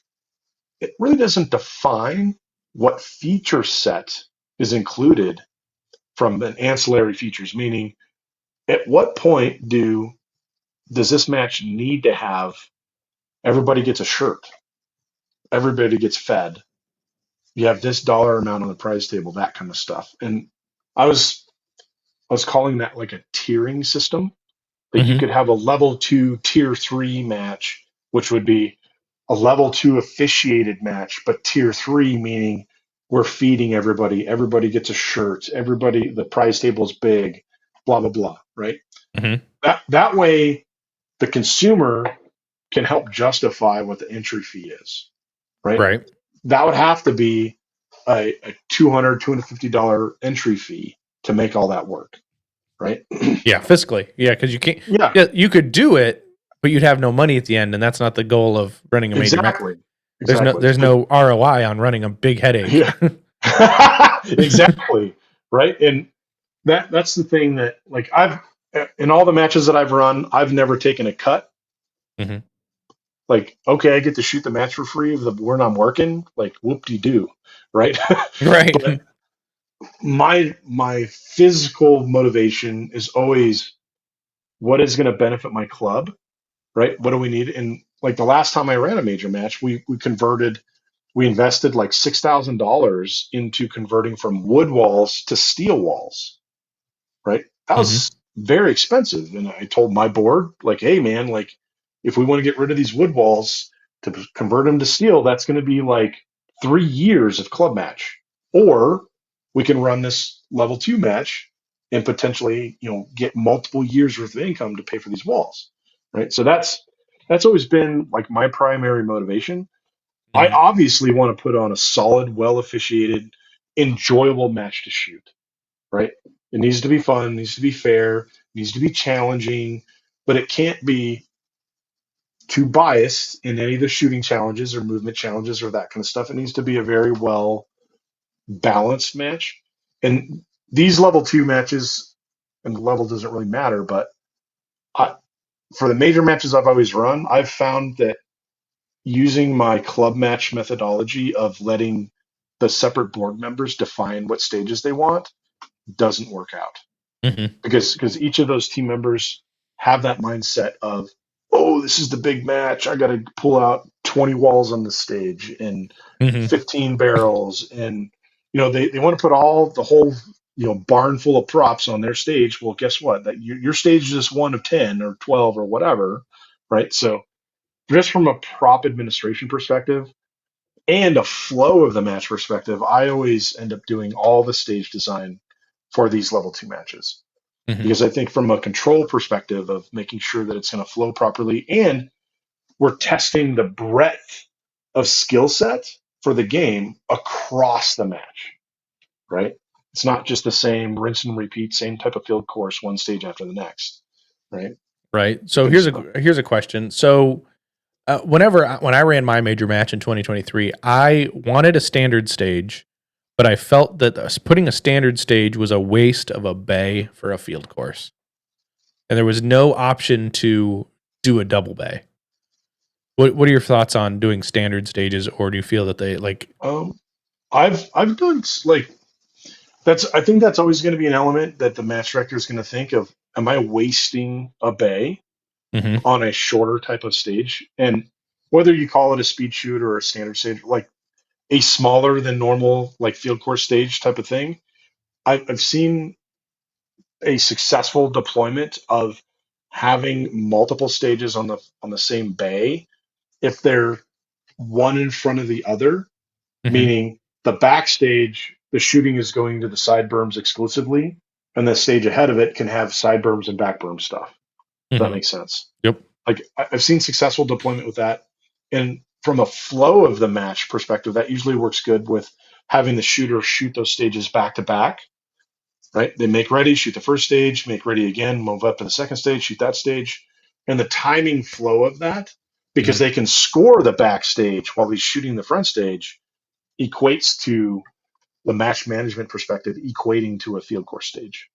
it really doesn't define what feature set is included from an ancillary features, meaning at what point does this match need to have everybody gets a shirt, everybody gets fed, you have this dollar amount on the prize table, that kind of stuff. And I was I was calling that like a tiering system that you Hmm. could have a level two, tier three match, which would be a level two officiated match, but tier three meaning we're feeding everybody, everybody gets a shirt, everybody, the prize table is big, blah, blah, blah, right? Hmm. That way the consumer can help justify what the entry fee is, right? Right. That would have to be a $250 entry fee to make all that work, right? Yeah, fiscally. Yeah, because you can't. Yeah, Yeah, you could do it, but you'd have no money at the end, and that's not the goal of running a major match. exactly. There's Exactly. no ROI on running a big headache. Yeah. Exactly. Right. And that's the thing that like I've in all the matches that I've run, I've never taken a cut. Hmm. Like, okay, I get to shoot the match for free when I'm working, like whoop de doo. Right. Right. But my physical motivation is always what is going to benefit my club, right? What do we need? And like the last time I ran a major match, we invested like $6,000 into converting from wood walls to steel walls, right? That Hmm. was very expensive. And I told my board, like, hey man, like if we want to get rid of these wood walls to convert them to steel, that's going to be like 3 years of club match. Or we can run this level two match and potentially, get multiple years worth of income to pay for these walls. Right. So that's always been like my primary motivation. I Hmm. obviously want to put on a solid, well officiated, enjoyable match to shoot, right? It needs to be fun, needs to be fair, needs to be challenging, but it can't be too biased in any of the shooting challenges or movement challenges or that kind of stuff. It needs to be a very well balanced match. And these level two matches, and the level doesn't really matter, but I, for the major matches I've always run, I've found that using my club match methodology of letting the separate board members define what stages they want doesn't work out Hmm. because each of those team members have that mindset of oh, this is the big match. I got to pull out 20 walls on the stage and Hmm. 15 barrels. And, they want to put the whole, barn full of props on their stage. Well, guess what? That your stage is just one of 10 or 12 or whatever. Right. So just from a prop administration perspective and a flow of the match perspective, I always end up doing all the stage design for these level 2 matches. Hmm. Because I think from a control perspective of making sure that it's going to flow properly, and we're testing the breadth of skill set for the game across the match, right? It's not just the same rinse and repeat, same type of field course, one stage after the next, right? Right. So And so, here's a question. So when I ran my major match in 2023, I wanted a standard stage, but I felt that putting a standard stage was a waste of a bay for a field course, and there was no option to do a double bay. What are your thoughts on doing standard stages, or do you feel that they like? um, I've done like I think that's always going to be an element that the match director is going to think of. Am I wasting a bay Hmm. on a shorter type of stage? And whether you call it a speed shoot or a standard stage, like a smaller than normal, like field course stage type of thing, I've seen a successful deployment of having multiple stages on the same bay if they're one in front of the other, Hmm. meaning the backstage, the shooting is going to the side berms exclusively, and the stage ahead of it can have side berms and back berm stuff. If that Hmm. makes sense. Yep. Like I've seen successful deployment with that, and from a flow of the match perspective, that usually works good with having the shooter shoot those stages back to back. Right? They make ready, shoot the first stage, make ready again, move up to the second stage, shoot that stage, and the timing flow of that, because Hmm. they can score the backstage while he's shooting the front stage, equates to the match management perspective, equating to a field course stage.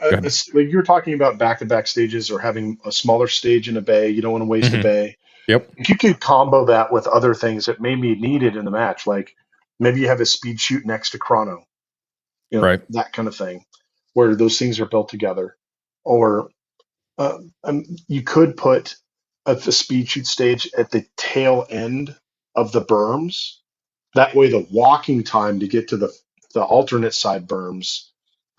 Good. Like you're talking about back-to-back stages or having a smaller stage in a bay. You don't want to waste a Hmm. bay. Yep. You could combo that with other things that may be needed in the match, like maybe you have a speed shoot next to chrono, Right. that kind of thing, where those things are built together. Or you could put the speed shoot stage at the tail end of the berms. That way, the walking time to get to the alternate side berms,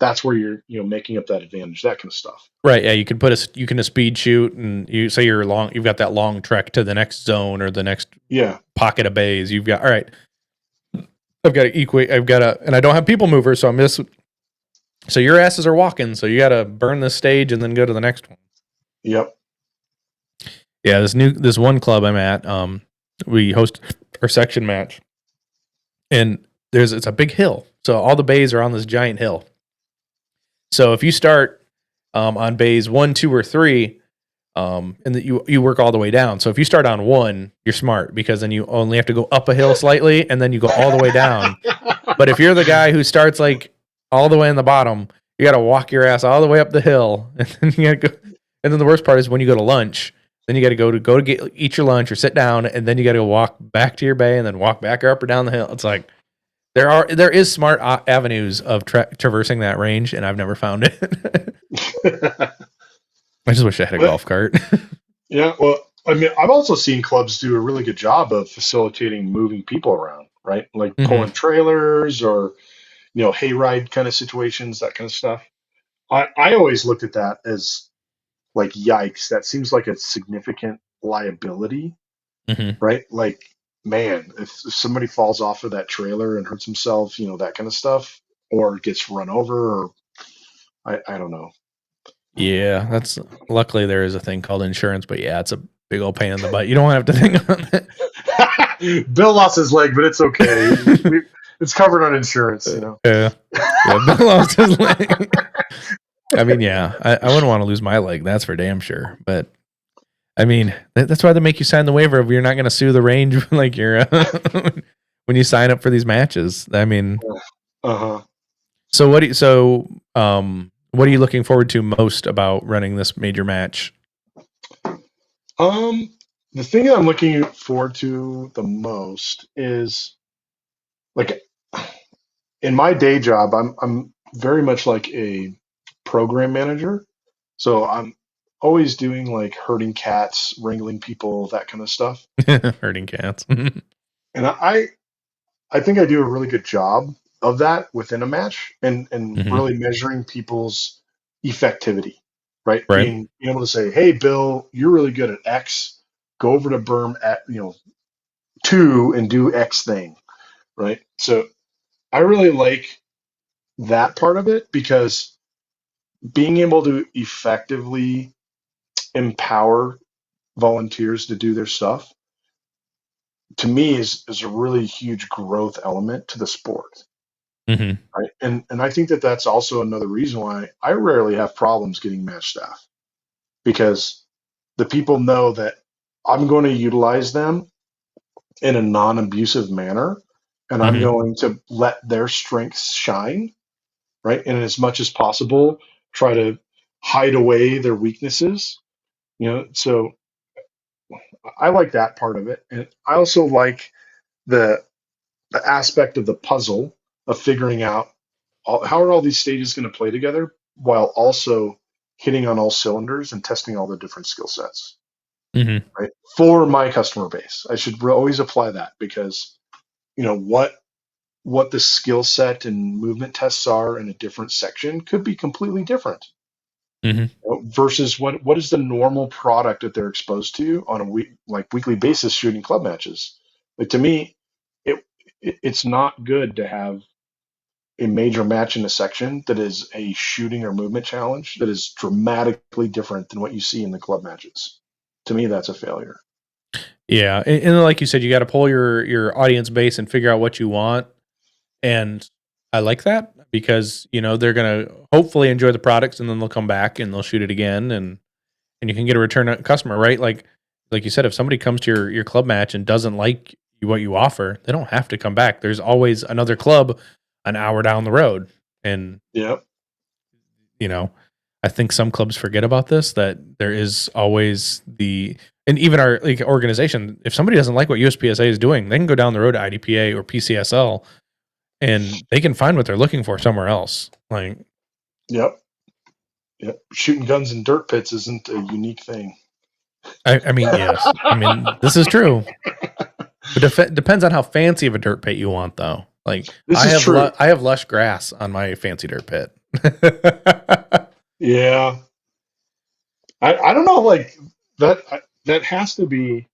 that's where you're making up that advantage, that kind of stuff. Right. Yeah. You can a speed shoot, and you say you've got that long trek to the next zone or the next Yeah, pocket of bays. You've got, all right, I've got to equate. And I don't have people movers, so I'm just, so your asses are walking. So you got to burn this stage and then go to the next one. yep. Yeah. This one club I'm at, we host our section match, and it's a big hill. So all the bays are on this giant hill. So if you start, on bays 1, 2, or 3, and that you work all the way down. So if you start on 1, you're smart because then you only have to go up a hill slightly and then you go all the way down. But if you're the guy who starts like all the way in the bottom, you got to walk your ass all the way up the hill, and then you got to go. And then the worst part is when you go to lunch, then you got to go to eat your lunch or sit down, and then you got to go walk back to your bay and then walk back up or down the hill. It's like there is smart avenues of traversing that range, and I've never found it. I just wish I had a But golf cart. yeah, well, I mean, I've also seen clubs do a really good job of facilitating moving people around, right? Like Hmm. pulling trailers or hayride kind of situations, that kind of stuff. I always looked at that as like, yikes, that seems like a significant liability, Hmm. right? Like, man, if somebody falls off of that trailer and hurts himself, that kind of stuff, or gets run over, or I don't know. Yeah, that's luckily there is a thing called insurance, but yeah, it's a big old pain in the butt. You don't have to think on it. Bill lost his leg, but it's okay. It's covered on insurance, Yeah, yeah. Bill lost his leg. I mean, yeah, I wouldn't want to lose my leg. That's for damn sure. But I mean, that's why they make you sign the waiver of you're not going to sue the range like you're when you sign up for these matches. I mean, Uh-huh. so what are you looking forward to most about running this major match? Um, the thing that I'm looking forward to the most is like in my day job, I'm very much like a program manager. So always doing like herding cats, wrangling people, that kind of stuff. Herding cats. And I think I do a really good job of that within a match and Hmm. really measuring people's effectivity, right? Right. Being able to say, hey, Bill, you're really good at X. Go over to berm at, 2 and do X thing, right? So I really like that part of it because being able to effectively empower volunteers to do their stuff to me is a really huge growth element to the sport, Hmm. right? And I think that that's also another reason why I rarely have problems getting match staff because the people know that I'm going to utilize them in a non-abusive manner and I'm Hmm. going to let their strengths shine, right? And as much as possible, try to hide away their weaknesses, so I like that part of it. And I also like the the aspect of the puzzle of figuring out how are all these stages going to play together while also hitting on all cylinders and testing all the different skill sets, Hmm. right? For my customer base, I should always apply that because what the skill set and movement tests are in a different section could be completely different, Hmm. versus what is the normal product that they're exposed to on a weekly basis shooting club matches. Like to me, it it's not good to have a major match in a section that is a shooting or movement challenge that is dramatically different than what you see in the club matches. To me, that's a failure. Yeah, and like you said, you got to pull your audience base and figure out what you want. And I like that because they're gonna hopefully enjoy the products, and then they'll come back and they'll shoot it again, and you can get a return customer, right? Like you said, if somebody comes to your club match and doesn't like what you offer, they don't have to come back. There's always another club an hour down the road, and Yep. you know, I think some clubs forget about this, that there is always and even our organization, if somebody doesn't like what USPSA is doing, they can go down the road to IDPA or PCSL and they can find what they're looking for somewhere else. Like, Yep. Yep. Shooting guns in dirt pits isn't a unique thing. I mean, yes. I mean, this is true. But depends on how fancy of a dirt pit you want, though. Like, This is true. I have lush grass on my fancy dirt pit. Yeah. I don't know, like that has to be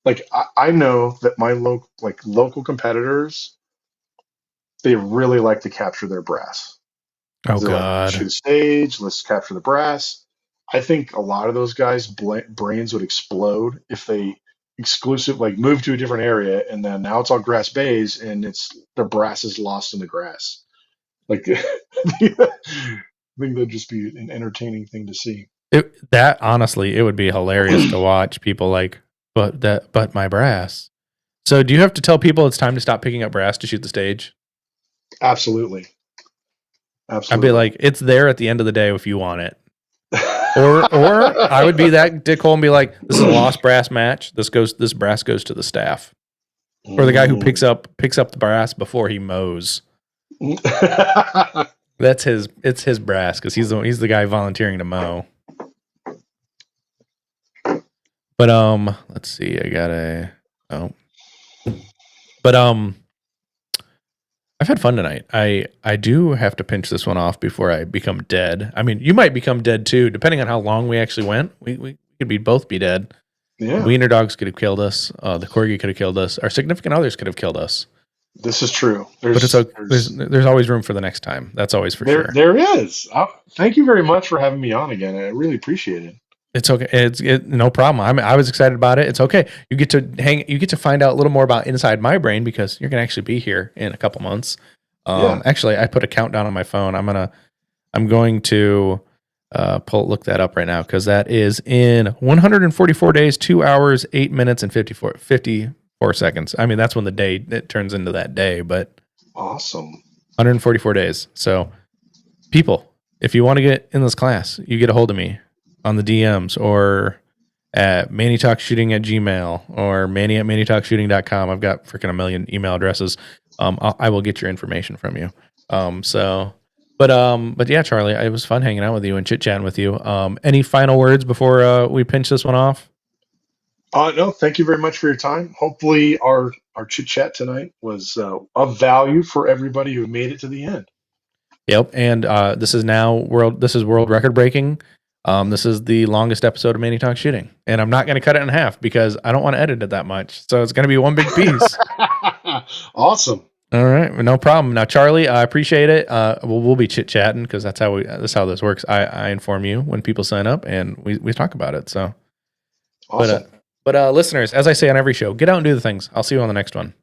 like I know that my local competitors, they really like to capture their brass. Oh They're like, God. shoot a stage, let's capture the brass. I think a lot of those guys' brains would explode if they move to a different area and then now it's all grass bays and it's their brass is lost in the grass. Like, I think that'd just be an entertaining thing to see. That honestly, it would be hilarious to watch people like, but my brass. So do you have to tell people it's time to stop picking up brass to shoot the stage? Absolutely, I'd be absolutely. like, it's there at the end of the day if you want it. Or I would be that dickhole and be like, this is a lost brass match. This brass goes to the staff. Or the guy who picks up the brass before he mows. It's his brass because he's the guy volunteering to mow. But let's see, but I've had fun tonight. I do have to pinch this one off before I become dead. I mean, you might become dead too, depending on how long we actually went. We could both be dead. Yeah, Wiener dogs could have killed us. The corgi could have killed us. Our significant others could have killed us. this is true. But there's always room for the next time. That's always for sure. There is. Thank you very much for having me on again. I really appreciate it. It's okay. It's no problem. I was excited about it. It's okay. You get to find out a little more about inside my brain because you're gonna actually be here in a couple months. Yeah. Actually, I put a countdown on my phone. I'm going to look that up right now because that is in 144 days, 2 hours, 8 minutes, and 54 seconds. I mean, that's when it turns into that day, but Awesome. 144 days. So, people, if you want to get in this class, you get a hold of me on the DMs or at Manny Talks Shooting at Gmail or Manny at MannyTalksShooting.com. I've got freaking a million email addresses. I will get your information from you. So But yeah, Charlie, it was fun hanging out with you and chit chatting with you. Any final words before we pinch this one off? No, thank you very much for your time. Hopefully, our chit chat tonight was of value for everybody who made it to the end. Yep. And this is now world record breaking. This is the longest episode of Manny Talks Shooting, and I'm not going to cut it in half because I don't want to edit it that much. So it's going to be one big piece. Awesome. All right, no problem. Now, Charlie, I appreciate it. We'll be chit chatting because that's how this works. I inform you when people sign up, and we talk about it. So, Awesome. but listeners, as I say on every show, get out and do the things. I'll see you on the next one.